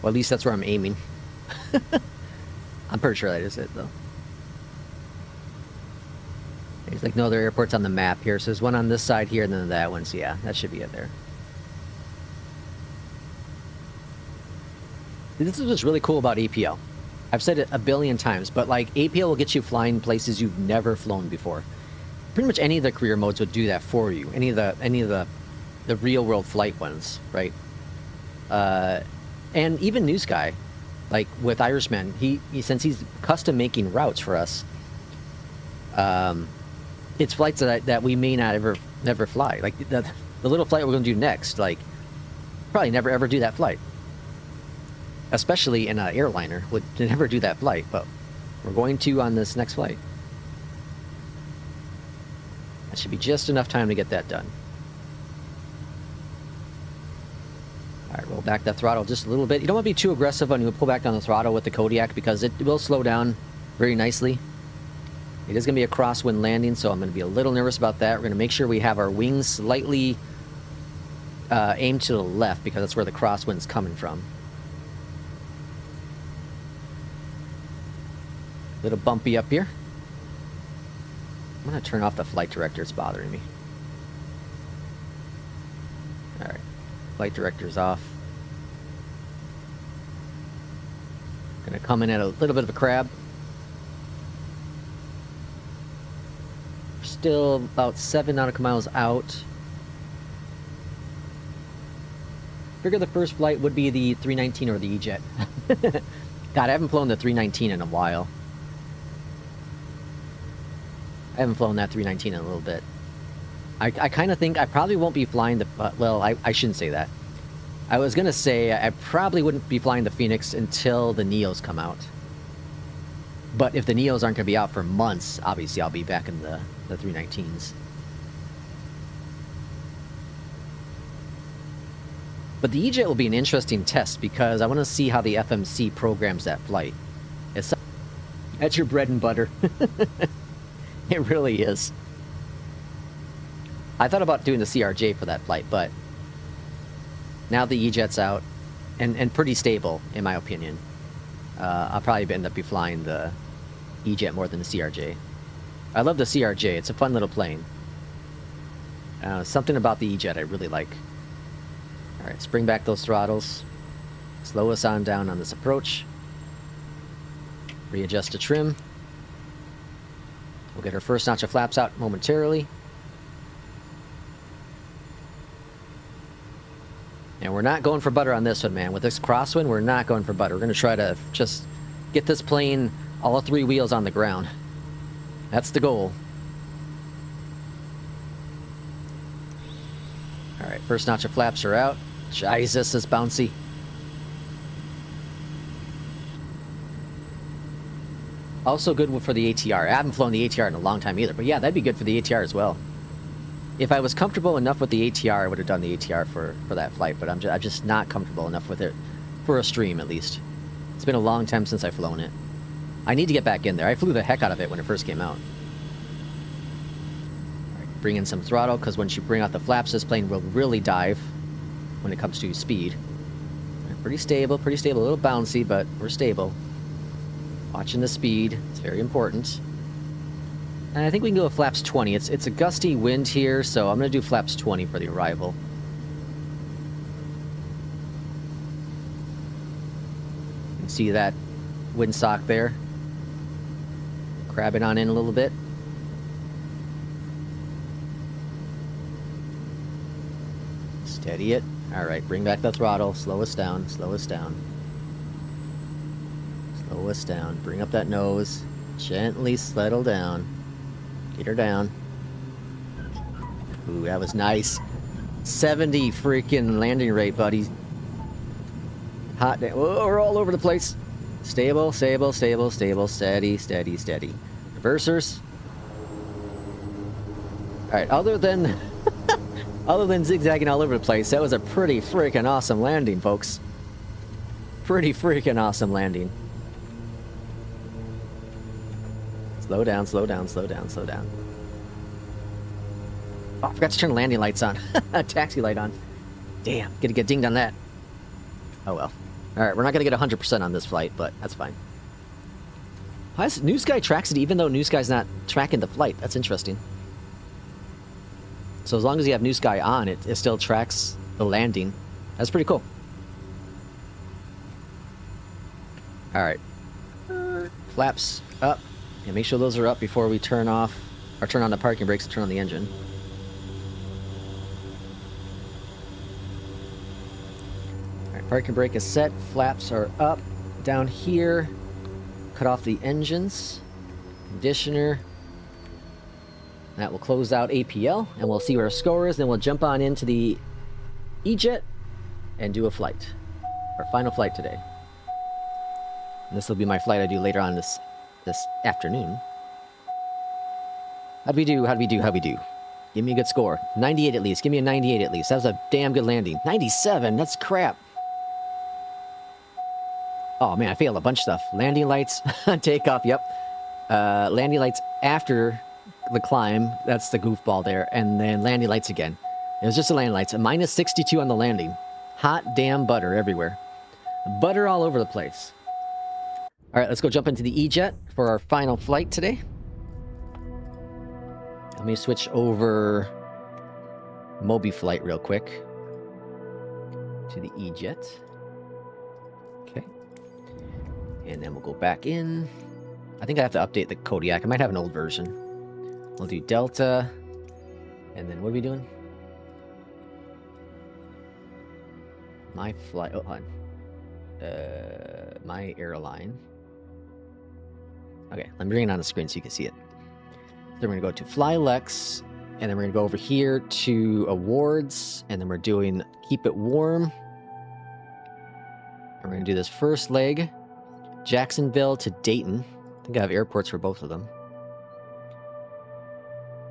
Well, at least that's where I'm aiming. I'm pretty sure that is it, though. There's like no other airports on the map here. So there's one on this side here and then that one. So yeah, that should be it there. This is what's really cool about APL. I've said it a billion times, but like APL will get you flying places you've never flown before. Pretty much any of the career modes would do that for you. Any of the real world flight ones, right? And even Newsky. Like with Irishman, he since he's custom making routes for us, it's flights that we may not never fly. Like the little flight we're going to do next, like probably never ever do that flight. Especially in an airliner, would never do that flight. But We're going to on this next flight. That should be just enough time to get that done. Alright, roll back that throttle just a little bit. You don't want to be too aggressive when you pull back on the throttle with the Kodiak because it will slow down very nicely. It is going to be a crosswind landing, so I'm going to be a little nervous about that. We're going to make sure we have our wings slightly aimed to the left because that's where the crosswind's coming from. A little bumpy up here. I'm going to turn off the flight director. It's bothering me. Alright. Flight director's off. Going to come in at a little bit of a crab. We're still about 7 nautical miles out. Figure the first flight would be the 319 or the EJET. God, I haven't flown the 319 in a while. I haven't flown that 319 in a little bit. I kind of think I probably won't be flying the... well, I shouldn't say that. I was going to say I probably wouldn't be flying the FENIX until the Neos come out. But if the Neos aren't going to be out for months, obviously I'll be back in the 319s. But the EJET will be an interesting test because I want to see how the FMC programs that flight. That's your bread and butter. It really is. I thought about doing the CRJ for that flight, but now the EJET's out and pretty stable, in my opinion. I'll probably end up be flying the EJET more than the CRJ. I love the CRJ. It's a fun little plane. Something about the EJET I really like. Alright, let's bring back those throttles. Slow us on down on this approach. Readjust the trim. We'll get our first notch of flaps out momentarily. And we're not going for butter on this one, man. With this crosswind, we're not going for butter. We're going to try to just get this plane all 3 wheels on the ground. That's the goal. Alright, first notch of flaps are out. Jesus, this is bouncy. Also good for the ATR. I haven't flown the ATR in a long time either, but yeah, that'd be good for the ATR as well. If I was comfortable enough with the ATR, I would have done the ATR for that flight, but I'm just not comfortable enough with it for a stream, at least. It's been a long time since I've flown it. I need to get back in there. I flew the heck out of it when it first came out. Right, bring in some throttle, because once you bring out the flaps, this plane will really dive when it comes to speed. Right, pretty stable, a little bouncy, but we're stable. Watching the speed, it's very important. And I think we can go with flaps 20. It's a gusty wind here, so I'm going to do flaps 20 for the arrival. You can see that windsock there. Crabbing on in a little bit. Steady it. Alright, bring back the throttle. Slow us down, slow us down. Slow us down. Bring up that nose. Gently settle down. Get her down. Ooh, that was nice. 70 freaking landing rate, buddy. Hot day. Whoa, we're all over the place. Stable, stable, stable, stable. Steady, steady, steady. Reversers. Alright, other than zigzagging all over the place, that was a pretty freaking awesome landing, folks. Pretty freaking awesome landing. Slow down, slow down, slow down, slow down. Oh, I forgot to turn the landing lights on. Taxi light on. Damn, gonna get dinged on that. Oh well. Alright, we're not gonna get 100% on this flight, but that's fine. Why is Newsky tracks it even though Newsky's not tracking the flight? That's interesting. So as long as you have Newsky on, it still tracks the landing. That's pretty cool. Alright. Flaps up. Yeah, make sure those are up before we turn off, or turn on the parking brakes and turn on the engine. Alright, parking brake is set, flaps are up. Down here, cut off the engines, conditioner. That will close out APL, and we'll see what our score is, then we'll jump on into the EJET and do a flight. Our final flight today. And this will be my flight I do later on this this afternoon. How'd we do? How'd we do? How'd we do? Give me a good score. 98 at least. Give me a 98 at least. That was a damn good landing. 97? That's crap. Oh man, I failed a bunch of stuff. Landing lights, takeoff, yep. Landing lights after the climb. That's the goofball there. And then landing lights again. It was just the landing lights. A minus 62 on the landing. Hot damn butter everywhere. Butter all over the place. All right, let's go jump into the EJET for our final flight today. Let me switch over Mobiflight real quick to the EJET. Okay. And then we'll go back in. I think I have to update the Kodiak. I might have an old version. We'll do Delta. And then what are we doing? My flight. Oh, hold on. My airline. Okay, let me bring it on the screen so you can see it. Then we're going to go to Fly Lex, and then we're going to go over here to Awards, and then we're doing Keep It Warm. And we're going to do this first leg, Jacksonville to Dayton. I think I have airports for both of them.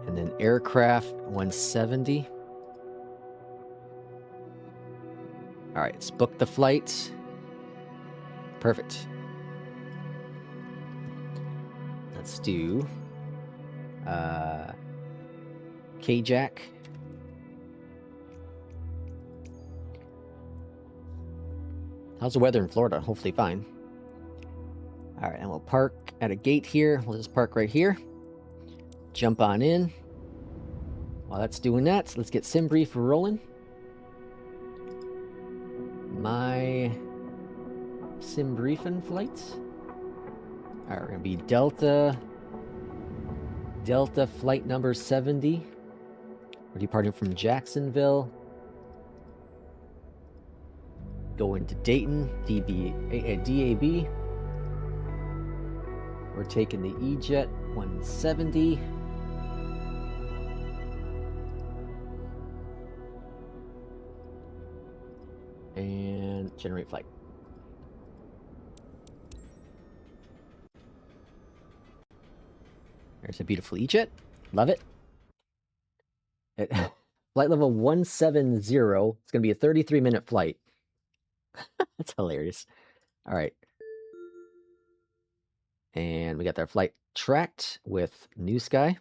And then Aircraft 170. All right, let's book the flight. Perfect. Let's do K-Jack. How's the weather in Florida? Hopefully fine. All right, and we'll park at a gate here. We'll just park right here. Jump on in. While that's doing that, let's get SimBrief rolling. My SimBriefing flights. All right, we're gonna be Delta flight number 70. We're departing from Jacksonville. Going to Dayton, DAB. We're taking the EJET 170. And generate flight. There's a beautiful EJET. Love it. Flight level 170. It's going to be a 33-minute flight. That's hilarious. All right. And we got our flight tracked with Newsky. Let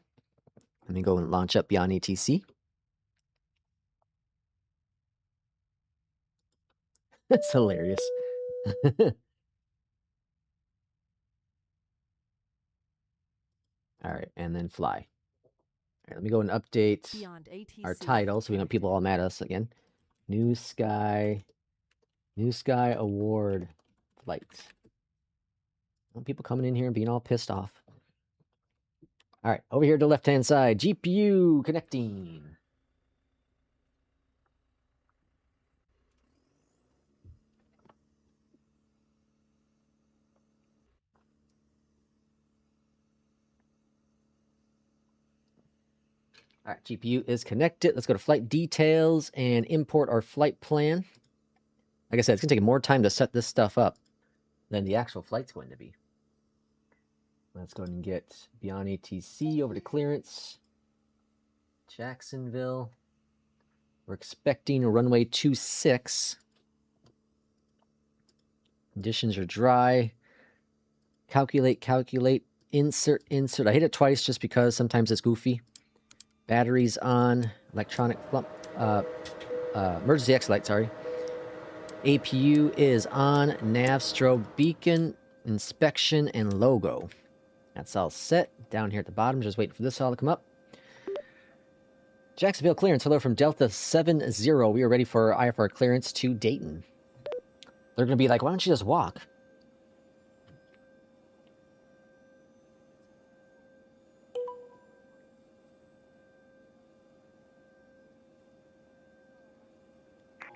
me go and launch up Beyondatc. That's hilarious. All right, and then fly. All right, let me go and update our title so we don't have people all mad at us again. Newsky Award flight. People coming in here and being all pissed off. All right, over here to the left-hand side, GPU connecting. All right, GPU is connected. Let's go to flight details and import our flight plan. Like I said, it's going to take more time to set this stuff up than the actual flight's going to be. Let's go ahead and get Beyondatc over to clearance. Jacksonville. We're expecting a runway 26. Conditions are dry. Calculate, insert. I hit it twice just because sometimes it's goofy. Batteries on, electronic emergency exit light, sorry. APU is on, nav strobe beacon, inspection, and logo. That's all set. Down here at the bottom, just waiting for this all to come up. Jacksonville clearance, hello from Delta 70. We are ready for IFR clearance to Dayton. They're going to be like, why don't you just walk?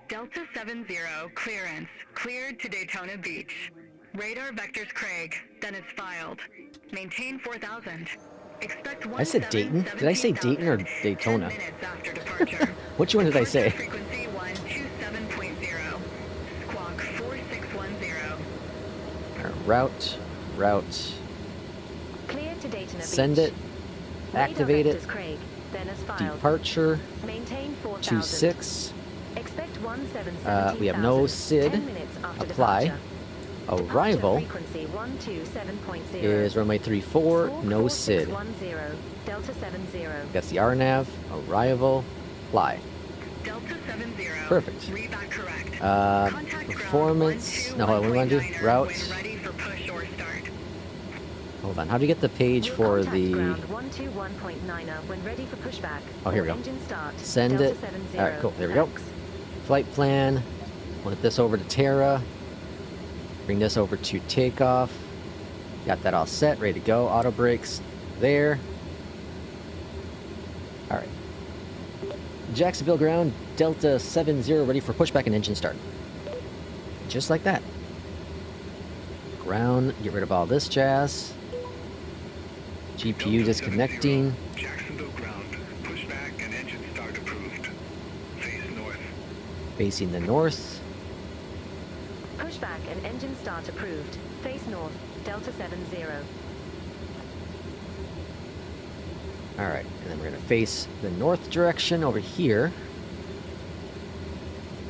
Delta 70, clearance. Cleared to Daytona Beach. Radar vectors Craig. Then it's filed. Maintain 4000. Expect I said Dayton? Did I say Dayton or Daytona? 10 minutes after departure. Which one did I say? Frequency 127.0. Squawk 4610. Route. Send Beach. it. Activate it. Radar vectors Craig, then as filed. Departure. Maintain 4000. 26. Expect 1770,000. We have no SID. 10 minutes after Apply. departure. Arrival Frequency 127.0. is runway 34. No SID. 10, Delta 70. That's the RNAV. Arrival. Fly. Delta 70. Perfect. Read that correct. Contact Performance. ground No, hold on. What do you want to do? 121.9er Route. when ready for push or start. Hold on. How do you get the page Will for contact the... ground 121.9er when ready for pushback. Oh, here we or go. Engine start. Send Delta it. 70. All right, cool. There we go. Thanks. Flight plan. Put this over to Terra. Bring this over to takeoff. Got that all set, ready to go. Auto brakes there. All right. Jacksonville ground, Delta 70, ready for pushback and engine start. Just like that. Ground, get rid of all this jazz. GPU disconnecting. Jacksonville ground. Pushback and engine start approved. Face north. Facing the north. Pushback and engine start approved. Face north. Delta 70. Alright, and then we're going to face the north direction over here.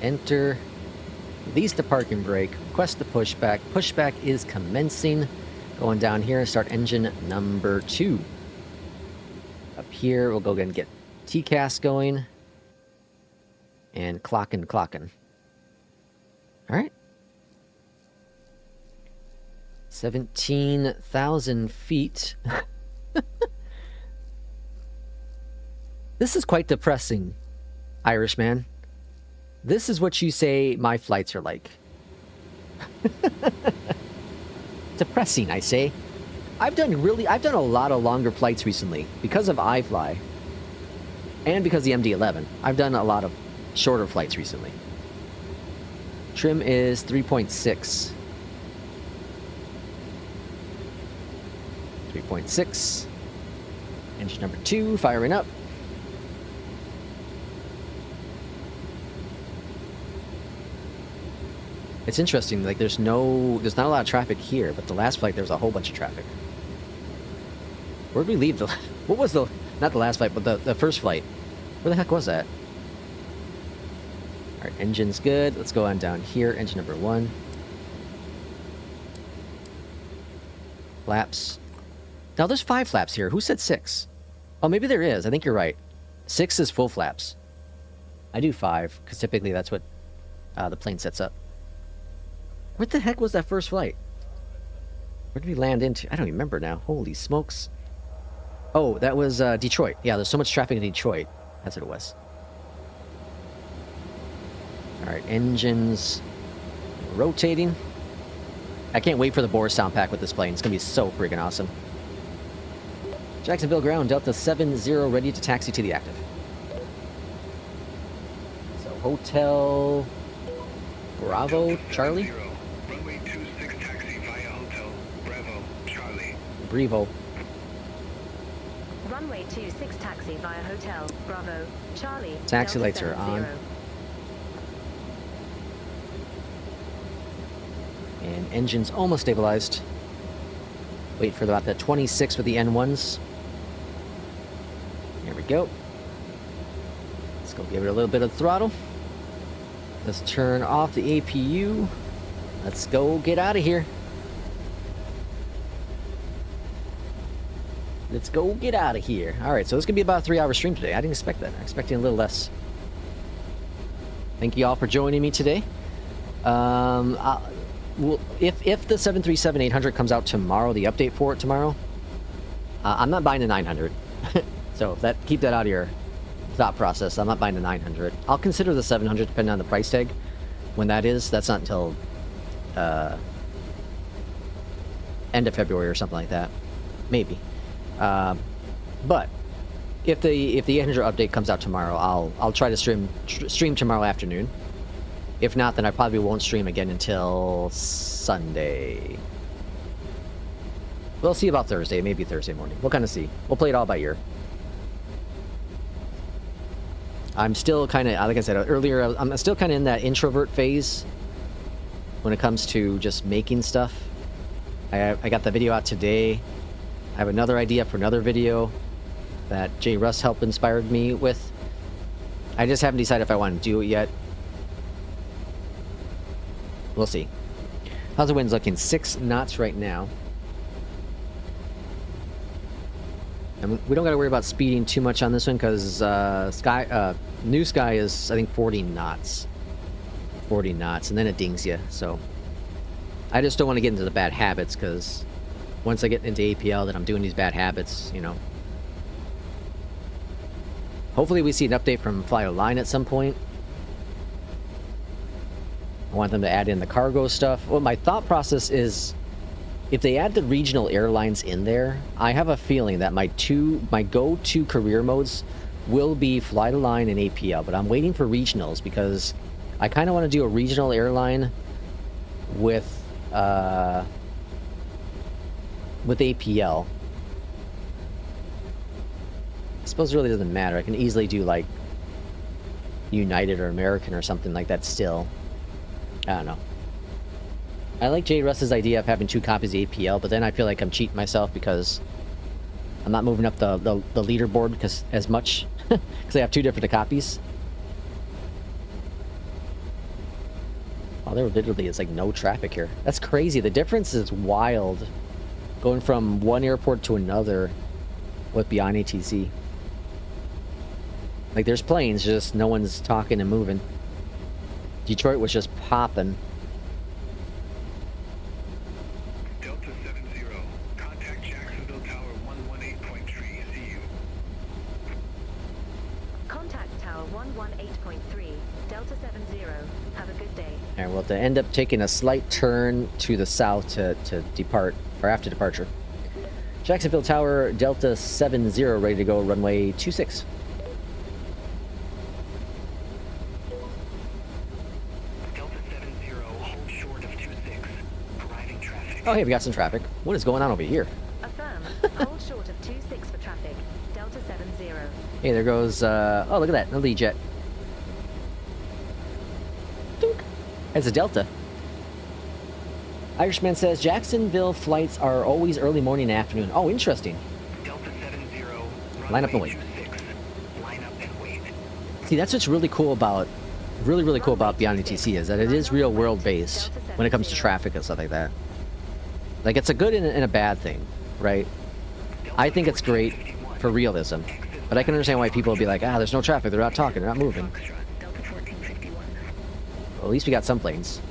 Enter. Release the parking brake. Request the pushback. Pushback is commencing. Going down here and start engine number 2. Up here, we'll go ahead and get TCAS going. And clocking. Alright. 17,000 feet. This is quite depressing, Irishman. This is what you say my flights are like. Depressing, I say. I've done a lot of longer flights recently because of iFly and because of the MD-11. I've done a lot of shorter flights recently. Trim is 3.6. 3.6. Engine number 2 firing up. It's interesting, like there's not a lot of traffic here, but the last flight there was a whole bunch of traffic. Where'd we leave what was not the last flight, but the first flight? Where the heck was that? Alright, engine's good. Let's go on down here. Engine number 1. Flaps. Now there's 5 flaps here. Who said 6? Oh, maybe there is. I think you're right. 6 is full flaps. I do 5, because typically that's what the plane sets up. What the heck was that first flight? Where did we land into? I don't even remember now. Holy smokes. Oh, that was Detroit. Yeah, there's so much traffic in Detroit. That's what it was. Alright, engines rotating. I can't wait for the Boris sound pack with this plane. It's going to be so freaking awesome. Jacksonville ground, Delta 70, ready to taxi to the active. So, Hotel Bravo, Charlie? Runway 26 taxi via Hotel Bravo, Charlie. Brevo. Runway 26 taxi via Hotel Bravo, Charlie. Taxi Delta lights are 70. on. And engine's almost stabilized. Wait for about the 26 with the N1s. There we go. Let's go give it a little bit of throttle. Let's turn off the APU. Let's go get out of here. Let's go get out of here. Alright, so this could be about a 3-hour stream today. I didn't expect that. I'm expecting a little less. Thank you all for joining me today. If the 737-800 comes out tomorrow, the update for it tomorrow, I'm not buying the 900. So keep that out of your thought process. I'm not buying the 900. I'll consider the 700 depending on the price tag. When that is, that's not until end of February or something like that. Maybe. But if the 800 update comes out tomorrow, I'll try to stream tomorrow afternoon. If not, then I probably won't stream again until Sunday. We'll see about Thursday, maybe Thursday morning. We'll kind of see. We'll play it all by ear. I'm still kind of, like I said earlier, I'm still kind of in that introvert phase when it comes to just making stuff. I got the video out today I have another idea for another video that J. Russ helped inspired me with. I just haven't decided if I want to do it yet. We'll see. How's the winds looking? 6 knots right now. And we don't got to worry about speeding too much on this one because Newsky is, I think, 40 knots. 40 knots, and then it dings you. So I just don't want to get into the bad habits because once I get into APL, then I'm doing these bad habits, you know. Hopefully we see an update from Fly Line at some point. I want them to add in the cargo stuff. Well, my thought process is, if they add the regional airlines in there, I have a feeling that my go-to career modes will be Fly Line and APL, but I'm waiting for regionals because I kind of want to do a regional airline with APL. I suppose it really doesn't matter. I can easily do like United or American or something like that still. I don't know. I like J. Russ's idea of having 2 copies of APL, but then I feel like I'm cheating myself because I'm not moving up the leaderboard as much because I have 2 different copies. Oh, there literally is like no traffic here. That's crazy. The difference is wild going from one airport to another with Beyondatc. Like, there's planes, just no one's talking and moving. Detroit was just popping. Delta 70, contact Jacksonville Tower 118.3, see you. Contact Tower 118.3, Delta 70. Have a good day. And we'll have to end up taking a slight turn to the south to depart, or after departure. Jacksonville Tower, Delta 70, ready to go, runway 26. Delta 70, hold short of 26. Arriving traffic. Oh, hey, we got some traffic. What is going on over here? Affirm. Hold short of 26 for traffic. Delta 70. Hey, there goes, oh, look at that, another EJET. It's a Delta. Irishman says, Jacksonville flights are always early morning and afternoon. Oh, interesting. Delta 70, Line up and wait. 26. Line up and wait. See, that's what's really cool about, really cool about Beyondatc is that it is real world based when it comes to traffic and stuff like that. Like, it's a good and a bad thing, right? I think it's great for realism, but I can understand why people will be like, there's no traffic, they're not talking, they're not moving. Delta 1451. Well, at least we got some planes.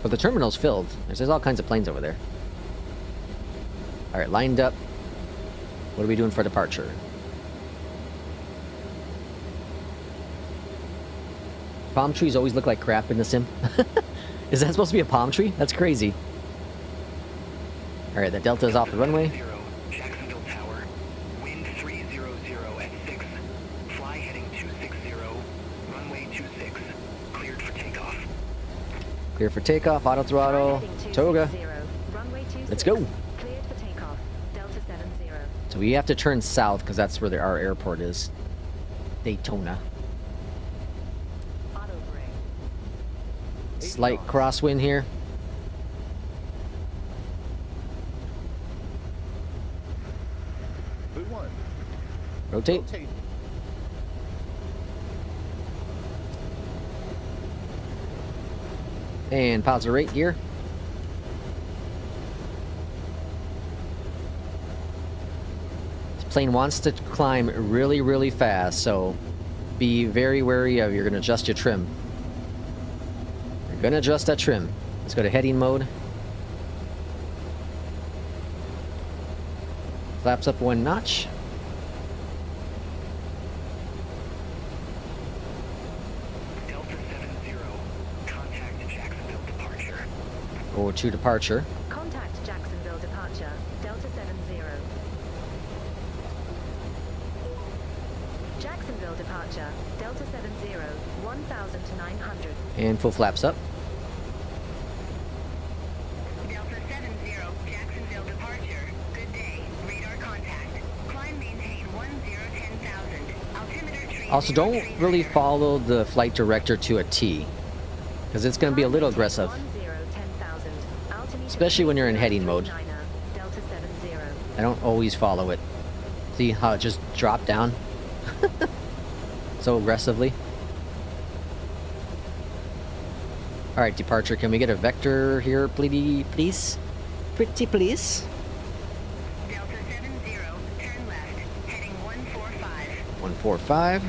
But the terminal's filled. There's all kinds of planes over there. Alright, lined up. What are we doing for departure? Palm trees always look like crap in the sim. Is that supposed to be a palm tree? That's crazy. Alright, the Delta is off the runway. Jacksonville Tower, wind 300 at 6. Fly heading 260, runway 26. Cleared for takeoff. Clear for takeoff, auto throttle, toga. Runway 26. Let's go. Cleared for takeoff. Delta 70. So we have to turn south because that's where our airport is. Daytona. Auto brake. Slight crosswind here. Good one. Rotate. Rotate. And positive rate gear. This plane wants to climb really fast, so be very wary of. You're going to adjust your trim. You're going to adjust that trim. Let's go to heading mode. Flaps up 1 notch. Delta 70, contact Jacksonville departure. Go to departure. Contact Jacksonville departure. Delta 70. Jacksonville departure. Delta 70. 1,000 to 900. And full flaps up. Delta 70, Jacksonville departure. Good day. Radar contact. Climb maintain 10,000. Altimeter tree. Also, don't really follow the flight director to a T, because it's going to be a little aggressive. 10,000. Altimeter Especially when you're in heading mode. Delta 70. I don't always follow it. See how it just dropped down? So aggressively. Alright, departure. Can we get a vector here, please? Pretty please. Delta 70, turn left, heading 145. 145.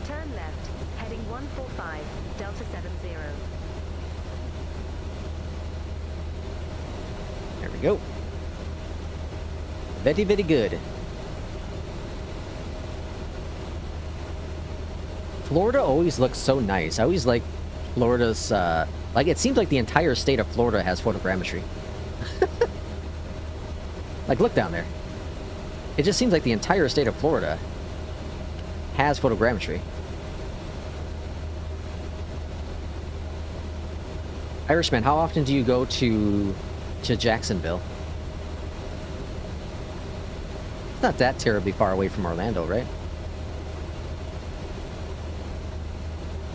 Turn left, heading 145, Delta 70. There we go. Very, very good. Florida always looks so nice. I always like Florida's, like, it seems like the entire state of Florida has photogrammetry. Like, look down there. It just seems like the entire state of Florida has photogrammetry. Irishman, how often do you go to Jacksonville? It's not that terribly far away from Orlando, right?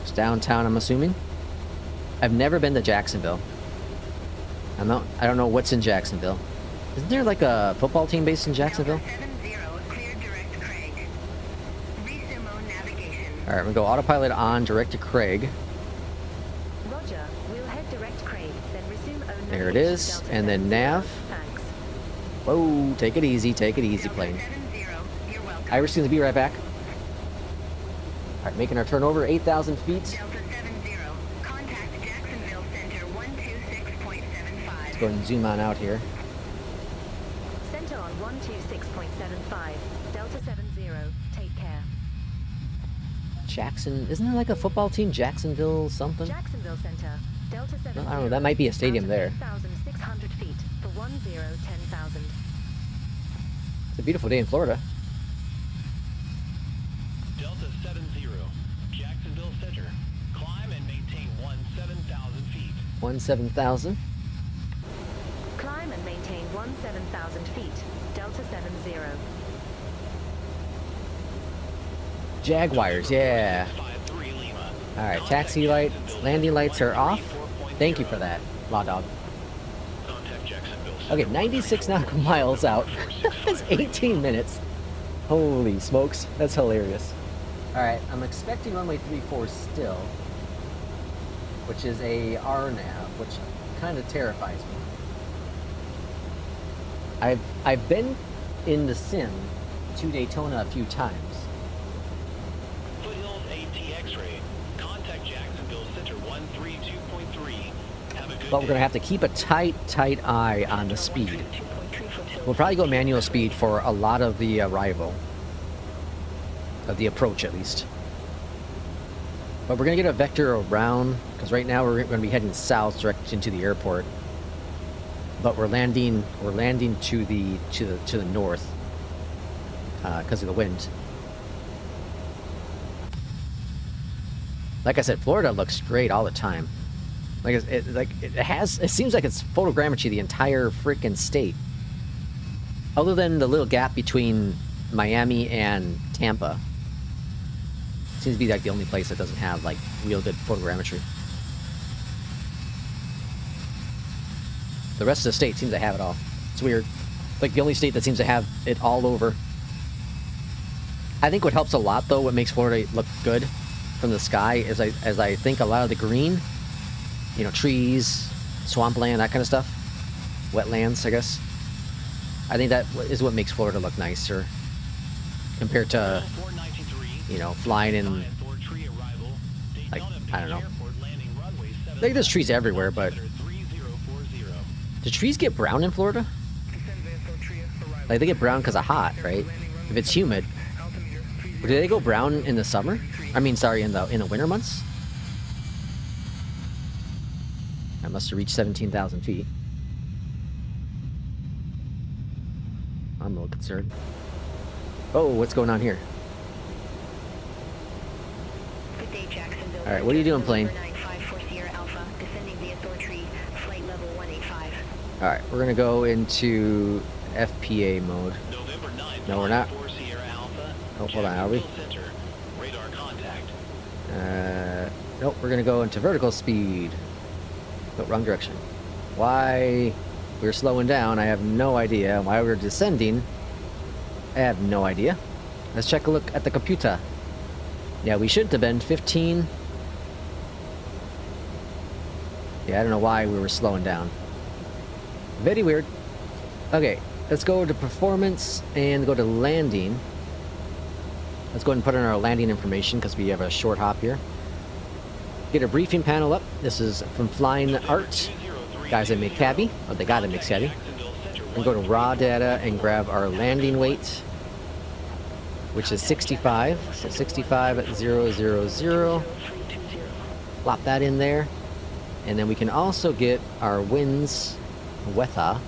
It's downtown, I'm assuming. I've never been to Jacksonville. I don't know what's in Jacksonville. Isn't there like a football team based in Jacksonville? Alright, I'm gonna go autopilot on, direct to Craig. Roger, we'll head direct Craig, then resume own There it navigation, is, Delta and then 70. nav. Thanks. Whoa, take it easy, plane. Irish gonna be right back. Alright, making our turnover, 8,000 feet. Delta 70, contact Jacksonville Center 126.75. Let's go ahead and zoom on out here. Center on 126.75, Delta 70, take care. Jackson, isn't there like a football team, Jacksonville something? Jacksonville Center, Delta 70. I don't know, that might be a stadium there. 3,600 feet for 1010,000. It's a beautiful day in Florida. Delta 70, Jacksonville Center. Climb and maintain 17,000 feet. 17,000. Climb and maintain 17,000 feet, Delta 70. Jaguars, yeah. 53 Lima. Alright, taxi lights, landing lights are off. Thank you for that, Law Dog. Contact Jacksonville Okay, 96 nautical miles out. That's 18 minutes. Holy smokes, that's hilarious. Alright, I'm expecting runway 34 still, which is a RNAV, which kind of terrifies me. I've been in the sim to Daytona a few times. Foothills AT X-ray. Contact Jacksonville Center 132.3. Have a good But we're going to have to keep a tight eye on the speed. We'll probably go manual speed for a lot of the arrival. Of the approach, at least. But we're going to get a vector around, because right now we're going to be heading south direct into the airport. But we're landing to the north because of the wind. Like I said, Florida looks great all the time. It seems like it's photogrammetry the entire freaking state. Other than the little gap between Miami and Tampa. Seems to be like the only place that doesn't have like real good photogrammetry. The rest of the state seems to have it all. It's weird. Like the only state that seems to have it all over. I think what helps a lot though, what makes Florida look good from the sky is as I think a lot of the green, you know, trees, swampland, that kind of stuff, wetlands, I guess. I think that is what makes Florida look nicer compared to, you know, flying in, like, I don't know. Like, there's trees everywhere, but do trees get brown in Florida? Like, they get brown because of hot, right? If it's humid. But do they go brown in the summer? I mean, sorry, in the winter months? I must have reached 17,000 feet. I'm a little concerned. Oh, what's going on here? Good day, Jacksonville. All right, what are you doing, plane? 954 Sierra Alpha, descending via Thortree, flight level 185. All right, we're gonna go into FPA mode. November 9th, No, we're not. Sierra Alpha. Oh, hold on, are we? Center. Radar contact. Nope, we're gonna go into vertical speed. But wrong direction. Why we're slowing down, I have no idea. Why we're descending, I have no idea. Let's check a look at the computer. Yeah, we shouldn't have been 15. Yeah, I don't know why we were slowing down. Very weird. Okay, let's go to performance and go to landing. Let's go ahead and put in our landing information because we have a short hop here. Get a briefing panel up. This is from Flying Art. Guys that make cabby. Oh, they gotta make cabby. And go to raw data and grab our landing weight, which is 65. So 65,000. Plop that in there. And then we can also get our winds weather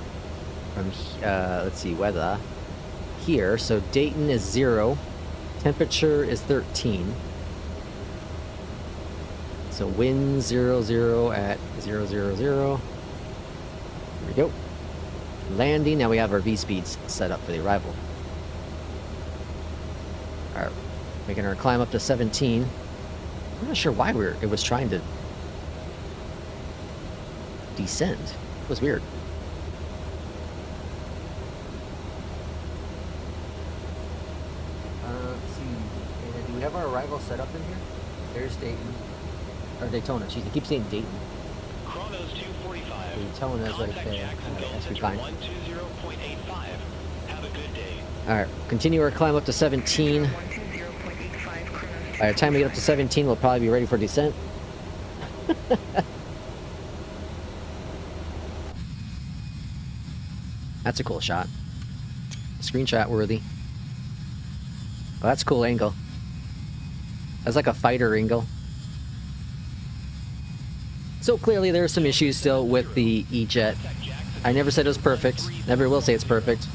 from, let's see, weather here. So Dayton is 0. Temperature is 13. So wind 00 at 000. Here we go. Landing. Now we have our V-speeds set up for the arrival. Alright, making our climb up to 17. I'm not sure why it was trying to descend. It was weird. Let's see. Do we have our arrival set up in here? There's Dayton. Or Daytona. Jeez, I keep saying Dayton. Chronos 245. Daytona is right there. That's fine. 120.85. Have a good day. Alright, continue our climb up to 17. By the time we get up to 17, we'll probably be ready for descent. That's a cool shot. Screenshot worthy. Well, that's a cool angle. That's like a fighter angle. So clearly there are some issues still with the EJET. I never said it was perfect. Never will say it's perfect.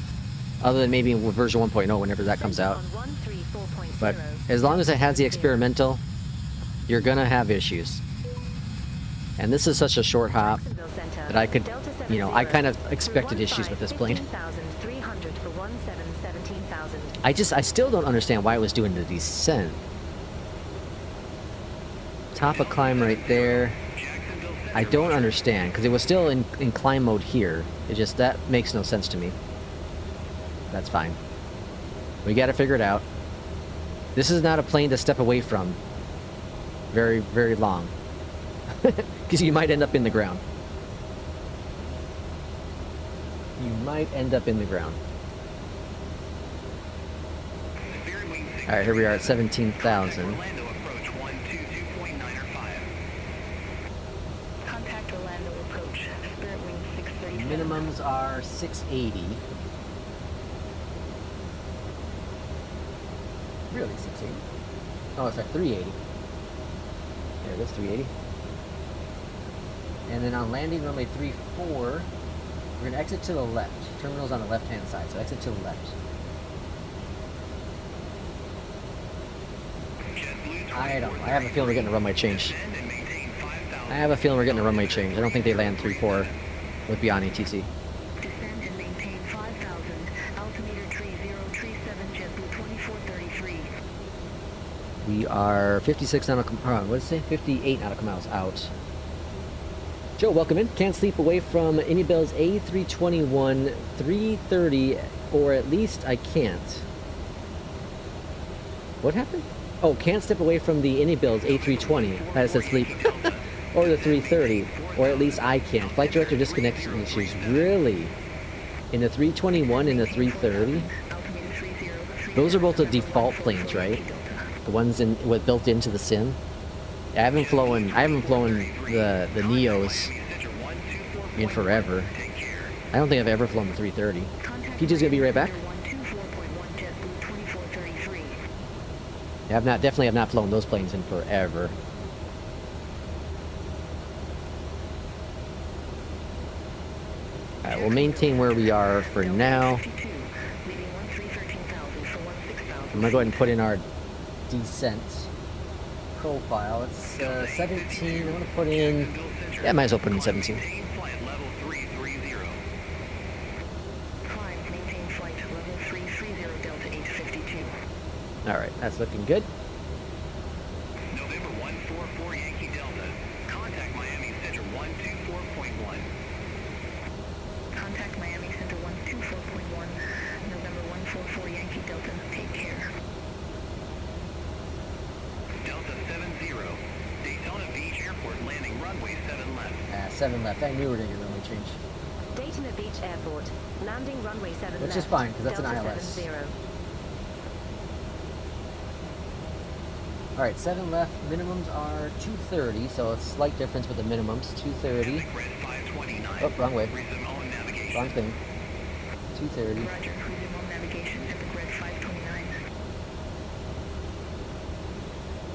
Other than maybe with version 1.0 whenever that comes out. But as long as it has the experimental, you're gonna have issues. And this is such a short hop that I could, you know, I kind of expected issues with this plane. I still don't understand why it was doing the descent. Top of climb right there. I don't understand, because it was still in climb mode here. It just, that makes no sense to me. That's fine. We gotta figure it out. This is not a plane to step away from very, very long. Because you might end up in the ground. You might end up in the ground. Alright, here we are at 17,000. Minimums are 680. Really, 680? Oh, it's like 380. There it is, 380. And then on landing runway 34, we're going to exit to the left. Terminal's on the left-hand side, so exit to the left. I don't know. I have a feeling we're getting a runway change. I have a feeling we're getting a runway change. I don't think they land 3-4 with Beyond ATC. Descend and maintain 5,000. Altimeter 3037, JetBlue 2433. We are 56 nautical, what did it say? 58 nautical miles out. Joe, welcome in. Can't sleep away from Inibel's A321 330, or at least I can't. What happened? Oh, can't step away from the Inibel's A320. That says sleep. Or the 330, or at least I can't. Flight director disconnection issues. Really? In the 321 and the 330? Those are both the default planes, right? The ones built into the sim. I haven't flown the Neos in forever. I don't think I've ever flown the 330. PJ's gonna be right back. Yeah, definitely have not flown those planes in forever. Alright, we'll maintain where we are for now. I'm gonna go ahead and put in our descent profile. It's 17. I'm gonna put in. Yeah, might as well put in 17. Alright, that's looking good. November 144 Yankee Delta. Contact Miami Center 124.1. 7 left. I knew we were going to get runway change. Daytona Beach Airport. Landing runway 7 Which left. is fine, because that's an Delta ILS. 70. Alright, 7 left. Minimums are 230, so a slight difference with the minimums. 230. Oh, wrong way. Wrong thing. 230. Roger, cruising on navigation at the grid 529.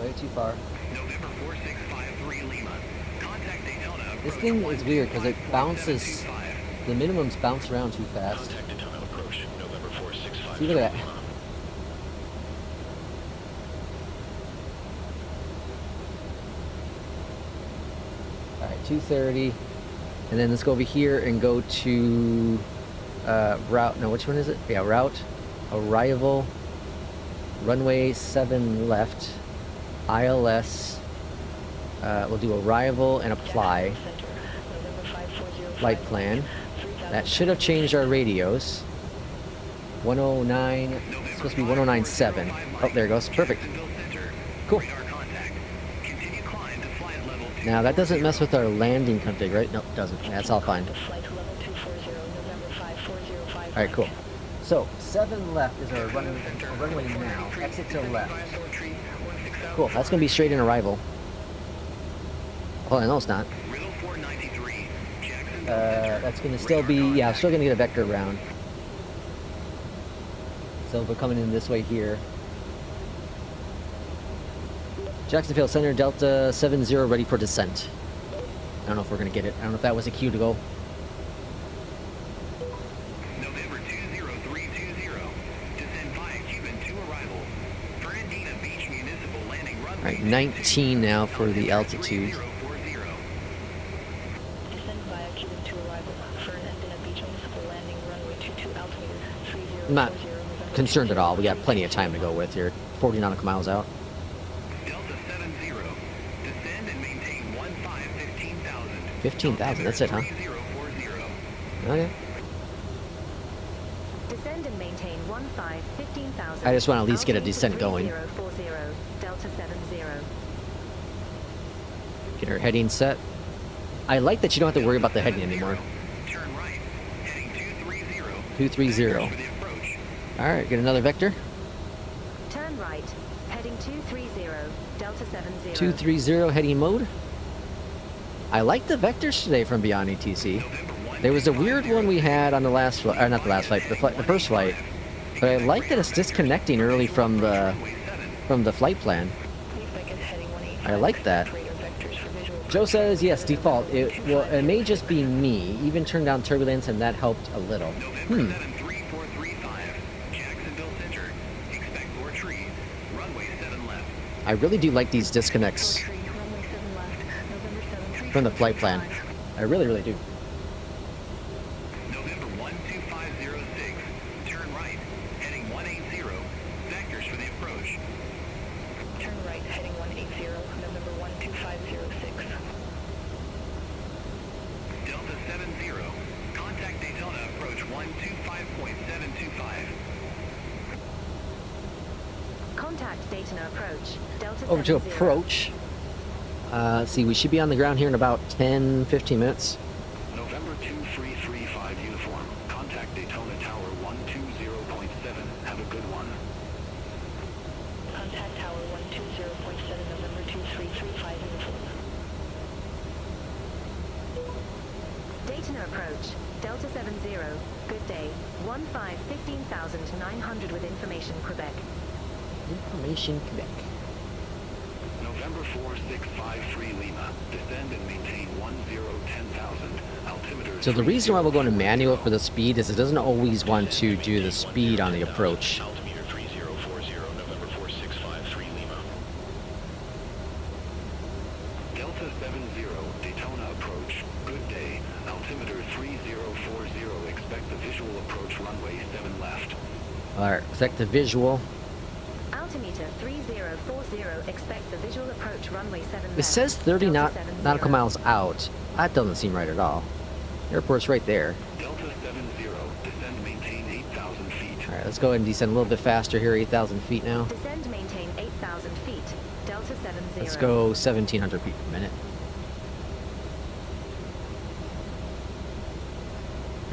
Way too far. November 4653 Lima. Contact Daytona. This thing is weird because it bounces. The minimums bounce around too fast. Contact Daytona approach, November 4653. See, look at that. Alright, 230. And then let's go over here and go to route. No, which one is it? Yeah, route. Arrival. Runway 7 left. ILS. We'll do arrival and apply. Flight plan. That should have changed our radios. 109. It's supposed to be 109.7. Oh, there it goes. Perfect. Cool. Now that doesn't mess with our landing config, right? No, it doesn't. That's all fine. Alright, cool. So, 7 left is our runway now. Exit to left. Cool, that's going to be straight in arrival. Oh, no, it's not. That's going to still be, yeah, I'm still going to get a vector around. So we're coming in this way here. Jacksonville Center, Delta 70, ready for descent. I don't know if we're going to get it. I don't know if that was a cue to go. November 20320. Descend via Cuban to arrival. Fernandina Beach Municipal Landing Runway. Alright, 19 now for the altitude. Descend via Cuban to arrival. Fernandina Beach Municipal Landing Runway 22 altimeter 3040. I'm not concerned at all. We got plenty of time to go with here. 40 nautical miles out. Delta 70. Descend and maintain 15,000. 15,000, that's it, huh? 3040. Okay. Descend and maintain 15,000. I just want to at least get a descent going. 3040. Delta 70. Get our heading set. I like that you don't have to worry about the heading anymore. Turn right. Heading 230. 230. For the approach. Alright, get another vector. Turn right. Heading 230. Delta 70. 230 heading mode. I like the vectors today from Beyondatc. There was a weird one we had on the last flight, or not the last flight, the first flight. But I like that it's disconnecting early from the flight plan. I like that. Joe says yes, default. It may just be me. Even turned down turbulence and that helped a little. November 73435. Jacksonville Center. Expect more trees. Runway 7 left. I really do like these disconnects from the flight plan. I really, really do. November 12506. Turn right. Heading 180. Vectors for the approach. Turn right, heading 180, November 12506. Delta 70. Contact Daytona approach 125.725. Contact Daytona approach. Delta Over to 70. approach. Let's see, we should be on the ground here in about 10-15 minutes. November 2335 uniform. Contact Daytona Tower 120.7. Have a good one. Contact Tower 120.7, November 2335 uniform. Daytona approach. Delta 70. Good day. 15,900 with information Quebec. Information Quebec. November 4653 Lima. Descend and maintain 10,000. Altimeter. So the reason why we're going to manual for the speed is it doesn't always want to do the speed on the approach. Altimeter 3040. November 4653 Lima. Delta 70. Daytona approach. Good day. Altimeter 3040. Expect the visual approach runway 7 left. Alright, select the visual. Altimeter 3040. Expect the visual approach runway 7 left. It says 30 Delta 70. nautical miles out. That doesn't seem right at all. Airport's right there. Delta 70. Descend maintain 8,000 feet. Alright, let's go ahead and descend a little bit faster here, 8,000 feet now. Descend maintain 8,000 feet. Delta 70. Let's go 1,700 feet per minute.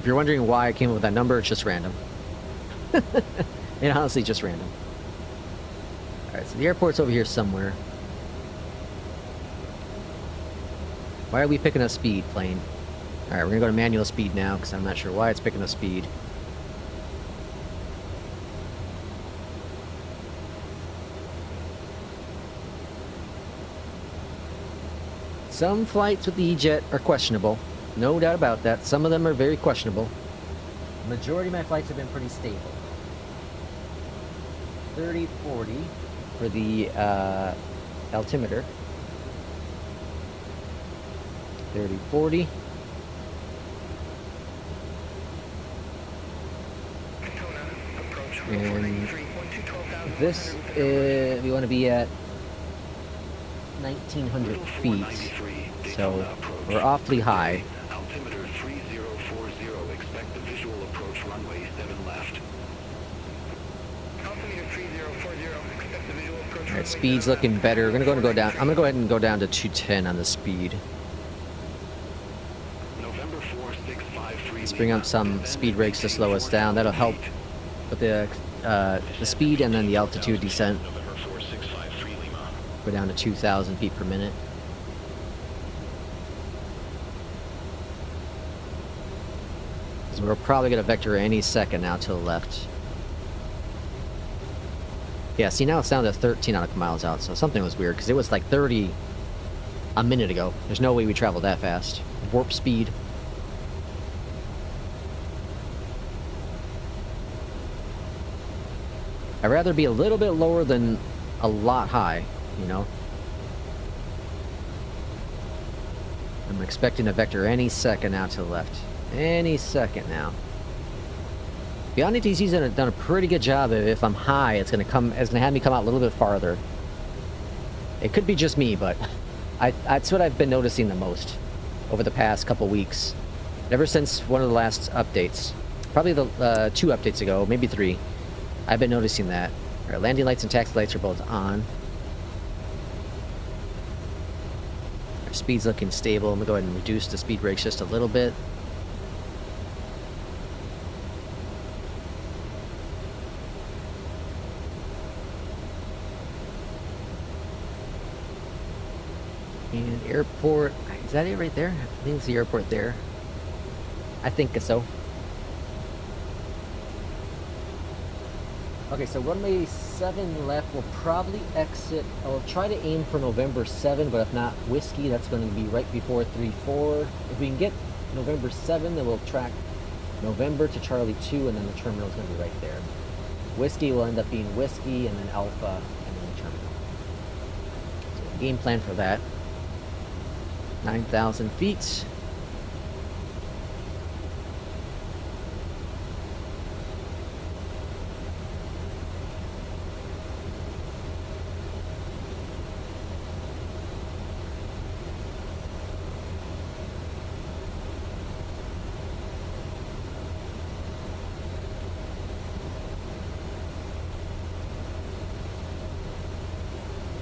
If you're wondering why I came up with that number, it's just random. And honestly, just random. Alright, so the airport's over here somewhere. Why are we picking up speed, plane? Alright, we're gonna go to manual speed now, because I'm not sure why it's picking up speed. Some flights with the EJET are questionable. No doubt about that. Some of them are very questionable. The majority of my flights have been pretty stable. 30, 40 for the altimeter. 30, 40. And this is, we want to be at 1,900 feet, so we're awfully high. Altimeter 3040, expect the visual approach runway 7 left. Altimeter 3040, expect the visual approach. All right, speed's looking better. We're gonna go down. I'm gonna go ahead and go down to 210 on the speed. November 4653. Let's bring up some speed brakes to slow us down. That'll help with the speed and then the altitude descent. November 4653 Lima. Go down to 2,000 feet per minute. So we'll probably get a vector any second now to the left. Yeah, see now it's down to 13 nautical miles out, so something was weird, because it was like 30 a minute ago. There's no way we traveled that fast. Warp speed. I'd rather be a little bit lower than a lot high, you know? I'm expecting a vector any second now to the left. Any second now. Beyondatc's done a pretty good job of, if I'm high, it's gonna have me come out a little bit farther. It could be just me, but that's what I've been noticing the most over the past couple weeks. Ever since one of the last updates. Probably the 2 updates ago, maybe 3. I've been noticing that. Our landing lights and taxi lights are both on. Our speed's looking stable. I'm gonna go ahead and reduce the speed brakes just a little bit. And airport, is that it right there? I think it's the airport there. I think so. Okay, so runway 7 left, we'll probably exit. I'll try to aim for November 7, but if not Whiskey, that's going to be right before 3-4. If we can get November 7, then we'll track November to Charlie 2, and then the terminal is going to be right there. Whiskey will end up being Whiskey, and then Alpha, and then the terminal. So game plan for that. 9,000 feet.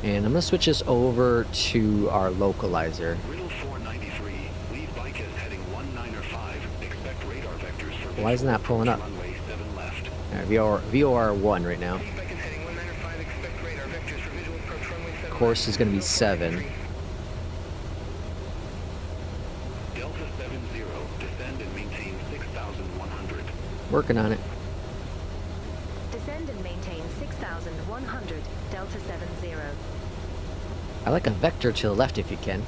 And I'm going to switch this over to our localizer. Riddle 493, leave bike as heading 1905. Expect radar vectors for Why isn't that pulling up? runway 7 left. Alright, VOR 1 right now. Course is going to be 7. Delta 70, descend and maintain 6,100. Working on it. Descend and maintain 6,100, Delta 70. I like a vector to the left if you can.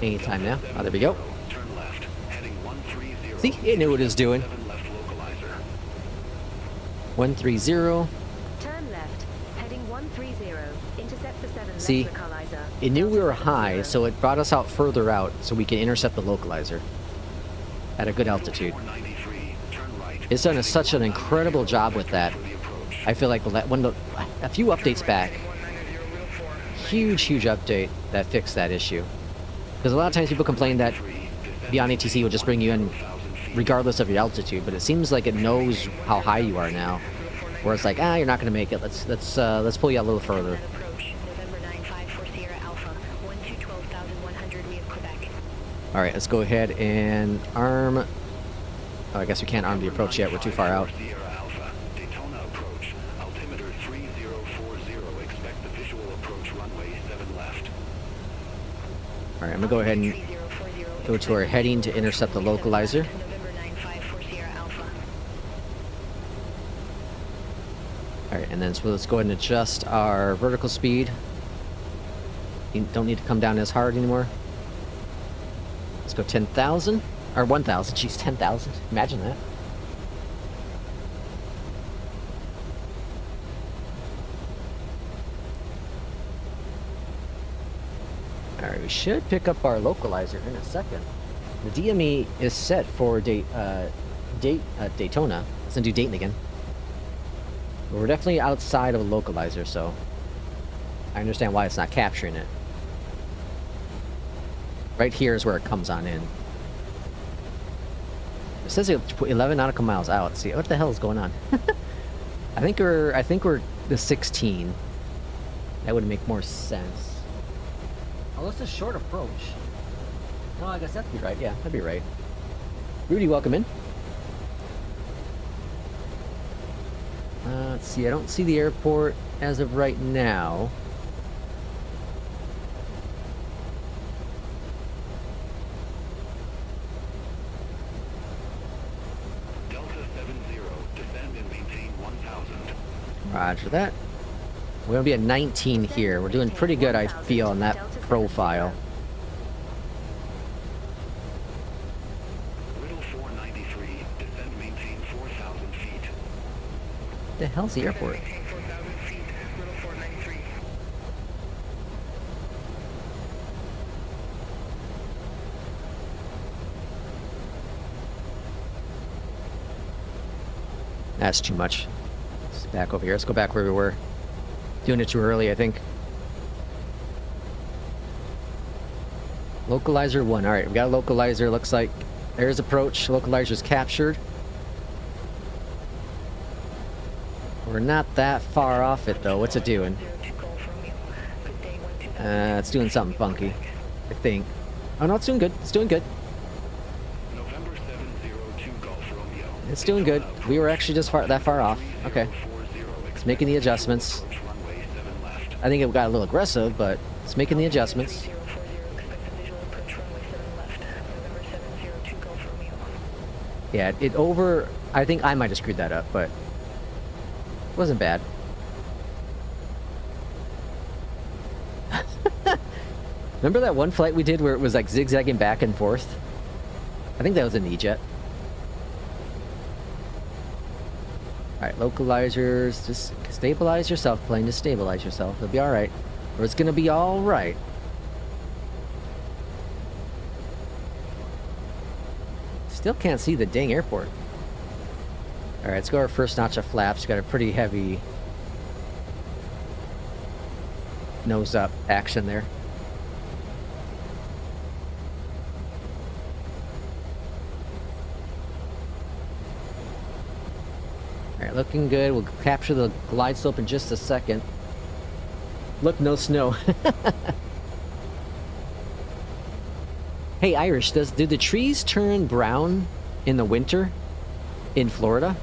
Anytime now. Oh, there we go. Turn left, heading 130. See, it knew what it was doing. 7 left localizer. 130. Turn left, heading 130. Intercept the 7 See, left localizer. it knew we Delta were 70. high, so it brought us out further out so we can intercept the localizer at a good altitude. 493, turn right. It's done such an incredible job with that. I feel like a few updates back, huge update that fixed that issue. Because a lot of times people complain that Beyondatc will just bring you in regardless of your altitude, but it seems like it knows how high you are now. Where it's like, you're not going to make it. Let's pull you out a little further. All right, let's go ahead and arm Oh, I guess we can't arm the approach yet. We're too far out. Sierra Alpha, Daytona approach, altimeter 3040. Expect the visual approach runway 7 left. All right, I'm gonna go ahead and go to our heading to intercept the localizer. All right, and then so let's go ahead and adjust our vertical speed. You don't need to come down as hard anymore. Let's go 10,000 or 1,000. Jeez, 10,000. Imagine that. All right, we should pick up our localizer in a second. The DME is set for Daytona. It's gonna do Dayton again. But we're definitely outside of a localizer, so I understand why it's not capturing it. Right here is where it comes on in. It says it's 11 nautical miles out. Let's see what the hell is going on. I think we're the 16. That would make more sense. Oh, it's a short approach. No, I guess that'd be right. Yeah, that'd be right. Rudy, welcome in. Let's see. I don't see the airport as of right now. Delta 70, descend and maintain 1000. Roger that. We're gonna be at 19 here. We're doing pretty good, I feel, on that profile. Riddle 493, descend, maintain 4000 feet. What the hell's the airport? Maintain 4,000 feet, Riddle 493. That's too much. Let's back over here. Let's go back where we were. Doing it too early, I think. Localizer 1. Alright, we got a localizer. Looks like there's approach. Localizer's captured. We're not that far off it, though. What's it doing? It's doing something funky, I think. Oh, no, it's doing good. It's doing good. November 702 Golf Romeo. It's doing good. We were actually just that far off. Okay. It's making the adjustments. I think it got a little aggressive, but it's making the adjustments. Yeah, I think I might have screwed that up, but it wasn't bad. Remember that one flight we did where it was like zigzagging back and forth? I think that was an EJET. Alright, localizers, just stabilize yourself, plane, just stabilize yourself. It'll be alright. Or it's gonna be alright. Still can't see the dang airport. Alright, let's go our first notch of flaps. Got a pretty heavy nose up action there. Alright, looking good. We'll capture the glide slope in just a second. Look, no snow. Hey, Irish, do the trees turn brown in the winter in Florida?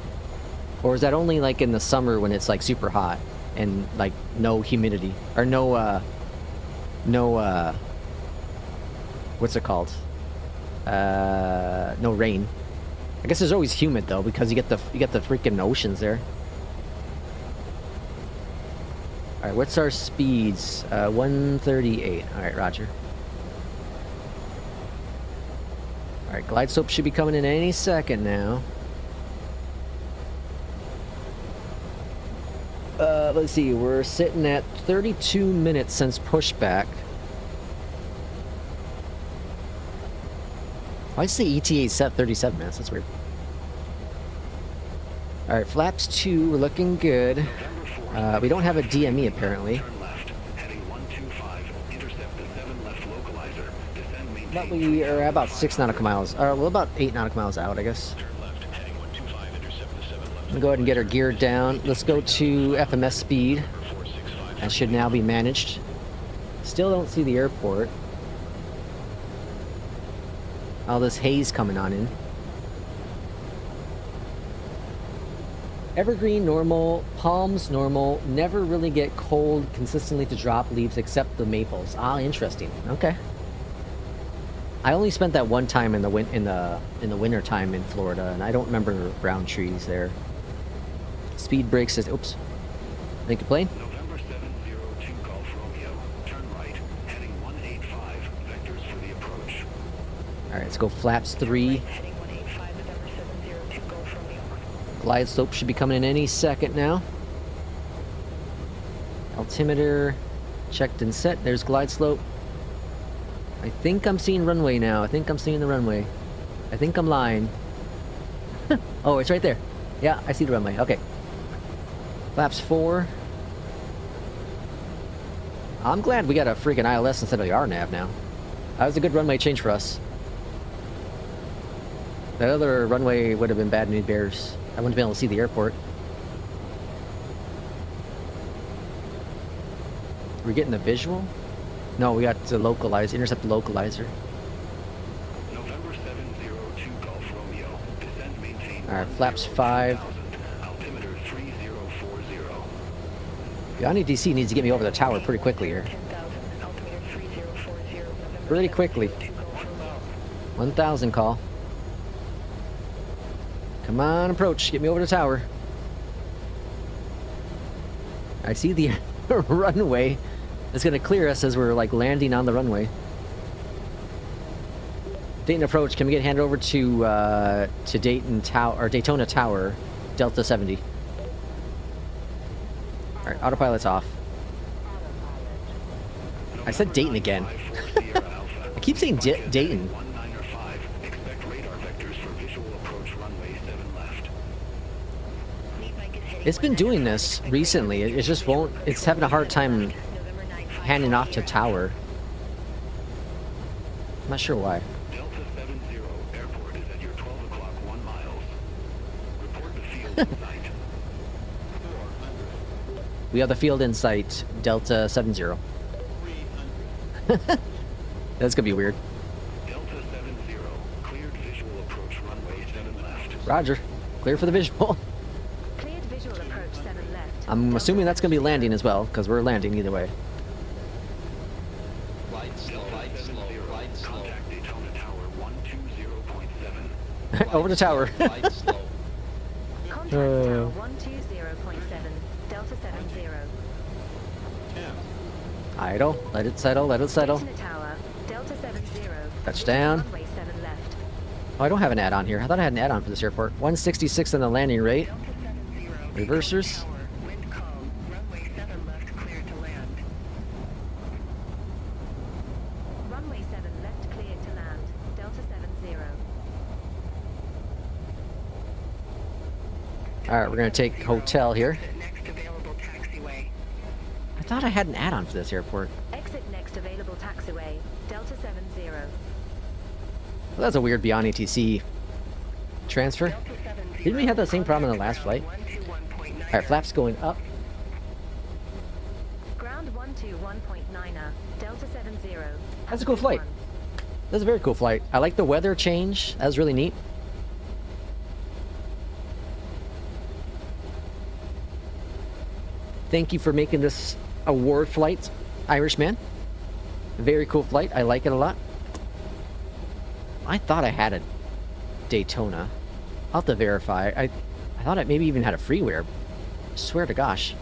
Or is that only like in the summer when it's like super hot and like no humidity? Or no what's it called? No rain. I guess it's always humid though, because you get the freaking oceans there. All right, what's our speeds? 138. All right, Roger. All right, glide slope should be coming in any second now. Let's see, we're sitting at 32 minutes since pushback. Why is the ETA set 37 minutes? That's weird. Alright, flaps 2, we're looking good. We don't have a DME apparently. But we are about 6 nautical miles. Well, about 8 nautical miles out, I guess. I'm gonna go ahead and get our gear down. Let's go to FMS speed. That should now be managed. Still don't see the airport. All this haze coming on in. Evergreen, normal. Palms, normal. Never really get cold consistently to drop leaves except the maples. Ah, interesting. Okay. I only spent that one time in the winter time in Florida, and I don't remember brown trees there. Speed brakes says, oops. Thank you, plane. November 702 Golf Romeo. Turn right, heading 185. Vectors for the approach. Alright, let's go flaps 3. Heading 185, November 702 Golf Romeo. Glide slope should be coming in any second now. Altimeter checked and set. There's glide slope. I think I'm seeing runway now. I think I'm seeing the runway. I think I'm lying. Oh, it's right there. Yeah, I see the runway. Okay. Flaps 4. I'm glad we got a freaking ILS instead of the RNAV now. That was a good runway change for us. That other runway would have been bad news bears. I wouldn't have been able to see the airport. We're getting the visual? No, we got the localizer, intercept the localizer. November 702 Golf Romeo. Descend, maintain. Alright, flaps 5. Altimeter 3040. Beyondatc needs to get me over the tower pretty quickly here. 10,000, altimeter 3040, November Really quickly. 702 Golf Romeo. 1,000 call. Come on, approach. Get me over the tower. I see the runway. It's going to clear us as we're like landing on the runway. Dayton approach. Can we get handed over to Dayton Tower or Daytona Tower, Delta 70? All right, autopilot's off. I said Dayton again. I keep saying Dayton. 195. Expect radar vectors for visual approach runway 7 left. It's been doing this recently. It just won't. It's having a hard time handing off to tower. I'm not sure why. Delta 70 airport is at your 12 o'clock 1 miles. Report the field in sight. We have the field in sight, Delta 70. That's gonna be weird. Delta 70 cleared visual approach runway 7 left. Roger. Clear for the visual. Cleared visual approach 7 left. I'm assuming that's gonna be landing as well, because we're landing either way. Glide slow, glide slow, glide slow. Contact Daytona Tower 120.7. Over the tower. Glide slow. Contact tower 120.7, Delta 70. Idle. Let it settle. Let it settle. Daytona Tower, Delta 70. Touchdown. Runway 7 left. Oh, I don't have an add-on here. I thought I had an add-on for this airport. 166 on the landing rate. Reversers. Wind calm, runway 7 left, clear to land. Runway 7 left cleared to land, Delta 70. Alright, we're gonna take hotel here. Next available taxiway. I thought I had an add-on for this airport. Exit next available taxiway, Delta 70. Well, that's a weird Beyondatc transfer. Didn't we have that same problem in the last flight? Alright, flaps going up. Ground 121.9er, Delta 70. That's a cool flight. That's a very cool flight. I like the weather change. That was really neat. Thank you for making this award flight, Irishman. Very cool flight. I like it a lot. I thought I had a Daytona. I'll have to verify. I thought I maybe even had a freeware. Swear to gosh.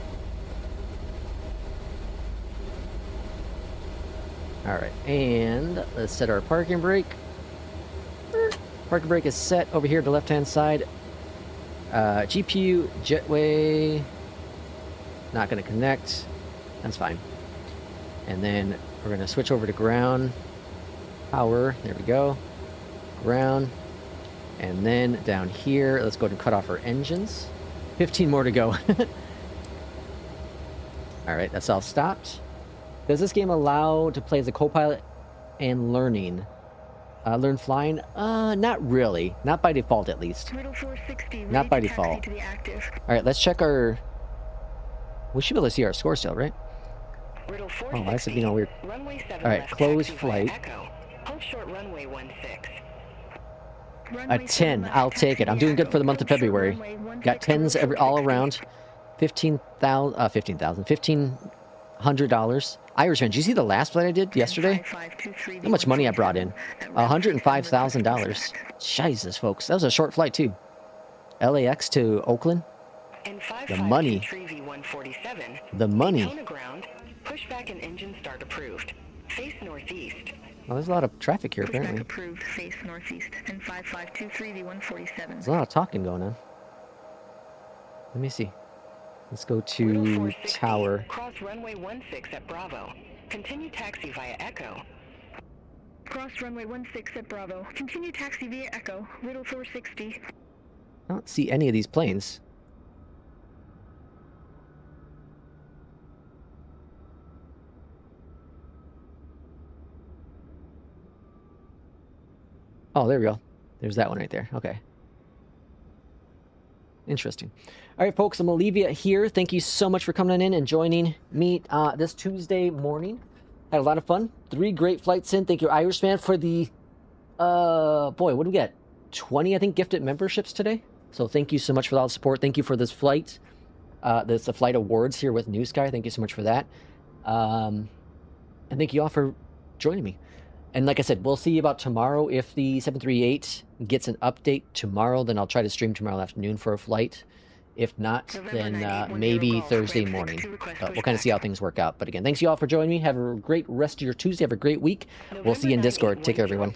Alright, and let's set our parking brake. Parking brake is set over here to the left-hand side. GPU, jetway. Not going to connect. That's fine. And then we're going to switch over to ground. Power. There we go. Ground. And then down here, let's go ahead and cut off our engines. 15 more to go. Alright, that's all stopped. Does this game allow to play as a co-pilot and learning? Learn flying? Not really. Not by default, at least. Not by default. Alright, let's check our... We should be able to see our score still, right? Oh, that's being all weird. Alright, close flight. Hold short runway 16. A 10. I'll take it. I'm doing good for the month of February. Got 10s all around. $1,500. Irishman, did you see the last flight I did yesterday? How much money I brought in? $105,000. Jesus, folks. That was a short flight, too. LAX to Oakland. The money. The money. Push back and engine start approved. Face northeast. Well, there's a lot of traffic here, apparently. Approved. Face northeast. And 5523 V147. There's a lot of talking going on. Let me see. Let's go to tower. Cross runway 16 at Bravo. Continue taxi via Echo. Cross runway 16 at Bravo. Continue taxi via Echo. Riddle 460. I don't see any of these planes. Oh, there we go. There's that one right there. Okay. Interesting. All right, folks, I'm going to leave you here. Thank you so much for coming in and joining me this Tuesday morning. Had a lot of fun. 3 great flights in. Thank you, Irishman, for the, boy, what do we get? 20, I think, gifted memberships today. So thank you so much for all the support. Thank you for this flight. This the flight awards here with Newsky. Thank you so much for that. And thank you all for joining me. And like I said, we'll see about tomorrow. If the 738 gets an update tomorrow, then I'll try to stream tomorrow afternoon for a flight. If not, then maybe Thursday morning. But we'll kind of see how things work out. But again, thanks you all for joining me. Have a great rest of your Tuesday. Have a great week. We'll see you in Discord. Take care, everyone.